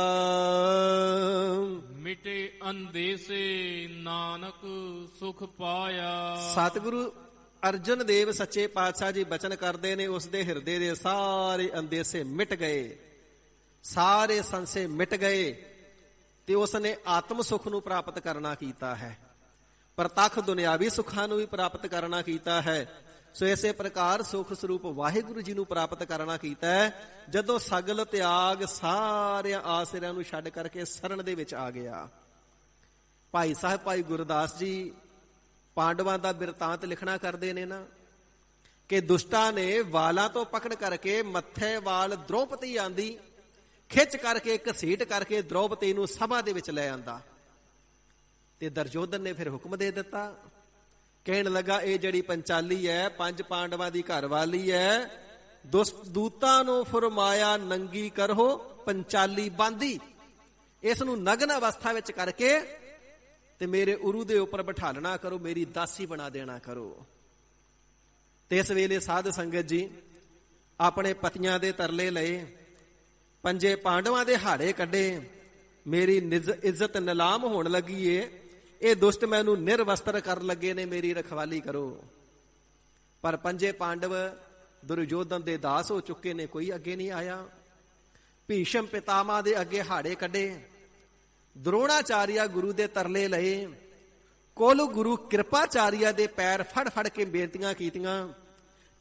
Speaker 3: ਮਿਟੇ ਅੰਦੇਸੇ ਨਾਨਕ ਸੁਖ ਪਾਇਆ।
Speaker 2: ਸਤਿਗੁਰੂ ਅਰਜਨ ਦੇਵ ਸੱਚੇ ਪਾਤਸ਼ਾਹ ਜੀ ਬਚਨ ਕਰਦੇ ਨੇ, ਉਸ ਦੇ ਹਿਰਦੇ ਦੇ ਸਾਰੇ ਅੰਦੇਸੇ ਮਿਟ ਗਏ, ਸਾਰੇ ਸੰਸੇ ਮਿਟ ਗਏ ਤੇ ਉਸ ਨੇ ਆਤਮ ਸੁਖ ਨੂੰ ਪ੍ਰਾਪਤ ਕਰਨਾ ਕੀਤਾ ਹੈ, ਪ੍ਰਤੱਖ ਦੁਨਿਆਵੀ ਸੁੱਖਾਂ ਨੂੰ ਵੀ ਪ੍ਰਾਪਤ ਕਰਨਾ ਕੀਤਾ ਹੈ। ਸੋ ਇਸੇ ਪ੍ਰਕਾਰ ਸੁਖ ਸਰੂਪ ਵਾਹਿਗੁਰੂ ਜੀ ਨੂੰ ਪ੍ਰਾਪਤ ਕਰਨਾ ਕੀਤਾ ਹੈ, ਜਦੋਂ ਸਗਲ ਤਿਆਗ ਸਾਰਿਆਂ ਆਸਰਿਆਂ ਨੂੰ ਛੱਡ ਕਰਕੇ ਸ਼ਰਨ ਦੇ ਵਿੱਚ ਆ ਗਿਆ। ਭਾਈ ਸਾਹਿਬ ਭਾਈ ਗੁਰਦਾਸ ਜੀ ਪਾਂਡਵਾਂ ਦਾ ਬਿਰਤਾਂਤ ਲਿਖਣਾ ਕਰਦੇ ਨੇ ਨਾ, ਕਿ ਦੁਸ਼ਟਾਂ ਨੇ ਵਾਲਾਂ ਤੋਂ ਪਕੜ ਕਰਕੇ ਮੱਥੇ ਵਾਲ ਦ੍ਰੋਪਦੀ ਆਂਦੀ ਖਿੱਚ ਕਰਕੇ ਘਸੀਟ ਕਰਕੇ ਦ੍ਰੋਪਦੀ ਨੂੰ ਸਭਾ ਦੇ ਵਿੱਚ ਲੈ ਆਂਦਾ ਤੇ ਦੁਰਯੋਧਨ ਨੇ ਫਿਰ ਹੁਕਮ ਦੇ ਦਿੱਤਾ, ਕਹਿਣ ਲੱਗਾ ਇਹ ਜਿਹੜੀ ਪੰਚਾਲੀ ਹੈ, 5 ਪਾਂਡਵਾਂ ਦੀ ਘਰ ਵਾਲੀ ਹੈ, ਦੂਤਾਂ ਨੂੰ ਫਰਮਾਇਆ ਨੰਗੀ ਕਰੋ ਪੰਚਾਲੀ ਬਾਂਦੀ, ਇਸ ਨੂੰ ਨਗਨ ਅਵਸਥਾ ਵਿੱਚ ਕਰਕੇ ਤੇ ਮੇਰੇ ਉਰੂ ਦੇ ਉੱਪਰ ਬਿਠਾਲਣਾ ਕਰੋ, ਮੇਰੀ ਦਾਸੀ ਬਣਾ ਦੇਣਾ ਕਰੋ। ਤੇ ਇਸ ਵੇਲੇ ਸਾਧ ਸੰਗਤ ਜੀ ਆਪਣੇ ਪਤੀਆਂ ਦੇ ਤਰਲੇ ਲਏ, 5 ਪਾਂਡਵਾਂ ਦੇ ਹਾੜੇ ਕੱਢੇ, ਮੇਰੀ ਇੱਜ਼ਤ ਨਿਲਾਮ ਹੋਣ ਲੱਗੀ ਏ, ਇਹ ਦੁਸ਼ਟ ਮੈਨੂੰ ਨਿਰਵਸਤਰ ਕਰਨ ਲੱਗੇ ਨੇ, ਮੇਰੀ ਰਖਵਾਲੀ ਕਰੋ। ਪਰ 5 ਪਾਂਡਵ ਦੁਰਯੋਧਨ ਦੇ ਦਾਸ ਹੋ ਚੁੱਕੇ ਨੇ, ਕੋਈ ਅੱਗੇ ਨਹੀਂ ਆਇਆ। ਭੀਸ਼ਮ ਪਿਤਾਮਾ ਦੇ ਅੱਗੇ ਹਾੜੇ ਕੱਢੇ, ਦ੍ਰੋਣਾਚਾਰੀਆ ਗੁਰੂ ਦੇ ਤਰਲੇ ਲਏ, ਕੋਲੂ ਗੁਰੂ ਕਿਰਪਾਚਾਰੀਆ ਦੇ ਪੈਰ ਫੜ ਫੜ ਕੇ ਬੇਨਤੀਆਂ ਕੀਤੀਆਂ,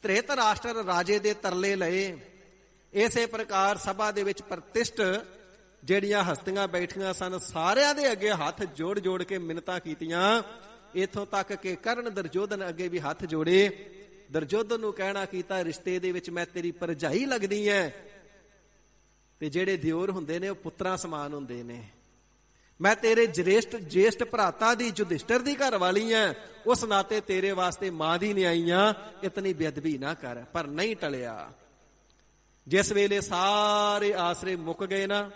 Speaker 2: ਧ੍ਰਿਤਰਾਸ਼ਟਰ ਰਾਜੇ ਦੇ ਤਰਲੇ ਲਏ। ਇਸੇ ਪ੍ਰਕਾਰ ਸਭਾ ਦੇ ਵਿੱਚ ਪ੍ਰਤਿਸ਼ਠ ਜਿਹੜੀਆਂ ਹਸਤੀਆਂ ਬੈਠੀਆਂ ਸਨ, ਸਾਰਿਆਂ ਦੇ ਅੱਗੇ ਹੱਥ ਜੋੜ ਜੋੜ ਕੇ ਮਿੰਨਤਾਂ ਕੀਤੀਆਂ, ਇੱਥੋਂ ਤੱਕ ਕਿ ਕਰਨ ਦੁਰਯੋਧਨ ਅੱਗੇ ਵੀ ਹੱਥ ਜੋੜੇ। ਦੁਰਯੋਧਨ ਨੂੰ ਕਹਿਣਾ ਕੀਤਾ, ਰਿਸ਼ਤੇ ਦੇ ਵਿੱਚ ਮੈਂ ਤੇਰੀ ਭਰਜਾਈ ਲੱਗਦੀ ਐ, ਤੇ ਜਿਹੜੇ ਦਿਓਰ ਹੁੰਦੇ ਨੇ ਉਹ ਪੁੱਤਰਾਂ ਸਮਾਨ ਹੁੰਦੇ ਨੇ, ਮੈਂ ਤੇਰੇ ਜੇਸ਼ਟ ਭਰਾਤਾ ਦੀ ਯੁਧਿਸ਼ਟਰ ਦੀ ਘਰ ਵਾਲੀ ਐ, ਉਸ ਨਾਤੇ ਤੇਰੇ ਵਾਸਤੇ ਮਾਂ ਦੀ ਨਿਆਈ ਆ, ਇਤਨੀ ਬੇਅਦਬੀ ਨਾ ਕਰ। ਪਰ ਨਹੀਂ ਟਲਿਆ। ਜਿਸ ਵੇਲੇ ਸਾਰੇ ਆਸਰੇ ਮੁੱਕ ਗਏ ਨਾ,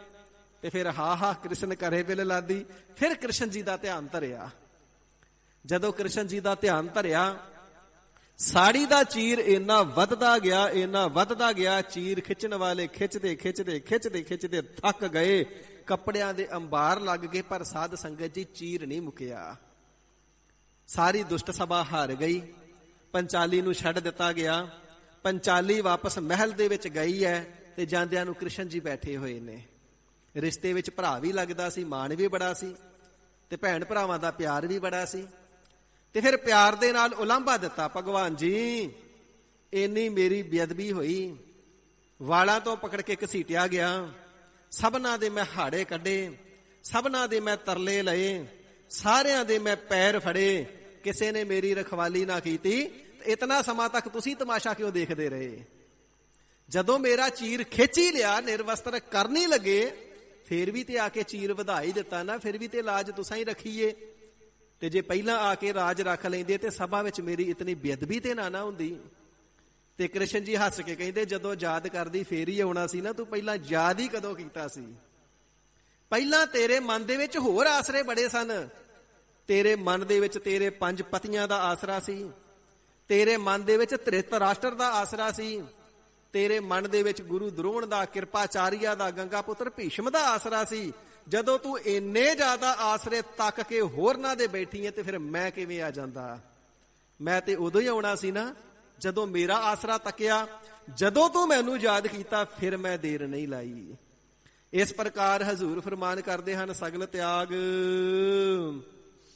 Speaker 2: ਤੇ ਫਿਰ ਹਾ ਕ੍ਰਿਸ਼ਨ ਘਰੇ ਵੇਲੇ ਲਾਦੀ, ਫਿਰ ਕ੍ਰਿਸ਼ਨ ਜੀ ਦਾ ਧਿਆਨ ਧਰਿਆ। ਜਦੋਂ ਕ੍ਰਿਸ਼ਨ ਜੀ ਦਾ ਧਿਆਨ ਧਰਿਆ, ਸਾੜੀ ਦਾ ਚੀਰ ਇੰਨਾ ਵੱਧਦਾ ਗਿਆ, ਇੰਨਾ ਵੱਧਦਾ ਗਿਆ, ਚੀਰ ਖਿੱਚਣ ਵਾਲੇ ਖਿੱਚਦੇ ਖਿੱਚਦੇ ਖਿੱਚਦੇ ਖਿੱਚਦੇ ਥੱਕ ਗਏ, ਕੱਪੜਿਆਂ ਦੇ ਅੰਬਾਰ ਲੱਗ ਗਏ, ਪਰ ਸਾਧ ਸੰਗਤ ਜੀ ਚੀਰ ਨਹੀਂ ਮੁੱਕਿਆ। ਸਾਰੀ ਦੁਸ਼ਟ ਸਭਾ ਹਾਰ ਗਈ, ਪੰਚਾਲੀ ਨੂੰ ਛੱਡ ਦਿੱਤਾ ਗਿਆ। ਪੰਚਾਲੀ ਵਾਪਸ ਮਹਿਲ ਦੇ ਵਿੱਚ ਗਈ ਹੈ, ਤੇ ਜਾਂਦਿਆਂ ਨੂੰ ਕ੍ਰਿਸ਼ਨ ਜੀ ਬੈਠੇ ਹੋਏ ਨੇ। ਰਿਸ਼ਤੇ ਵਿੱਚ ਭਰਾ ਵੀ ਲੱਗਦਾ ਸੀ, ਮਾਣ ਵੀ ਬੜਾ ਸੀ, ਤੇ ਭੈਣ ਭਰਾਵਾਂ ਦਾ ਪਿਆਰ ਵੀ ਬੜਾ ਸੀ। ਤੇ ਫਿਰ ਪਿਆਰ ਦੇ ਨਾਲ ਉਲਾਂਭਾ ਦਿੱਤਾ, ਭਗਵਾਨ ਜੀ ਇੰਨੀ ਮੇਰੀ ਬੇਅਦਬੀ ਹੋਈ, ਵਾਲਾਂ ਤੋਂ ਪਕੜ ਕੇ ਘਸੀਟਿਆ ਗਿਆ, ਸਭਨਾਂ ਦੇ ਮੈਂ ਹਾੜੇ ਕੱਢੇ, ਸਭਨਾਂ ਦੇ ਮੈਂ ਤਰਲੇ ਲਏ, ਸਾਰਿਆਂ ਦੇ ਮੈਂ ਪੈਰ ਫੜੇ, ਕਿਸੇ ਨੇ ਮੇਰੀ ਰਖਵਾਲੀ ਨਾ ਕੀਤੀ। ਇਤਨਾ ਸਮਾਂ ਤੱਕ ਤੁਸੀਂ ਤਮਾਸ਼ਾ ਕਿਉਂ ਦੇਖਦੇ ਰਹੇ? ਜਦੋਂ ਮੇਰਾ ਚੀਰ ਖਿੱਚ ਹੀ ਲਿਆ, ਨਿਰਵਸਤਰ ਕਰਨੀ ਲੱਗੇ, ਫੇਰ ਵੀ ਤੇ ਆ ਕੇ ਚੀਰ ਵਧਾ ਹੀ ਦਿੱਤਾ ਨਾ, ਫਿਰ ਵੀ ਤੇ ਲਾਜ ਤੁਸਾਂ ਹੀ ਰੱਖੀਏ। ਤੇ ਜੇ ਪਹਿਲਾਂ ਆ ਕੇ ਰਾਜ ਰੱਖ ਲੈਂਦੇ ਤੇ ਸਭਾ ਵਿੱਚ ਮੇਰੀ ਇਤਨੀ ਬੇਅਦਬੀ ਤੇ ਨਾ ਹੁੰਦੀ। ਤੇ ਕ੍ਰਿਸ਼ਨ ਜੀ ਹੱਸ ਕੇ ਕਹਿੰਦੇ, ਜਦੋਂ ਯਾਦ ਕਰਦੀ ਫੇਰ ਹੀ ਆਉਣਾ ਸੀ ਨਾ, ਤੂੰ ਪਹਿਲਾਂ ਯਾਦ ਹੀ ਕਦੋਂ ਕੀਤਾ ਸੀ? ਪਹਿਲਾਂ ਤੇਰੇ ਮਨ ਦੇ ਵਿੱਚ ਹੋਰ ਆਸਰੇ ਬੜੇ ਸਨ। ਤੇਰੇ ਮਨ ਦੇ ਵਿੱਚ ਤੇਰੇ 5 ਪਤੀਆਂ ਦਾ ਆਸਰਾ ਸੀ, ਤੇਰੇ ਮਨ ਦੇ ਵਿੱਚ ਧ੍ਰਿਤਰਾਸ਼ਟਰ ਦਾ ਆਸਰਾ ਸੀ, ਤੇਰੇ ਮਨ ਦੇ ਵਿੱਚ ਗੁਰੂ ਦ੍ਰੋਣ ਦਾ, ਕਿਰਪਾਚਾਰੀਆ ਦਾ, ਗੰਗਾ ਪੁੱਤਰ ਭੀਸ਼ਮ ਦਾ ਆਸਰਾ ਸੀ। ਜਦੋਂ ਤੂੰ ਇੰਨੇ ਜ਼ਿਆਦਾ ਆਸਰੇ ਤੱਕ ਕੇ ਹੋਰਨਾਂ ਦੇ ਬੈਠੀ ਹੈ, ਤੇ ਫਿਰ ਮੈਂ ਕਿਵੇਂ ਆ ਜਾਂਦਾ? ਮੈਂ ਤੇ ਉਦੋਂ ਹੀ ਆਉਣਾ ਸੀ ਨਾ ਜਦੋਂ ਮੇਰਾ ਆਸਰਾ ਤੱਕਿਆ। ਜਦੋਂ ਤੂੰ ਮੈਨੂੰ ਯਾਦ ਕੀਤਾ, ਫਿਰ ਮੈਂ ਦੇਰ ਨਹੀਂ ਲਾਈ। ਇਸ ਪ੍ਰਕਾਰ ਹਜ਼ੂਰ ਫਰਮਾਨ ਕਰਦੇ ਹਨ, ਸਗਲ ਤਿਆਗ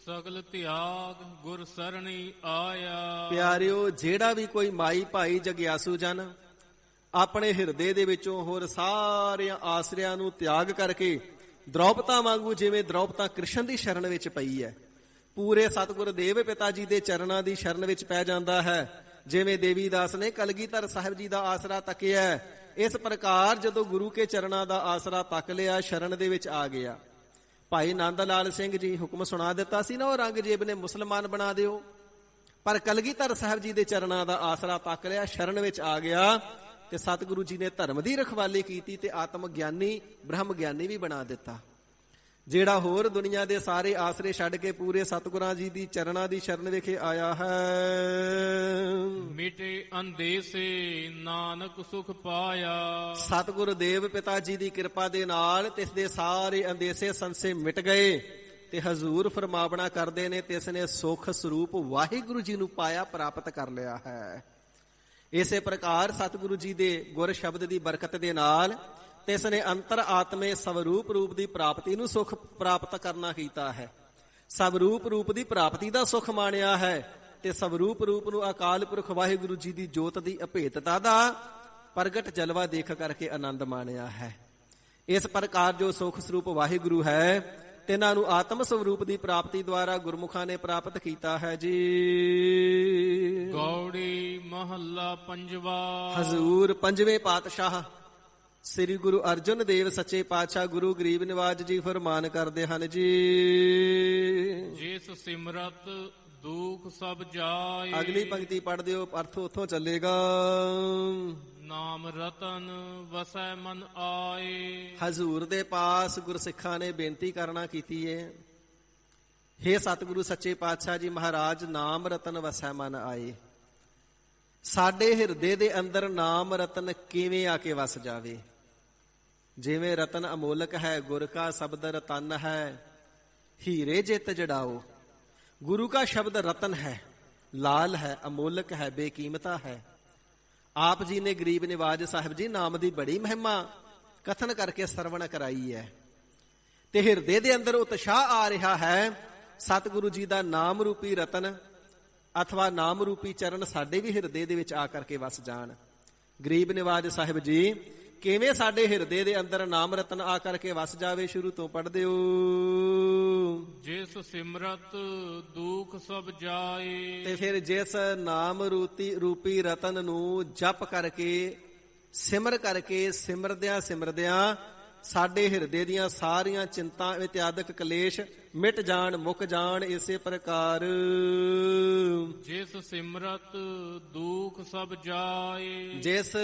Speaker 3: ਸਗਲ ਤਿਆਗ ਗੁਰ ਸਰਣੀ ਆਇਆ।
Speaker 2: ਪਿਆਰਿਓ, ਜਿਹੜਾ ਵੀ ਕੋਈ ਮਾਈ ਭਾਈ ਜਗਿਆਸੂ ਜਨ ਆਪਣੇ ਹਿਰਦੇ ਦੇ ਵਿੱਚੋਂ ਹੋਰ ਸਾਰਿਆਂ ਆਸਰਿਆਂ ਨੂੰ ਤਿਆਗ ਕਰਕੇ ਦ੍ਰੋਪਤਾ ਵਾਂਗੂ, ਜਿਵੇਂ ਦ੍ਰੋਪਤਾ ਕ੍ਰਿਸ਼ਨ ਦੀ ਸ਼ਰਨ ਵਿੱਚ ਪਈ ਹੈ, ਪੂਰੇ ਸਤਿਗੁਰ ਦੇਵ ਪਿਤਾ ਜੀ ਦੇ ਚਰਨਾਂ ਦੀ ਸ਼ਰਨ ਵਿੱਚ ਪੈ ਜਾਂਦਾ ਹੈ, ਜਿਵੇਂ ਦੇਵੀ ਦਾਸ ਨੇ ਕਲਗੀਧਰ ਸਾਹਿਬ ਜੀ ਦਾ ਆਸਰਾ ਤੱਕਿਆ, ਇਸ ਪ੍ਰਕਾਰ ਜਦੋਂ ਗੁਰੂ ਕੇ ਚਰਨਾਂ ਦਾ ਆਸਰਾ ਤੱਕ ਲਿਆ, ਸ਼ਰਨ ਦੇ ਵਿੱਚ ਆ ਗਿਆ। ਭਾਈ ਨੰਦ ਲਾਲ ਸਿੰਘ ਜੀ ਹੁਕਮ ਸੁਣਾ ਦਿੱਤਾ ਸੀ ਨਾ, ਔਰੰਗਜ਼ੇਬ ਨੇ ਮੁਸਲਮਾਨ ਬਣਾ ਦਿਓ, ਪਰ ਕਲਗੀਧਰ ਸਾਹਿਬ ਜੀ ਦੇ ਚਰਨਾਂ ਦਾ ਆਸਰਾ ਤੱਕ ਲਿਆ, ਸ਼ਰਨ ਵਿੱਚ ਆ ਗਿਆ ਤੇ ਸਤਿਗੁਰੂ ਜੀ ਨੇ ਧਰਮ ਦੀ ਰਖਵਾਲੀ ਕੀਤੀ ਤੇ ਆਤਮ ਗਿਆਨੀ ਬ੍ਰਹਮ ਗਿਆਨੀ ਵੀ ਬਣਾ ਦਿੱਤਾ। ਜਿਹੜਾ ਹੋਰ ਦੁਨੀਆ ਦੇ ਸਾਰੇ ਆਸਰੇ ਛੱਡ ਕੇ ਪੂਰੇ ਸਤਿਗੁਰਾਂ ਜੀ ਦੀ ਚਰਨਾਂ ਦੀ ਸ਼ਰਨ ਵਿਖੇ ਆਇਆ ਹੈ,
Speaker 3: ਮਿਟੇ ਅੰਦੇਸੇ ਨਾਨਕ ਸੁਖ ਪਾਇਆ।
Speaker 2: ਸਤਿਗੁਰ ਦੇਵ ਪਿਤਾ ਜੀ ਦੀ ਕਿਰਪਾ ਦੇ ਨਾਲ ਤਿਸ ਦੇ ਸਾਰੇ ਅੰਦੇਸੇ ਸੰਸੇ ਮਿਟ ਗਏ ਤੇ ਹਜ਼ੂਰ ਫਰਮਾਵਣਾ ਕਰਦੇ ਨੇ, ਤਿਸ ਨੇ ਸੁਖ ਸਰੂਪ ਵਾਹਿਗੁਰੂ ਜੀ ਨੂੰ ਪਾਇਆ, ਪ੍ਰਾਪਤ ਕਰ ਲਿਆ ਹੈ। ਇਸੇ ਪ੍ਰਕਾਰ ਸਤਿਗੁਰੂ ਜੀ ਦੇ ਗੁਰ ਸ਼ਬਦ ਦੀ ਬਰਕਤ ਦੇ ਨਾਲ ਤਿਸ ਨੇ ਅੰਤਰ ਆਤਮੇ ਸਵਰੂਪ ਰੂਪ ਦੀ ਪ੍ਰਾਪਤੀ ਨੂੰ ਸੁਖ ਪ੍ਰਾਪਤ ਕਰਨਾ ਕੀਤਾ ਹੈ। ਸਵਰੂਪ ਰੂਪ ਦੀ ਪ੍ਰਾਪਤੀ ਦਾ ਸੁਖ ਮਾਣਿਆ ਹੈ ਤੇ ਸਵਰੂਪ ਰੂਪ ਨੂੰ ਅਕਾਲ ਪੁਰਖ ਵਾਹਿਗੁਰੂ ਜੀ ਦੀ ਜੋਤ ਦੀ ਅਭੇਤਤਾ ਦਾ ਪ੍ਰਗਟ ਜਲਵਾ ਦੇਖ ਕਰਕੇ ਆਨੰਦ ਮਾਣਿਆ ਹੈ। ਇਸ ਪ੍ਰਕਾਰ ਜੋ ਸੁਖ ਸਰੂਪ ਵਾਹਿਗੁਰੂ ਹੈ, ਤਿਨਾਂ ਨੂੰ ਆਤਮ ਸਵਰੂਪ ਦੀ ਪ੍ਰਾਪਤੀ ਦੁਆਰਾ ਗੁਰਮੁਖਾਂ ਨੇ ਪ੍ਰਾਪਤ ਕੀਤਾ ਹੈ ਜੀ।
Speaker 3: ਗੌੜੀ ਮਹੱਲਾ ਪੰਜਵਾ।
Speaker 2: ਹਜ਼ੂਰ ਪੰਜਵੇਂ ਪਾਤਸ਼ਾਹ ਸ੍ਰੀ ਗੁਰੂ ਅਰਜਨ ਦੇਵ ਸੱਚੇ ਪਾਤਸ਼ਾਹ ਗੁਰੂ ਗਰੀਬ ਨਿਵਾਜ ਜੀ ਫਰਮਾਨ ਕਰਦੇ ਹਨ ਜੀ।
Speaker 3: ਜਿਸ ਸਿਮਰਤ ਦੁਖ ਸਭ ਜਾਏ।
Speaker 2: ਅਗਲੀ ਪੰਕਤੀ ਪੜ੍ਹ ਦਿਓ, ਅਰਥ ਉੱਥੋਂ ਚੱਲੇਗਾ।
Speaker 3: ਨਾਮ ਰਤਨ ਵਸੈ ਮਨ ਆਏ।
Speaker 2: ਹਜ਼ੂਰ ਦੇ ਪਾਸ ਗੁਰਸਿੱਖਾਂ ਨੇ ਬੇਨਤੀ ਕਰਨਾ ਕੀਤੀ ਹੈ, ਹੇ ਸਤਿਗੁਰੂ ਸੱਚੇ ਪਾਤਸ਼ਾਹ ਜੀ ਮਹਾਰਾਜ, ਨਾਮ ਰਤਨ ਵਸੈ ਮਨ ਆਏ। ਸਾਡੇ ਹਿਰਦੇ ਦੇ ਅੰਦਰ ਨਾਮ ਰਤਨ ਕਿਵੇਂ ਆ ਕੇ ਵਸ ਜਾਵੇ? ਜਿਵੇਂ ਰਤਨ ਅਮੋਲਕ ਹੈ, ਗੁਰ ਕਾ ਸ਼ਬਦ ਰਤਨ ਹੈ, ਹੀਰੇ ਜਿਤ ਜੜਾਓ। ਗੁਰੂ ਕਾ ਸ਼ਬਦ ਰਤਨ ਹੈ, ਲਾਲ ਹੈ, ਅਮੋਲਕ ਹੈ, ਬੇਕੀਮਤਾ ਹੈ। ਆਪ ਜੀ ਨੇ ਗਰੀਬ ਨਿਵਾਜ ਸਾਹਿਬ ਜੀ ਨਾਮ ਦੀ ਬੜੀ ਮਹਿਮਾ ਕਥਨ ਕਰਕੇ ਸਰਵਣ ਕਰਾਈ ਹੈ ਤੇ ਹਿਰਦੇ ਦੇ ਅੰਦਰ ਉਤਸ਼ਾਹ ਆ ਰਿਹਾ ਹੈ। ਸਤਿਗੁਰੂ ਜੀ ਦਾ ਨਾਮ ਰੂਪੀ ਰਤਨ ਅਥਵਾ ਨਾਮ ਰੂਪੀ ਚਰਨ ਸਾਡੇ ਵੀ ਹਿਰਦੇ ਦੇ ਵਿੱਚ ਆ ਕਰਕੇ ਵਸ ਜਾਣ। ਗਰੀਬ ਨਿਵਾਜ ਸਾਹਿਬ ਜੀ ਕਿਵੇਂ ਸਾਡੇ ਹਿਰਦੇ ਦੇ ਅੰਦਰ ਨਾਮ ਰਤਨ ਆ ਕਰਕੇ ਵਸ ਜਾਵੇ? ਸ਼ੁਰੂ ਤੋਂ ਪੜ੍ਹ ਦਿਓ।
Speaker 3: ਜਿਸ ਸਿਮਰਤ ਦੁਖ ਸਭ ਜਾਏ।
Speaker 2: ਤੇ ਫਿਰ ਜਿਸ ਨਾਮ ਰੂਪੀ ਰਤਨ ਨੂੰ ਜਪ ਕਰਕੇ ਸਿਮਰ ਕਰਕੇ ਸਿਮਰਦਿਆਂ ਸਾਡੇ ਹਿਰਦੇ ਦੀਆਂ ਸਾਰੀਆਂ ਚਿੰਤਾ ਇਤਿਆਦਿਕ ਕਲੇਸ਼ ਮਿਟ ਜਾਣ, ਮੁੱਕ ਜਾਣ। ਇਸੇ ਪ੍ਰਕਾਰ
Speaker 3: ਜਿਸ ਸਿਮਰਤ ਦੁਖ ਸਭ ਜਾਏ।
Speaker 2: ਜਿਸ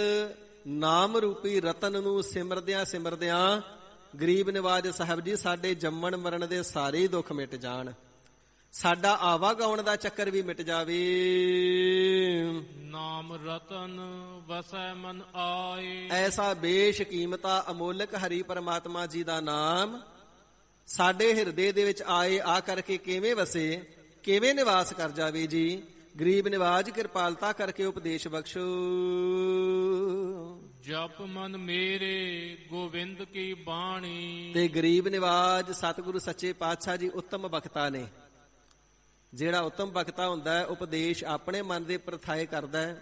Speaker 2: ਨਾਮ ਰੂਪੀ ਰਤਨ ਨੂੰ ਸਿਮਰਦਿਆਂ ਗਰੀਬ ਨਿਵਾਜ ਸਾਹਿਬ ਜੀ ਸਾਡੇ ਜੰਮਣ ਮਰਨ ਦੇ ਸਾਰੇ ਦੁੱਖ ਮਿਟ ਜਾਣ, ਸਾਡਾ ਆਵਾਗਾਉਣ ਦਾ ਚੱਕਰ ਵੀ ਮਿਟ ਜਾਵੇ।
Speaker 3: ਨਾਮ ਰਤਨ ਵਸੈ ਮਨ ਆਏ।
Speaker 2: ਐਸਾ ਬੇਸ਼ਕੀਮਤਾ ਅਮੋਲਕ ਹਰੀ ਪਰਮਾਤਮਾ ਜੀ ਦਾ ਨਾਮ ਸਾਡੇ ਹਿਰਦੇ ਦੇ ਵਿੱਚ ਆਏ, ਆ ਕਰਕੇ ਕਿਵੇਂ ਵਸੇ, ਕਿਵੇਂ ਨਿਵਾਸ ਕਰ ਜਾਵੇ ਜੀ। ਗਰੀਬ ਨਿਵਾਜ ਕਿਰਪਾਲਤਾ ਕਰਕੇ ਉਪਦੇਸ਼ ਬਖਸ਼ੋ।
Speaker 3: ਜਪ ਮਨ ਮੇਰੇ ਗੋਬਿੰਦ ਕੀ ਬਾਣੀ।
Speaker 2: ਤੇ ਗਰੀਬ ਨਿਵਾਜ ਸਤਿਗੁਰੂ ਸੱਚੇ ਪਾਤਸ਼ਾਹ ਜੀ ਉੱਤਮ ਬਖਤਾ ਨੇ। ਜਿਹੜਾ ਉੱਤਮ ਬਖਤਾ ਹੁੰਦਾ ਹੈ, ਉਪਦੇਸ਼ ਆਪਣੇ ਮਨ ਦੇ ਪ੍ਰਥਾਏ ਕਰਦਾ ਹੈ,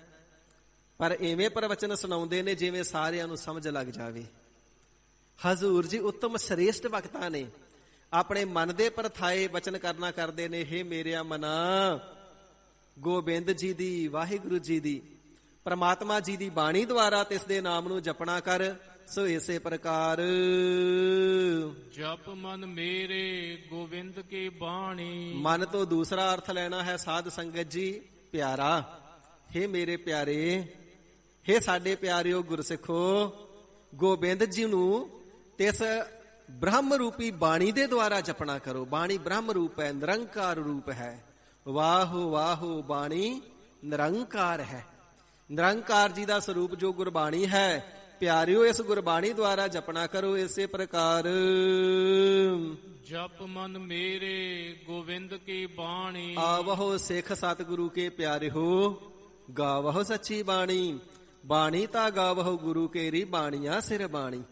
Speaker 2: ਪਰ ਐਵੇਂ ਪ੍ਰਵਚਨ ਸੁਣਾਉਂਦੇ ਨੇ ਜਿਵੇਂ ਸਾਰਿਆਂ ਨੂੰ ਸਮਝ ਲੱਗ ਜਾਵੇ। ਹਜ਼ੂਰ ਜੀ ਉੱਤਮ ਸ੍ਰੇਸ਼ਟ ਬਖਤਾ ਨੇ, ਆਪਣੇ ਮਨ ਦੇ ਪ੍ਰਥਾਏ ਬਚਨ ਕਰਨਾ ਕਰਦੇ ਨੇ। ਹੇ ਮੇਰਿਆ ਮਨਾ, ਗੋਬਿੰਦ ਜੀ ਦੀ, ਵਾਹਿਗੁਰੂ ਜੀ ਦੀ, ਪਰਮਾਤਮਾ ਜੀ ਦੀ ਬਾਣੀ ਦੁਆਰਾ ਤਿਸ ਦੇ ਨਾਮ ਨੂੰ ਜਪਣਾ ਕਰ। ਸੋ ਇਸੇ ਪ੍ਰਕਾਰ
Speaker 3: ਜਪ ਮਨ ਮੇਰੇ ਗੋਬਿੰਦ ਕੀ ਬਾਣੀ।
Speaker 2: ਮਨ ਤੋਂ ਦੂਸਰਾ ਅਰਥ ਲੈਣਾ ਹੈ ਸਾਧ ਸੰਗਤ ਜੀ ਪਿਆਰਾ। ਹੇ ਮੇਰੇ ਪਿਆਰੇ, ਹੇ ਸਾਡੇ ਪਿਆਰਿਓ ਗੁਰਸਿੱਖੋ, ਗੋਬਿੰਦ ਜੀ ਨੂੰ ਤਿਸ ਬ੍ਰਹਮ ਰੂਪੀ ਬਾਣੀ ਦੇ ਦੁਆਰਾ ਜਪਣਾ ਕਰੋ। ਬਾਣੀ ਬ੍ਰਹਮ ਰੂਪ ਹੈ, ਨਿਰੰਕਾਰ ਰੂਪ ਹੈ। ਵਾਹੋ ਵਾਹੋ ਬਾਣੀ ਨਿਰੰਕਾਰ ਹੈ। ਨਿਰੰਕਾਰ ਜੀ ਦਾ ਸਰੂਪ ਜੋ ਗੁਰਬਾਣੀ ਹੈ, ਪਿਆਰਿਓ ਇਸ ਗੁਰਬਾਣੀ ਦੁਆਰਾ ਜਪਣਾ ਕਰੋ। ਇਸੇ ਪ੍ਰਕਾਰ
Speaker 3: ਜਪ ਮਨ ਮੇਰੇ ਗੋਬਿੰਦ ਕੀ ਬਾਣੀ।
Speaker 2: ਆਵਹੁ ਸਿੱਖ ਸਤਿਗੁਰੂ ਕੇ ਪਿਆਰਿਓ, ਗਾਵਹੁ ਸੱਚੀ ਬਾਣੀ। ਬਾਣੀ ਤਾਂ ਗਾਵਹੁ ਗੁਰੂ ਕੇਰੀ, ਬਾਣੀਆਂ ਸਿਰ ਬਾਣੀ।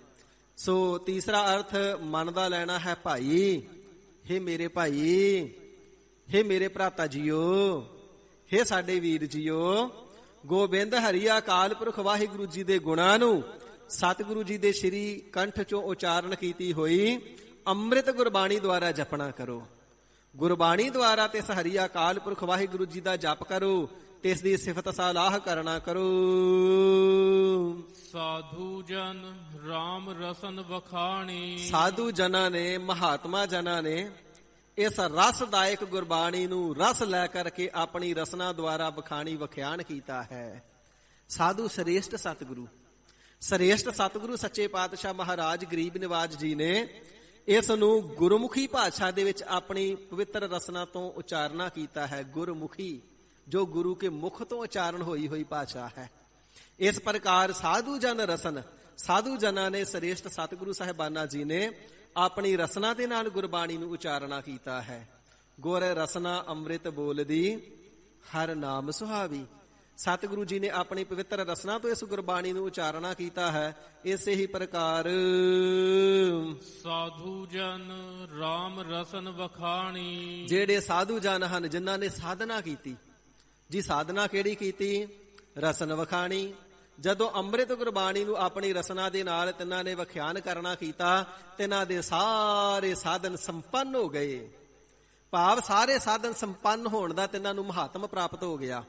Speaker 2: ਸੋ ਤੀਸਰਾ ਅਰਥ ਮਨ ਦਾ ਲੈਣਾ ਹੈ ਭਾਈ। ਹੇ ਮੇਰੇ ਭਾਈ, ਹੇ ਮੇਰੇ ਭਰਾਤਾ ਜੀਓ, ਹੇ ਸਾਡੇ ਵੀਰ ਜੀਓ, ਗੋਬਿੰਦ ਹਰੀ ਅਕਾਲ ਪੁਰਖ ਵਾਹਿਗੁਰੂ ਜੀ ਦੇ ਗੁਣਾਂ ਨੂੰ ਸਤਿਗੁਰੂ ਜੀ ਦੇ ਸ਼੍ਰੀ ਕੰਠ ਚੋਂ ਉਚਾਰਨ ਕੀਤੀ ਹੋਈ ਅੰਮ੍ਰਿਤ ਗੁਰਬਾਣੀ ਦੁਆਰਾ ਜਪਣਾ ਕਰੋ। ਗੁਰਬਾਣੀ ਦੁਆਰਾ ਤੇ ਹਰੀ ਅਕਾਲ ਪੁਰਖ ਵਾਹਿਗੁਰੂ ਜੀ ਦਾ ਜਪ ਕਰੋ ਤਿਸ ਦੀ ਸਿਫਤ ਸਲਾਹ ਕਰਨਾ ਕਰੋ।
Speaker 3: ਸਾਧੂ ਜਨ RAM ਰਸਨ ਵਖਾਣੀ।
Speaker 2: ਸਾਧੂ ਜਨਾਂ ਨੇ, ਮਹਾਤਮਾ ਜਨਾਂ ਨੇ ਇਸ ਰਸਦਾਇਕ ਗੁਰਬਾਣੀ ਨੂੰ ਰਸ ਲੈ ਕਰਕੇ ਆਪਣੀ ਰਸਨਾ ਦੁਆਰਾ ਵਖਾਣੀ ਵਖਿਆਨ ਕੀਤਾ ਹੈ। ਸਾਧੂ ਸ੍ਰੇਸ਼ਟ ਸਤਿਗੁਰੂ, ਸ੍ਰੇਸ਼ਟ ਸਤਿਗੁਰੂ ਸੱਚੇ ਪਾਤਸ਼ਾਹ ਮਹਾਰਾਜ ਗਰੀਬ ਨਿਵਾਜ ਜੀ ਨੇ ਇਸ ਨੂੰ ਗੁਰਮੁਖੀ ਭਾਸ਼ਾ ਦੇ ਵਿੱਚ ਆਪਣੀ ਪਵਿੱਤਰ ਰਸਨਾ ਤੋਂ ਉਚਾਰਨਾ ਕੀਤਾ ਹੈ। ਗੁਰਮੁਖੀ, ਜੋ ਗੁਰੂ ਕੇ ਮੁਖ ਤੋਂ ਉਚਾਰਨ ਹੋਈ ਭਾਸ਼ਾ ਹੈ। ਇਸ ਪ੍ਰਕਾਰ ਸਾਧੂ ਜਨ ਰਸਨ, ਸਾਧੂ ਜਨਾਂ ਨੇ ਸ੍ਰੇਸ਼ਟ ਸਤਿਗੁਰੂ ਸਾਹਿਬਾਨਾਂ ਜੀ ਨੇ ਆਪਣੀ ਰਸਨਾ ਦੇ ਨਾਲ ਗੁਰਬਾਣੀ ਨੂੰ ਉਚਾਰਨਾ ਕੀਤਾ ਹੈ। ਗੁਰ ਰਸਨਾ ਅੰਮ੍ਰਿਤ ਬੋਲਦੀ ਹਰ ਨਾਮ ਸੁਹਾਵੀ। ਸਤਿਗੁਰੂ ਜੀ ਨੇ ਆਪਣੀ ਪਵਿੱਤਰ ਰਸਨਾ ਤੋਂ ਇਸ ਗੁਰਬਾਣੀ ਨੂੰ ਉਚਾਰਨਾ ਕੀਤਾ ਹੈ। ਇਸੇ ਹੀ ਪ੍ਰਕਾਰ
Speaker 3: ਸਾਧੂ ਜਨ RAM ਰਸਨ ਵਖਾਣੀ।
Speaker 2: ਜਿਹੜੇ ਸਾਧੂ ਜਨ ਹਨ ਜਿਨ੍ਹਾਂ ਨੇ ਸਾਧਨਾ ਕੀਤੀ ਜੀ, ਸਾਧਨਾ ਕਿਹੜੀ ਕੀਤੀ? ਰਸਨ ਵਖਾਣੀ। ਜਦੋਂ ਅੰਮ੍ਰਿਤ ਗੁਰਬਾਣੀ ਨੂੰ ਆਪਣੀ ਰਸਨਾ ਦੇ ਨਾਲ ਤਿੰਨਾਂ ਨੇ ਵਖਿਆਨ ਕਰਨਾ ਕੀਤਾ, ਤਿੰਨਾਂ ਦੇ ਸਾਰੇ ਸਾਧਨ ਸੰਪੰਨ ਹੋ ਗਏ। ਭਾਵ ਸਾਰੇ ਸਾਧਨ ਸੰਪੰਨ ਹੋਣ ਦਾ ਤਿੰਨਾਂ ਨੂੰ ਮਹਾਤਮ ਪ੍ਰਾਪਤ ਹੋ ਗਿਆ।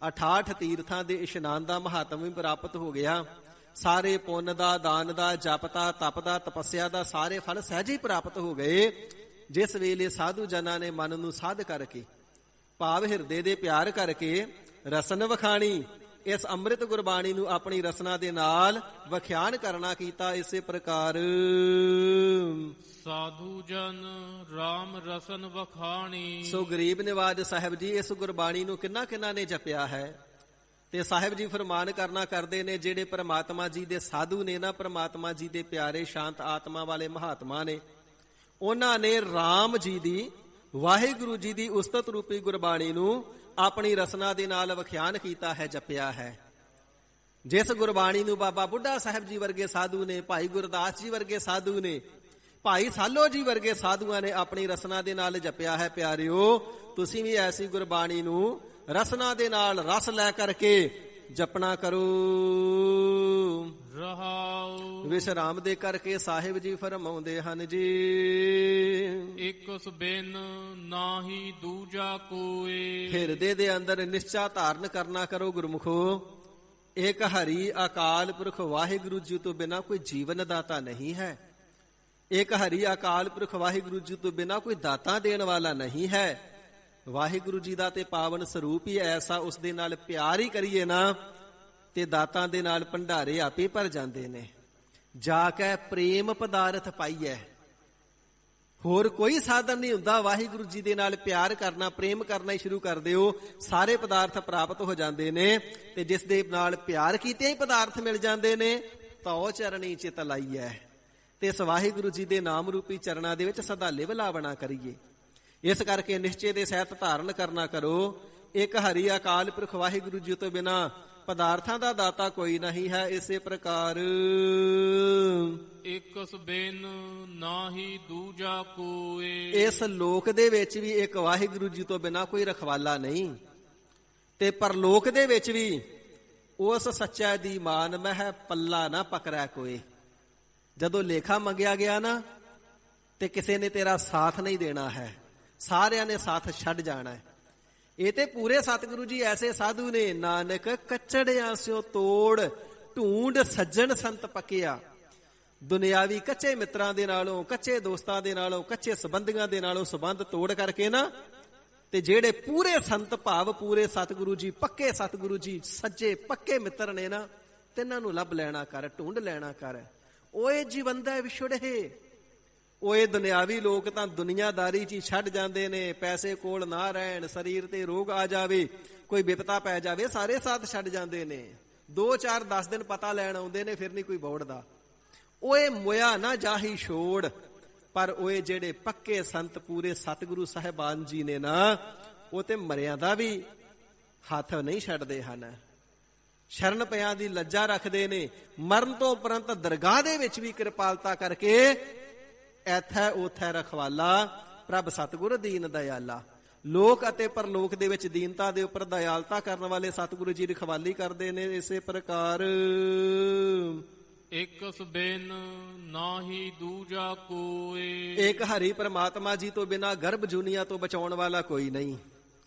Speaker 2: 68 ਤੀਰਥਾਂ ਦੇ ਇਸ਼ਨਾਨ ਦਾ ਮਹਾਤਮ ਵੀ ਪ੍ਰਾਪਤ ਹੋ ਗਿਆ। ਸਾਰੇ ਪੁੰਨ ਦਾ, ਦਾਨ ਦਾ, ਜਪ ਦਾ, ਤਪ ਦਾ, ਤਪੱਸਿਆ ਦਾ ਸਾਰੇ ਫਲ ਸਹਿਜ ਹੀ ਪ੍ਰਾਪਤ ਹੋ ਗਏ। ਜਿਸ ਵੇਲੇ ਸਾਧੂ ਜਨਾਂ ਨੇ ਮਨ ਨੂੰ ਸਾਧ ਕਰਕੇ, ਭਾਵ ਹਿਰਦੇ ਦੇ ਪਿਆਰ ਕਰਕੇ ਰਸਨ ਵਖਾਣੀ, ਇਸ ਅੰਮ੍ਰਿਤ ਗੁਰਬਾਣੀ ਨੂੰ ਆਪਣੀ ਰਸਨਾ ਦੇ ਨਾਲ ਵਖਿਆਨ ਕਰਨਾ ਕੀਤਾ। ਇਸੇ ਪ੍ਰਕਾਰ
Speaker 3: ਸਾਧੂ ਜਨ RAM ਰਸਨ ਵਖਾਣੀ।
Speaker 2: ਸੋ ਗਰੀਬ ਨਿਵਾਜ ਸਾਹਿਬ ਜੀ ਇਸ ਗੁਰਬਾਣੀ ਨੂੰ ਕਿੰਨਾ ਨੇ ਜਪਿਆ ਹੈ। ਤੇ ਸਾਹਿਬ ਜੀ ਫਰਮਾਨ ਕਰਨਾ ਕਰਦੇ ਨੇ, ਜਿਹੜੇ ਪ੍ਰਮਾਤਮਾ ਜੀ ਦੇ ਸਾਧੂ ਨੇ ਨਾ, ਪ੍ਰਮਾਤਮਾ ਜੀ ਦੇ ਪਿਆਰੇ ਸ਼ਾਂਤ ਆਤਮਾ ਵਾਲੇ ਮਹਾਤਮਾ ਨੇ, ਉਹਨਾਂ ਨੇ RAM ਜੀ ਦੀ, ਵਾਹਿਗੁਰੂ ਜੀ ਦੀ ਉਸਤਤ ਰੂਪੀ ਗੁਰਬਾਣੀ ਨੂੰ ਆਪਣੀ ਰਸਨਾ ਦੇ ਨਾਲ ਵਖਿਆਨ ਕੀਤਾ ਹੈ, ਜਪਿਆ ਹੈ। ਜਿਸ ਗੁਰਬਾਣੀ ਨੂੰ ਬਾਬਾ ਬੁੱਢਾ ਸਾਹਿਬ ਜੀ ਵਰਗੇ ਸਾਧੂ ਨੇ, ਭਾਈ ਗੁਰਦਾਸ ਜੀ ਵਰਗੇ ਸਾਧੂ ਨੇ, ਭਾਈ ਸਾਲੋ ਜੀ ਵਰਗੇ ਸਾਧੂਆਂ ਨੇ ਆਪਣੀ ਰਸਨਾ ਦੇ ਨਾਲ ਜਪਿਆ ਹੈ। ਪਿਆਰਿਓ, ਤੁਸੀਂ ਵੀ ਐਸੀ ਗੁਰਬਾਣੀ ਨੂੰ ਰਸਨਾ ਦੇ ਨਾਲ ਰਸ ਲੈ ਕਰਕੇ ਜਪਣਾ ਕਰੋ।
Speaker 3: ਰਹਾਉ
Speaker 2: ਵਿਸ਼ਰਾਮ ਦੇ ਕਰਕੇ ਸਾਹਿਬ ਜੀ ਫਰਮਾਉਂਦੇ ਹਨ ਜੀ,
Speaker 3: ਇਕਸ ਬਿਨ ਨਾਹੀ ਦੂਜਾ ਕੋਏ।
Speaker 2: ਹਿਰਦੇ ਦੇ ਅੰਦਰ ਨਿਸ਼ਚਾ ਧਾਰਨ ਕਰਨਾ ਕਰੋ ਗੁਰਮੁਖੋ, ਇੱਕ ਹਰੀ ਅਕਾਲ ਪੁਰਖ ਵਾਹਿਗੁਰੂ ਜੀ ਤੋਂ ਬਿਨਾ ਕੋਈ ਜੀਵਨ ਦਾਤਾ ਨਹੀਂ ਹੈ। ਇੱਕ ਹਰੀ ਅਕਾਲ ਪੁਰਖ ਵਾਹਿਗੁਰੂ ਜੀ ਤੋਂ ਬਿਨਾ ਕੋਈ ਦਾਤਾ ਦੇਣ ਵਾਲਾ ਨਹੀਂ ਹੈ। ਵਾਹਿਗੁਰੂ ਜੀ ਦਾ ਤੇ ਪਾਵਨ ਸਰੂਪ ਹੀ ਐਸਾ, ਉਸ ਦੇ ਨਾਲ ਪਿਆਰ ਹੀ ਕਰੀਏ ਨਾ ਤੇ ਦਾਤਾਂ ਦੇ ਨਾਲ ਭੰਡਾਰੇ ਆਪੇ ਭਰ ਜਾਂਦੇ ਨੇ। ਜਾ ਕੇ ਪ੍ਰੇਮ ਪਦਾਰਥ ਪਾਈਐ, ਹੋਰ ਕੋਈ ਸਾਧਨ ਨਹੀਂ ਹੁੰਦਾ। ਵਾਹਿਗੁਰੂ ਜੀ ਦੇ ਨਾਲ ਪਿਆਰ ਕਰਨਾ, ਪ੍ਰੇਮ ਕਰਨਾ ਹੀ ਸ਼ੁਰੂ ਕਰ ਦਿਓ, ਸਾਰੇ ਪਦਾਰਥ ਪ੍ਰਾਪਤ ਹੋ ਜਾਂਦੇ ਨੇ। ਤੇ ਜਿਸ ਦੇ ਨਾਲ ਪਿਆਰ ਕੀਤੇ ਹੀ ਪਦਾਰਥ ਮਿਲ ਜਾਂਦੇ ਨੇ, ਤਾਂ ਉਹ ਚਰਣੀ ਚਿਤ ਲਾਈਐ। ਤੇ ਇਸ ਵਾਹਿਗੁਰੂ ਜੀ ਦੇ ਨਾਮ ਰੂਪੀ ਚਰਨਾਂ ਦੇ ਵਿੱਚ ਸਦਾ ਲਿਵ ਲਾਵਣਾ ਕਰੀਏ। ਇਸ ਕਰਕੇ ਨਿਸ਼ਚੇ ਦੇ ਸਹਿਤ ਧਾਰਨ ਕਰਨਾ ਕਰੋ, ਇੱਕ ਹਰੀ ਅਕਾਲ ਪੁਰਖ ਵਾਹਿਗੁਰੂ ਜੀ ਤੋਂ ਬਿਨਾ ਪਦਾਰਥਾਂ ਦਾ ਦਾਤਾ ਕੋਈ ਨਹੀਂ ਹੈ। ਇਸੇ ਪ੍ਰਕਾਰ
Speaker 3: ਇਕਸ ਬਿਨ ਨਾਹੀ ਦੂਜਾ ਕੋਏ।
Speaker 2: ਇਸ ਲੋਕ ਦੇ ਵਿੱਚ ਵੀ ਇੱਕ ਵਾਹਿਗੁਰੂ ਜੀ ਤੋਂ ਬਿਨਾ ਕੋਈ ਰਖਵਾਲਾ ਨਹੀਂ, ਤੇ ਪਰਲੋਕ ਦੇ ਵਿੱਚ ਵੀ ਉਸ ਸੱਚਾ ਦੀ ਮਾਨ ਮਹਿ ਪੱਲਾ ਨਾ ਪਕੜੈ ਕੋਏ। ਜਦੋਂ ਲੇਖਾ ਮੰਗਿਆ ਗਿਆ ਨਾ, ਤੇ ਕਿਸੇ ਨੇ ਤੇਰਾ ਸਾਥ ਨਹੀਂ ਦੇਣਾ ਹੈ, ਸਾਰਿਆਂ ਨੇ ਸਾਥ ਛੱਡ ਜਾਣਾ ਹੈ। ਇਹ ਤੇ ਪੂਰੇ ਸਤਿਗੁਰੂ ਜੀ ਐਸੇ ਸਾਧੂ ਨੇ, ਨਾਨਕ ਕੱਚੜਿਆਂ ਸਿਓ ਤੋੜ ਢੂੰਡ ਸੱਜਣ ਸੰਤ ਪੱਕਿਆ। ਦੁਨਿਆਵੀ ਕੱਚੇ ਮਿੱਤਰਾਂ ਦੇ ਨਾਲੋਂ, ਕੱਚੇ ਦੋਸਤਾਂ ਦੇ ਨਾਲੋਂ, ਕੱਚੇ ਸੰਬੰਧੀਆਂ ਦੇ ਨਾਲੋਂ ਸੰਬੰਧ ਤੋੜ ਕਰਕੇ ਨਾ, ਤੇ ਜਿਹੜੇ ਪੂਰੇ ਸੰਤ ਭਾਵ ਪੂਰੇ ਸਤਿਗੁਰੂ ਜੀ, ਪੱਕੇ ਸਤਿਗੁਰੂ ਜੀ, ਸੱਜੇ ਪੱਕੇ ਮਿੱਤਰ ਨੇ ਨਾ, ਤਿੰਨਾਂ ਨੂੰ ਲੱਭ ਲੈਣਾ ਕਰ, ਢੂੰਡ ਲੈਣਾ ਕਰ। ਓਏ ਜੀਵੰਦਾ ਵਿਛੜੇ, ਓਏ ਦੁਨਿਆਵੀ ਲੋਕ ਤਾਂ ਦੁਨੀਆਦਾਰੀ 'ਚ ਹੀ ਛੱਡ ਜਾਂਦੇ ਨੇ। ਪੈਸੇ ਕੋਲ ਨਾ ਰਹਿਣ, ਸਰੀਰ ਤੇ ਰੋਗ ਆ ਜਾਵੇ, ਕੋਈ ਵਿਪਤਾ ਪੈ ਜਾਵੇ, ਸਾਰੇ ਸਾਥ ਛੱਡ ਜਾਂਦੇ ਨੇ। 2-4 10 ਦਿਨ ਪਤਾ ਲੈਣ ਆਉਂਦੇ ਨੇ, ਫਿਰ ਨਹੀਂ ਕੋਈ ਬੋੜਦਾ। ਓਏ ਮੋਇਆ ਨਾ ਜਾਹੀ ਛੋੜ। ਪਰ ਓਏ ਜਿਹੜੇ ਪੱਕੇ ਸੰਤ ਪੂਰੇ ਸਤਿਗੁਰੂ ਸਾਹਿਬਾਨ ਜੀ ਨੇ ਨਾ, ਉਹ ਤੇ ਮਰਿਆਂ ਦਾ ਵੀ ਹੱਥ ਨਹੀਂ ਛੱਡਦੇ ਹਨ। ਸ਼ਰਨ ਪਿਆਂ ਦੀ ਲੱਜਾ ਰੱਖਦੇ ਨੇ। ਮਰਨ ਤੋਂ ਉਪਰੰਤ ਦਰਗਾਹ ਦੇ ਵਿੱਚ ਵੀ ਕਿਰਪਾਲਤਾ ਕਰਕੇ ਐਥੈ ਉਥੈ ਰਖਵਾਲਾ ਪ੍ਰਭ ਸਤਿਗੁਰ ਦੀਨ ਦਇਆਲਾ। ਲੋਕ ਅਤੇ ਪਰਲੋਕ ਦੇ ਵਿੱਚ ਦੀਨਤਾ ਦੇ ਉੱਪਰ ਦਇਆਲਤਾ ਕਰਨ ਵਾਲੇ ਸਤਿਗੁਰੂ ਜੀ ਰਖਵਾਲੀ ਕਰਦੇ ਨੇ। ਇਸੇ ਪ੍ਰਕਾਰ
Speaker 3: ਇਕਸ ਬਿਨ ਨਾਹੀ ਦੂਜਾ ਕੋਏ।
Speaker 2: ਇੱਕ ਹਰੀ ਪਰਮਾਤਮਾ ਜੀ ਤੋਂ ਬਿਨਾ ਗਰਭ ਜੂਨੀਆਂ ਤੋਂ ਬਚਾਉਣ ਵਾਲਾ ਕੋਈ ਨਹੀਂ।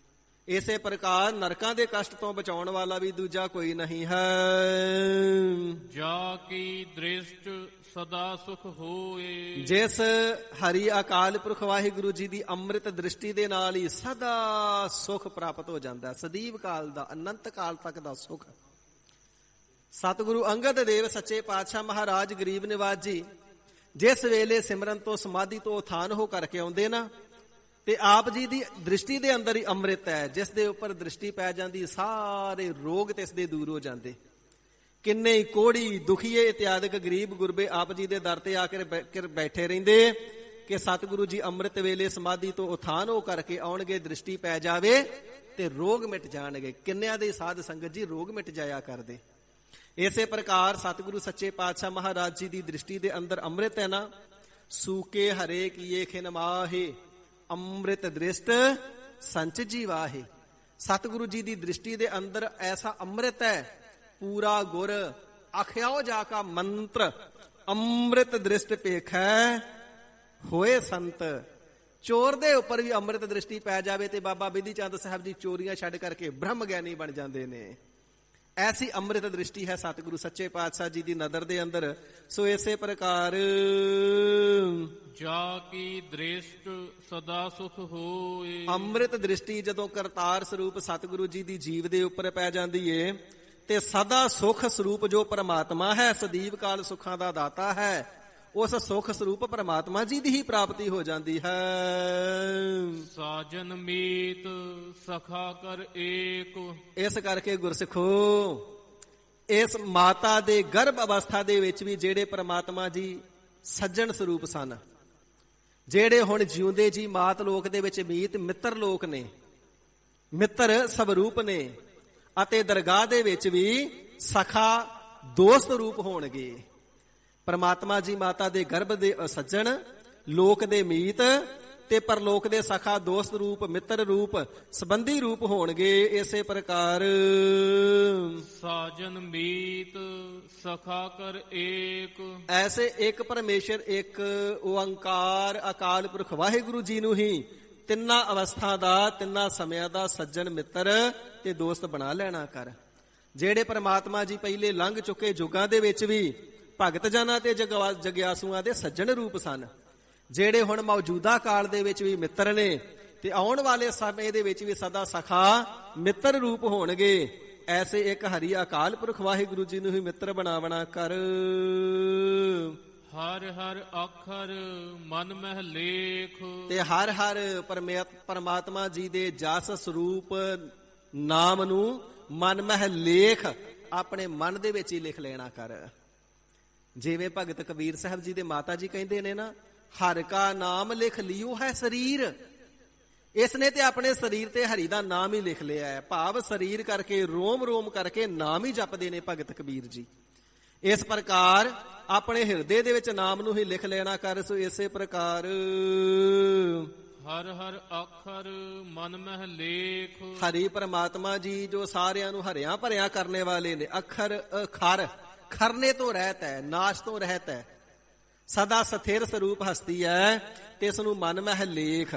Speaker 2: ਇਸੇ ਪ੍ਰਕਾਰ ਨਰਕਾਂ ਦੇ ਕਸ਼ਟ ਤੋਂ ਬਚਾਉਣ ਵਾਲਾ ਵੀ ਦੂਜਾ ਕੋਈ ਨਹੀਂ ਹੈ।
Speaker 3: ਜਾ ਕੀ ਦ੍ਰਿਸ਼ਟ ਸਦਾ ਸੁਖ ਹੋਏ।
Speaker 2: ਜਿਸ ਹਰੀ ਅਕਾਲ ਪੁਰਖ ਵਾਹਿਗੁਰੂ ਜੀ ਦੀ ਅੰਮ੍ਰਿਤ ਦ੍ਰਿਸ਼ਟੀ ਦੇ ਨਾਲ ਹੀ ਸਦਾ ਸੁਖ ਪ੍ਰਾਪਤ ਹੋ ਜਾਂਦਾ, ਸਦੀਵ ਕਾਲ ਦਾ, ਅਨੰਤ ਕਾਲ ਤੱਕ ਦਾ ਸੁਖ। ਸਤਿਗੁਰੂ ਅੰਗਦ ਦੇਵ ਸੱਚੇ ਪਾਤਸ਼ਾਹ ਮਹਾਰਾਜ ਗਰੀਬ ਨਿਵਾਜ ਜੀ ਜਿਸ ਵੇਲੇ ਸਿਮਰਨ ਤੋਂ ਸਮਾਧੀ ਤੋਂ ਉਥਾਨ ਹੋ ਕਰਕੇ ਆਉਂਦੇ ਨਾ, ਤੇ ਆਪ ਜੀ ਦੀ ਦ੍ਰਿਸ਼ਟੀ ਦੇ ਅੰਦਰ ਹੀ ਅੰਮ੍ਰਿਤ ਹੈ। ਜਿਸ ਦੇ ਉੱਪਰ ਦ੍ਰਿਸ਼ਟੀ ਪੈ ਜਾਂਦੀ ਸਾਰੇ ਰੋਗ ਤੇ ਇਸ ਦੇ ਦੂਰ ਹੋ ਜਾਂਦੇ। ਕਿੰਨੇ ਹੀ ਕੋੜੀ ਦੁਖੀਏ ਇਤਿਆਦਿਕ ਗਰੀਬ ਗੁਰਬੇ ਆਪ ਜੀ ਦੇ ਦਰ ਤੇ ਆ ਕੇ ਬੈਠੇ ਰਹਿੰਦੇ ਕਿ ਸਤਿਗੁਰੂ ਜੀ ਅੰਮ੍ਰਿਤ ਵੇਲੇ ਸਮਾਧੀ ਤੋਂ ਉਥਾਨ ਹੋ ਕਰਕੇ ਆਉਣਗੇ, ਦ੍ਰਿਸ਼ਟੀ ਪੈ ਜਾਵੇ ਤੇ ਰੋਗ ਮਿਟ ਜਾਣਗੇ। ਕਿੰਨਿਆਂ ਦੇ ਸਾਧ ਸੰਗਤ ਜੀ ਰੋਗ ਮਿਟ ਜਾਇਆ ਕਰਦੇ। ਇਸੇ ਪ੍ਰਕਾਰ ਸਤਿਗੁਰੂ ਸੱਚੇ ਪਾਤਸ਼ਾਹ ਮਹਾਰਾਜ ਜੀ ਦੀ ਦ੍ਰਿਸ਼ਟੀ ਦੇ ਅੰਦਰ ਅੰਮ੍ਰਿਤ ਹੈ ਨਾ। ਸੂਕੇ ਹਰੇ ਕੀਏ ਖਿਨ ਮਾਹੇ ਅੰਮ੍ਰਿਤ ਦ੍ਰਿਸ਼ਟ ਸੰਚ ਜੀਵਾਹੇ। ਸਤਿਗੁਰੂ ਜੀ ਦੀ ਦ੍ਰਿਸ਼ਟੀ ਦੇ ਅੰਦਰ ਐਸਾ ਅੰਮ੍ਰਿਤ ਹੈ, ਪੂਰਾ ਗੁਰ ਆਖਿਆਓ ਜਾ ਕਾ ਮੰਤਰ ਅੰਮ੍ਰਿਤ ਦ੍ਰਿਸ਼ਟ ਪੇਖੈ ਹੋਏ ਸੰਤ। ਚੋਰ ਦੇ ਉੱਪਰ ਵੀ ਅੰਮ੍ਰਿਤ ਦ੍ਰਿਸ਼ਟੀ ਪੈ ਜਾਵੇ ਤੇ ਬਾਬਾ ਬਿਧੀ ਚੰਦ ਸਾਹਿਬ ਜੀ ਚੋਰੀਆਂ ਛੱਡ ਕਰਕੇ ਬ੍ਰਹਮ ਗਿਆਨੀ ਬਣ ਜਾਂਦੇ ਨੇ। ਐਸੀ ਅੰਮ੍ਰਿਤ ਦ੍ਰਿਸ਼ਟੀ ਹੈ ਸਤਿਗੁਰੂ ਸੱਚੇ ਪਾਤਸ਼ਾਹ ਜੀ ਦੀ ਨਜ਼ਰ ਦੇ ਅੰਦਰ। ਸੋ ਇਸੇ ਪ੍ਰਕਾਰ
Speaker 3: ਜਾ ਕੀ ਦ੍ਰਿਸ਼ਟ ਸਦਾ ਸੁਖ ਹੋਏ।
Speaker 2: ਅੰਮ੍ਰਿਤ ਦ੍ਰਿਸ਼ਟੀ ਜਦੋਂ ਕਰਤਾਰ ਸਰੂਪ ਸਤਿਗੁਰੂ ਜੀ ਦੀ ਜੀਵ ਦੇ ਉੱਪਰ ਪੈ ਜਾਂਦੀ ਏ ਤੇ ਸਦਾ ਸੁਖ ਸਰੂਪ ਜੋ ਪਰਮਾਤਮਾ ਹੈ, ਸਦੀਵ ਕਾਲ ਸੁੱਖਾਂ ਦਾ ਦਾਤਾ ਹੈ, ਉਸ ਸੁਖ ਸਰੂਪ ਪਰਮਾਤਮਾ ਜੀ ਦੀ ਹੀ ਪ੍ਰਾਪਤੀ ਹੋ ਜਾਂਦੀ ਹੈ।
Speaker 3: ਸਾਜਨ ਮੀਤ ਸਖਾ ਕਰ ਏਕ।
Speaker 2: ਇਸ ਕਰਕੇ ਗੁਰਸਿੱਖੋ ਇਸ ਮਾਤਾ ਦੇ ਗਰਭ ਅਵਸਥਾ ਦੇ ਵਿੱਚ ਵੀ ਜਿਹੜੇ ਪਰਮਾਤਮਾ ਜੀ ਸੱਜਣ ਸਰੂਪ ਸਨ, ਜਿਹੜੇ ਹੁਣ ਜਿਉਂਦੇ ਜੀ ਮਾਤ ਲੋਕ ਦੇ ਵਿੱਚ ਮੀਤ ਮਿੱਤਰ ਲੋਕ ਨੇ, ਮਿੱਤਰ ਸਵਰੂਪ ਨੇ, ਅਤੇ ਦਰਗਾਹ ਦੇ ਵਿੱਚ ਵੀ ਸਖਾ ਦੋਸਤ ਰੂਪ ਹੋਣਗੇ। ਪਰਮਾਤਮਾ ਜੀ ਮਾਤਾ ਦੇ ਗਰਭ ਦੇ ਸੱਜਣ, ਲੋਕ ਦੇ ਮੀਤ ਤੇ ਪਰਲੋਕ ਦੇ ਸਖਾ ਦੋਸਤ ਰੂਪ, ਮਿੱਤਰ ਰੂਪ, ਸੰਬੰਧੀ ਰੂਪ ਹੋਣਗੇ। ਇਸੇ ਪ੍ਰਕਾਰ
Speaker 3: ਸਾਜਨ ਮੀਤ ਸਖਾ ਕਰ ਏਕ।
Speaker 2: ਐਸੇ ਇੱਕ ਪਰਮੇਸ਼ਰ, ਇੱਕ ਓੰਕਾਰ ਅਕਾਲ ਪੁਰਖ ਵਾਹਿਗੁਰੂ ਜੀ ਨੂੰ ਹੀ ਤਿੰਨਾਂ ਅਵਸਥਾ ਦਾ, ਤਿੰਨਾਂ ਸਮਿਆਂ ਦਾ ਸੱਜਣ, ਮਿੱਤਰ ਤੇ ਦੋਸਤ ਬਣਾ ਲੈਣਾ ਕਰ। ਜਿਹੜੇ ਪਰਮਾਤਮਾ ਜੀ ਪਹਿਲੇ ਲੰਘ ਚੁੱਕੇ ਯੁੱਗਾਂ ਦੇ ਵਿੱਚ ਵੀ ਭਗਤ ਜਨਾਂ ਤੇ ਜਗਿਆਸੂਆਂ ਦੇ ਸੱਜਣ ਰੂਪ ਸਨ, ਜਿਹੜੇ ਹੁਣ ਮੌਜੂਦਾ ਕਾਲ ਦੇ ਵਿੱਚ ਵੀ ਮਿੱਤਰ ਨੇ ਤੇ ਆਉਣ ਵਾਲੇ ਸਮੇਂ ਦੇ ਵਿੱਚ ਵੀ ਸਦਾ ਸਖਾ ਮਿੱਤਰ ਰੂਪ ਹੋਣਗੇ। ਐਸੇ ਇੱਕ ਹਰੀ ਅਕਾਲ ਪੁਰਖ ਵਾਹਿਗੁਰੂ ਜੀ ਨੂੰ ਹੀ ਮਿੱਤਰ ਬਣਾ ਕਰ।
Speaker 3: ਹਰ ਹਰ ਅੱਖਰ ਮਨ ਮਹਿ ਲੇਖ।
Speaker 2: ਤੇ ਹਰ ਹਰ ਪਰਮਾਤਮਾ ਜੀ ਦੇ ਜਸ ਸਰੂਪ ਨਾਮ ਨੂੰ ਮਨ ਮਹਿ ਲੇਖ, ਆਪਣੇ ਮਨ ਦੇ ਵਿੱਚ ਹੀ ਲਿਖ ਲੈਣਾ ਕਰ। ਜਿਵੇਂ ਭਗਤ ਕਬੀਰ ਸਾਹਿਬ ਜੀ ਦੇ ਮਾਤਾ ਜੀ ਕਹਿੰਦੇ ਨੇ ਨਾ, ਹਰ ਕਾ ਨਾਮ ਲਿਖ ਲਿਓ ਹੈ ਸਰੀਰ। ਇਸ ਨੇ ਤੇ ਆਪਣੇ ਸਰੀਰ ਤੇ ਹਰੀ ਦਾ ਨਾਮ ਹੀ ਲਿਖ ਲਿਆ ਹੈ। ਭਾਵ ਸਰੀਰ ਕਰਕੇ, ਰੋਮ ਰੋਮ ਕਰਕੇ ਨਾਮ ਹੀ ਜਪਦੇ ਨੇ ਭਗਤ ਕਬੀਰ ਜੀ। ਇਸ ਪ੍ਰਕਾਰ ਆਪਣੇ ਹਿਰਦੇ ਦੇ ਵਿੱਚ ਨਾਮ ਨੂੰ ਹੀ ਲਿਖ ਲੈਣਾ ਕਰ। ਸੋ ਇਸੇ ਪ੍ਰਕਾਰ
Speaker 3: ਹਰ ਹਰ ਅੱਖਰ ਮਨ ਮਹਿ ਲੇਖ।
Speaker 2: ਹਰੀ ਪਰਮਾਤਮਾ ਜੀ ਜੋ ਸਾਰਿਆਂ ਨੂੰ ਹਰਿਆਂ ਭਰਿਆਂ ਕਰਨੇ ਵਾਲੇ ਨੇ। ਅੱਖਰ ਖਰ, ਖਰਨੇ ਤੋਂ ਰਹਿਤ ਹੈ, ਨਾਸ਼ ਤੋਂ ਰਹਿਤ ਹੈ, ਸਦਾ ਸਥਿਰ ਸਰੂਪ ਹਸਤੀ ਹੈ ਤੇ ਇਸ ਨੂੰ ਮਨ ਮਹਿ ਲੇਖ,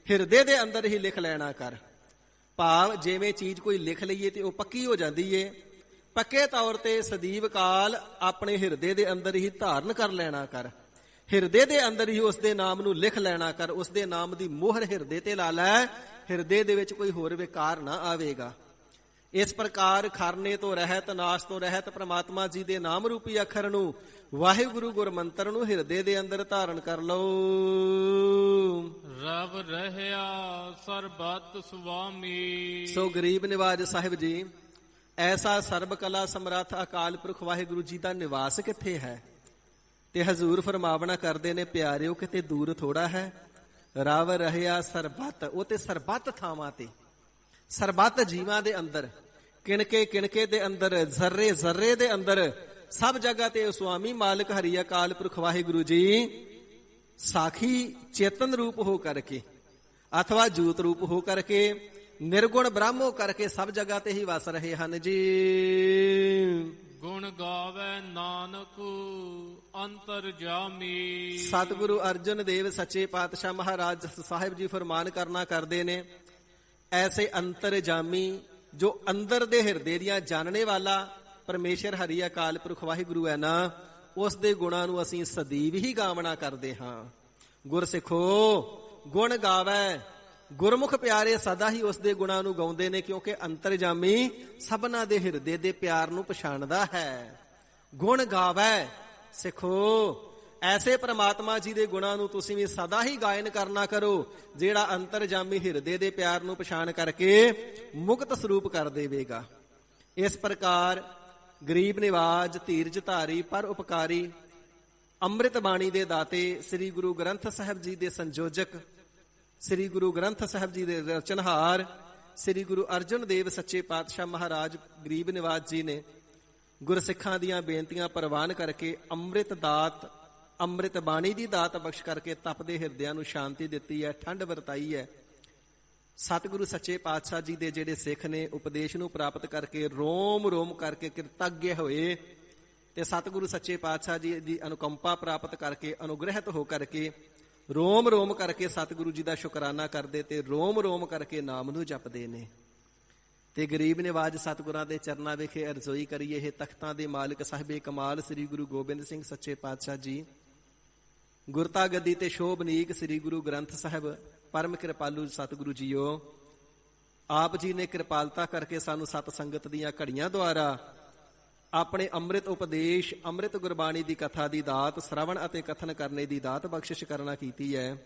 Speaker 2: ਹਿਰਦੇ ਦੇ ਅੰਦਰ ਹੀ ਲਿਖ ਲੈਣਾ ਕਰ। ਭਾਵ ਜਿਵੇਂ ਚੀਜ਼ ਕੋਈ ਲਿਖ ਲਈਏ ਤੇ ਉਹ ਪੱਕੀ ਹੋ ਜਾਂਦੀ ਏ, ਪੱਕੇ ਤੌਰ ਤੇ ਸਦੀਵ ਕਾਲ ਆਪਣੇ ਹਿਰਦੇ ਦੇ ਅੰਦਰ ਹੀ ਧਾਰਨ ਕਰ ਲੈਣਾ ਕਰ। ਹਿਰਦੇ ਦੇ ਅੰਦਰ ਹੀ ਉਸ ਦੇ ਨਾਮ ਨੂੰ ਲਿਖ ਲੈਣਾ ਕਰ। ਉਸ ਦੇ ਨਾਮ ਦੀ ਮੋਹਰ ਹਿਰਦੇ ਤੇ ਲਾ ਲੈ, ਹਿਰਦੇ ਦੇ ਵਿੱਚ ਕੋਈ ਹੋਰ ਵਿਕਾਰ ਨਾ ਆਵੇਗਾ। ਇਸ ਪ੍ਰਕਾਰ ਖਰਨੇ ਤੋਂ ਰਹਿਤ, ਨਾਸ਼ ਤੋਂ ਰਹਿਤ ਪ੍ਰਮਾਤਮਾ ਜੀ ਦੇ ਨਾਮ ਰੂਪੀ ਅੱਖਰ ਨੂੰ, ਵਾਹਿਗੁਰੂ ਗੁਰਮੰਤਰ ਨੂੰ ਹਿਰਦੇ ਦੇ ਅੰਦਰ ਧਾਰਨ ਕਰ ਲਓ।
Speaker 3: ਰਵ ਰਹਿਆ ਸਰਬਤ ਸੁਆਮੀ।
Speaker 2: ਸੋ ਗਰੀਬ ਨਿਵਾਜ ਸਾਹਿਬ ਜੀ, ਐਸਾ ਸਰਬ ਕਲਾ ਸਮਰੱਥ ਅਕਾਲ ਪੁਰਖ ਵਾਹਿਗੁਰੂ ਜੀ ਦਾ ਨਿਵਾਸ ਕਿੱਥੇ ਹੈ? ਤੇ ਹਜ਼ੂਰ ਫਰਮਾਵਣਾ ਕਰਦੇ ਨੇ, ਪਿਆਰਿਓ ਕਿਤੇ ਦੂਰ ਥੋੜਾ ਹੈ। ਰਵ ਰਹਿਆ ਸਰਬਤ, ਉਹ ਤੇ ਸਰਬਤ ਥਾਵਾਂ ਤੇ, ਸਰਬਤ ਜੀਵਾਂ ਦੇ ਅੰਦਰ, ਕਿਣਕੇ ਕਿਣਕੇ ਦੇ ਅੰਦਰ, ਜ਼ਰਰੇ ਜ਼ਰਰੇ ਦੇ ਅੰਦਰ, ਸਭ ਜਗ੍ਹਾ ਤੇ ਸੁਆਮੀ ਮਾਲਕ ਹਰੀ ਅਕਾਲ ਪੁਰਖ ਵਾਹਿਗੁਰੂ ਜੀ ਸਾਖੀ ਚੇਤਨ ਰੂਪ ਹੋ ਕਰਕੇ ਅਥਵਾ ਜੂਤ ਰੂਪ ਹੋ ਕਰਕੇ, ਨਿਰਗੁਣ ਬ੍ਰਹਮ ਹੋ ਕਰਕੇ ਸਭ ਜਗ੍ਹਾ ਤੇ ਹੀ ਵਸ ਰਹੇ ਹਨ ਜੀ।
Speaker 3: ਗੁਣ ਗਾਵੇ ਨਾਨਕ ਅੰਤਰ ਜਾਮੀ।
Speaker 2: ਸਤਿਗੁਰੂ ਅਰਜਨ ਦੇਵ ਸੱਚੇ ਪਾਤਸ਼ਾਹ ਮਹਾਰਾਜ ਸਾਹਿਬ ਜੀ ਫਰਮਾਨ ਕਰਨਾ ਕਰਦੇ ਨੇ ਐਸੇ ਅੰਤਰਜਾਮੀ ਜੋ ਅੰਦਰ ਦੇ ਹਿਰਦੇ ਦੀਆਂ ਜਾਣਨੇ ਵਾਲਾ ਪਰਮੇਸ਼ਰ ਹਰੀ ਅਕਾਲ ਪੁਰਖ ਵਾਹਿਗੁਰੂ ਹੈ ਨਾ, ਉਸ ਦੇ ਗੁਣਾਂ ਨੂੰ ਅਸੀਂ ਸਦੀਵ ਹੀ ਗਾਵਣਾ ਕਰਦੇ ਹਾਂ। ਗੁਰਸਿੱਖੋ ਗੁਣ ਗਾਵੈ, ਗੁਰਮੁਖ ਪਿਆਰੇ ਸਦਾ ਹੀ ਉਸ ਦੇ ਗੁਣਾਂ ਨੂੰ ਗਾਉਂਦੇ ਨੇ, ਕਿਉਂਕਿ ਅੰਤਰਜਾਮੀ ਸਭਨਾ ਦੇ ਹਿਰਦੇ ਦੇ ਪਿਆਰ ਨੂੰ ਪਛਾਣਦਾ ਹੈ। ਗੁਣ ਗਾਵੈ ਸਿੱਖੋ, ਐਸੇ ਪ੍ਰਮਾਤਮਾ ਜੀ ਦੇ ਗੁਣਾਂ ਨੂੰ ਤੁਸੀਂ ਵੀ ਸਦਾ ਹੀ ਗਾਇਨ ਕਰਨਾ ਕਰੋ, ਜਿਹੜਾ ਅੰਤਰਜਾਮੀ ਹਿਰਦੇ ਦੇ ਪਿਆਰ ਨੂੰ ਪਛਾਣ ਕਰਕੇ ਮੁਕਤ ਸਰੂਪ ਕਰ ਦੇਵੇਗਾ। ਇਸ ਪ੍ਰਕਾਰ ਗਰੀਬ ਨਿਵਾਜ, ਧੀਰਜ ਧਾਰੀ, ਪਰ ਉਪਕਾਰੀ, ਅੰਮ੍ਰਿਤ ਬਾਣੀ ਦੇ ਦਾਤੇ, ਸ੍ਰੀ ਗੁਰੂ ਗ੍ਰੰਥ ਸਾਹਿਬ ਜੀ ਦੇ ਸੰਯੋਜਕ, ਸ੍ਰੀ ਗੁਰੂ ਗ੍ਰੰਥ ਸਾਹਿਬ ਜੀ ਦੇ ਰਚਨਹਾਰ, ਸ੍ਰੀ ਗੁਰੂ ਅਰਜਨ ਦੇਵ ਸੱਚੇ ਪਾਤਸ਼ਾਹ ਮਹਾਰਾਜ ਗਰੀਬ ਨਿਵਾਜ ਜੀ ਨੇ ਗੁਰਸਿੱਖਾਂ ਦੀਆਂ ਬੇਨਤੀਆਂ ਪ੍ਰਵਾਨ ਕਰਕੇ ਅੰਮ੍ਰਿਤ ਦਾਤ, ਅੰਮ੍ਰਿਤ ਬਾਣੀ ਦੀ ਦਾਤ ਬਖਸ਼ ਕਰਕੇ ਤਪਦੇ ਹਿਰਦਿਆਂ ਨੂੰ ਸ਼ਾਂਤੀ ਦਿੱਤੀ ਹੈ, ਠੰਡ ਵਰਤਾਈ ਹੈ। ਸਤਿਗੁਰੂ ਸੱਚੇ ਪਾਤਸ਼ਾਹ ਜੀ ਦੇ ਜਿਹੜੇ ਸਿੱਖ ਨੇ ਉਪਦੇਸ਼ ਨੂੰ ਪ੍ਰਾਪਤ ਕਰਕੇ ਰੋਮ ਰੋਮ ਕਰਕੇ ਕਿਰਤੱਗ ਹੋਏ, ਤੇ ਸਤਿਗੁਰੂ ਸੱਚੇ ਪਾਤਸ਼ਾਹ ਜੀ ਦੀ ਅਨੁਕੰਪਾ ਪ੍ਰਾਪਤ ਕਰਕੇ ਅਨੁਗ੍ਰਹਿਤ ਹੋ ਕਰਕੇ ਰੋਮ ਰੋਮ ਕਰਕੇ ਸਤਿਗੁਰੂ ਜੀ ਦਾ ਸ਼ੁਕਰਾਨਾ ਕਰਦੇ ਤੇ ਰੋਮ ਰੋਮ ਕਰਕੇ ਨਾਮ ਨੂੰ ਜਪਦੇ ਨੇ। ਤੇ ਗਰੀਬ ਨਿਵਾਜ ਸਤਿਗੁਰਾਂ ਦੇ ਚਰਨਾਂ ਵਿਖੇ ਅਰਜ਼ੋਈ ਕਰੀਏ, ਇਹ ਤਖਤਾਂ ਦੇ ਮਾਲਕ ਸਾਹਿਬੇ ਕਮਾਲ ਸ੍ਰੀ ਗੁਰੂ ਗੋਬਿੰਦ ਸਿੰਘ ਸੱਚੇ ਪਾਤਸ਼ਾਹ ਜੀ, ਗੁਰਤਾ ਗੱਦੀ ਤੇ ਸ਼ੋਭਨੀਕ ਸ੍ਰੀ ਗੁਰੂ ਗ੍ਰੰਥ ਸਾਹਿਬ, ਪਰਮ ਕਿਰਪਾਲੂ ਸਤਿਗੁਰੂ ਜੀਓ, ਆਪ ਜੀ ਨੇ ਕਿਰਪਾਲਤਾ ਕਰਕੇ ਸਾਨੂੰ ਸਤ ਸੰਗਤ ਦੀਆਂ ਘੜੀਆਂ ਦੁਆਰਾ ਆਪਣੇ ਅੰਮ੍ਰਿਤ ਉਪਦੇਸ਼, ਅੰਮ੍ਰਿਤ ਗੁਰਬਾਣੀ ਦੀ ਕਥਾ ਦੀ ਦਾਤ ਸ਼ਰਵਣ ਅਤੇ ਕਥਨ ਕਰਨੇ ਦੀ ਦਾਤ ਬਖਸ਼ਿਸ਼ ਕਰਨਾ ਕੀਤੀ ਹੈ।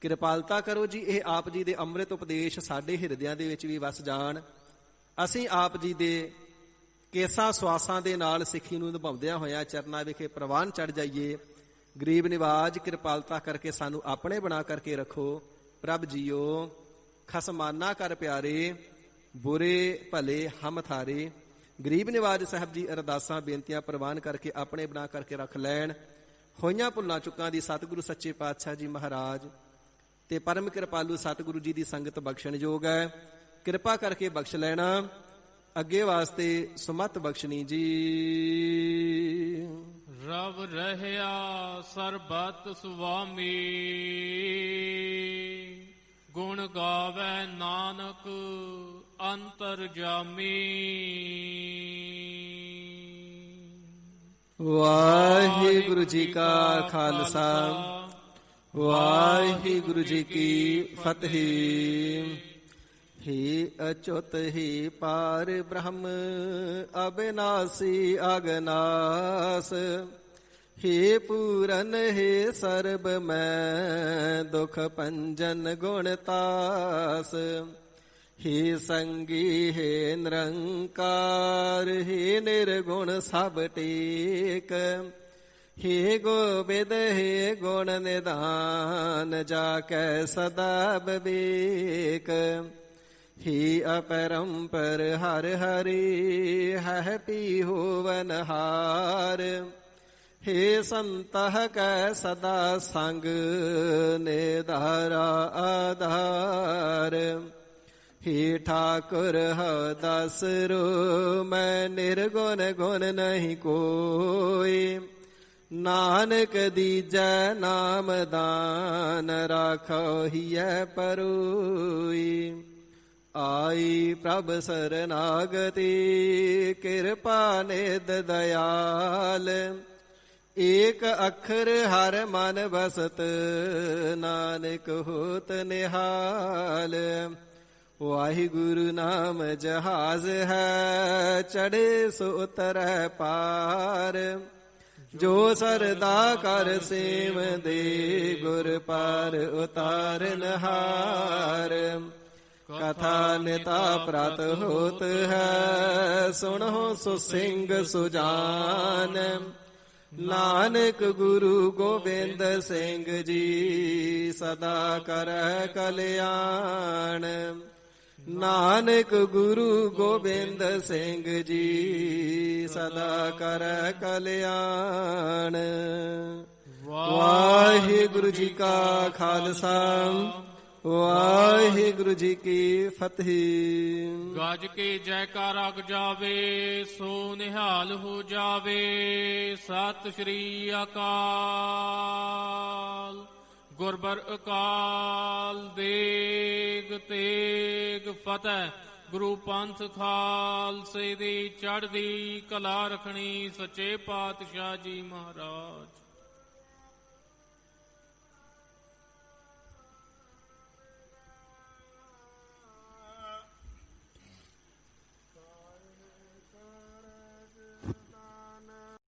Speaker 2: ਕਿਰਪਾਲਤਾ ਕਰੋ ਜੀ, ਇਹ ਆਪ ਜੀ ਦੇ ਅੰਮ੍ਰਿਤ ਉਪਦੇਸ਼ ਸਾਡੇ ਹਿਰਦਿਆਂ ਦੇ ਵਿੱਚ ਵੀ ਵਸ ਜਾਣ, ਅਸੀਂ ਆਪ ਜੀ ਦੇ ਕੇਸਾਂ ਸਵਾਸਾਂ ਦੇ ਨਾਲ ਸਿੱਖੀ ਨੂੰ ਨਿਭਾਉਂਦਿਆਂ ਹੋਇਆਂ ਚਰਨਾਂ ਵਿਖੇ ਪ੍ਰਵਾਨ ਚੜ ਜਾਈਏ। ਗਰੀਬ ਨਿਵਾਜ ਕਿਰਪਾਲਤਾ ਕਰਕੇ ਸਾਨੂੰ ਆਪਣੇ ਬਣਾ ਕਰਕੇ ਰੱਖੋ। ਪ੍ਰਭ ਜੀਓ ਖਸਮਾਨਾ ਕਰ ਪਿਆਰੇ, ਬੁਰੇ ਭਲੇ ਹਮ ਥਾਰੇ। ਗਰੀਬ ਨਿਵਾਜ ਸਾਹਿਬ ਜੀ ਅਰਦਾਸਾਂ ਬੇਨਤੀਆਂ ਪ੍ਰਵਾਨ ਕਰਕੇ ਆਪਣੇ ਬਣਾ ਕਰਕੇ ਰੱਖ ਲੈਣ। ਹੋਈਆਂ ਭੁੱਲਾਂ ਚੁੱਕਾਂ ਦੀ ਸਤਿਗੁਰੂ ਸੱਚੇ ਪਾਤਸ਼ਾਹ ਜੀ ਮਹਾਰਾਜ ਤੇ ਪਰਮ ਕਿਰਪਾਲੂ ਸਤਿਗੁਰੂ ਜੀ ਦੀ ਸੰਗਤ ਬਖਸ਼ਣਯੋਗ ਹੈ, ਕਿਰਪਾ ਕਰਕੇ ਬਖਸ਼ ਲੈਣਾ। ਅੱਗੇ ਵਾਸਤੇ ਸੁਮਤ ਬਖਸ਼ਣੀ ਜੀ।
Speaker 3: ਰਵ ਰਹਿਆ ਸਰਬਤ ਸੁਆਮੀ, ਗੁਣ ਗਾਵੈ ਨਾਨਕ ਅੰਤਰਜਾਮੀ।
Speaker 2: ਵਾਹਿਗੁਰੂ ਜੀ ਕਾ ਖਾਲਸਾ, ਵਾਹਿਗੁਰੂ ਜੀ ਕੀ ਫਤਿਹ। ਹੀ ਅਚੁੱਤ ਹੀ ਪਾਰ ਬ੍ਰਹਮ, ਅਬਿਨਾਸੀ ਅਗਨਾਸ। हे पूरन हे सर्ब मैं, दुख पंजन गुण तास। हे संगी हे निरंकार, हे निर्गुण सब टेक। हे गोविद हे गुण निधान, जाकै सदा विवेक। हे अपरंपर हर हरि, है पी होवन हार। हे संतह कै सदा संग, निधारा आधार। हे ठाकुर हरदास रो, मैं निर्गुण गुण नहीं कोई। नानक दीजै नाम दान, राखो हियै परोई। आई प्रभ सरनागति, कृपा निध दयाल। एक अखर हर मन बसत, नानक होत निहाल। वाहिगुरु नाम जहाज है, चढ़े सो उतरै पार। जो सरदा कर सेव दे, गुर पार उतारन हार। कथा निता प्रात होत है, सुनो सो सिंह सुजान। नानक गुरु गोविंद सिंह जी, सदा करह कल्याण। नानक गुरु गोविंद सिंह जी, सदा करह कल्याण। वाहिगुरु जी का खालसा, वाहिगुरु जी की फतेह।
Speaker 3: गज के जयकारा जावे, सो निहाल हो जावे। सत श्री अकाल। ਗੁਰਬਰ ਅਕਾਲ ਦੇਗ ਤੇਗ ਫਤਿਹ। ਗੁਰੂ ਪੰਥ ਖਾਲਸੇ ਦੀ ਚੜ੍ਹਦੀ ਕਲਾ ਰੱਖਣੀ। ਸੱਚੇ ਪਾਤਸ਼ਾਹ ਜੀ ਮਹਾਰਾਜ।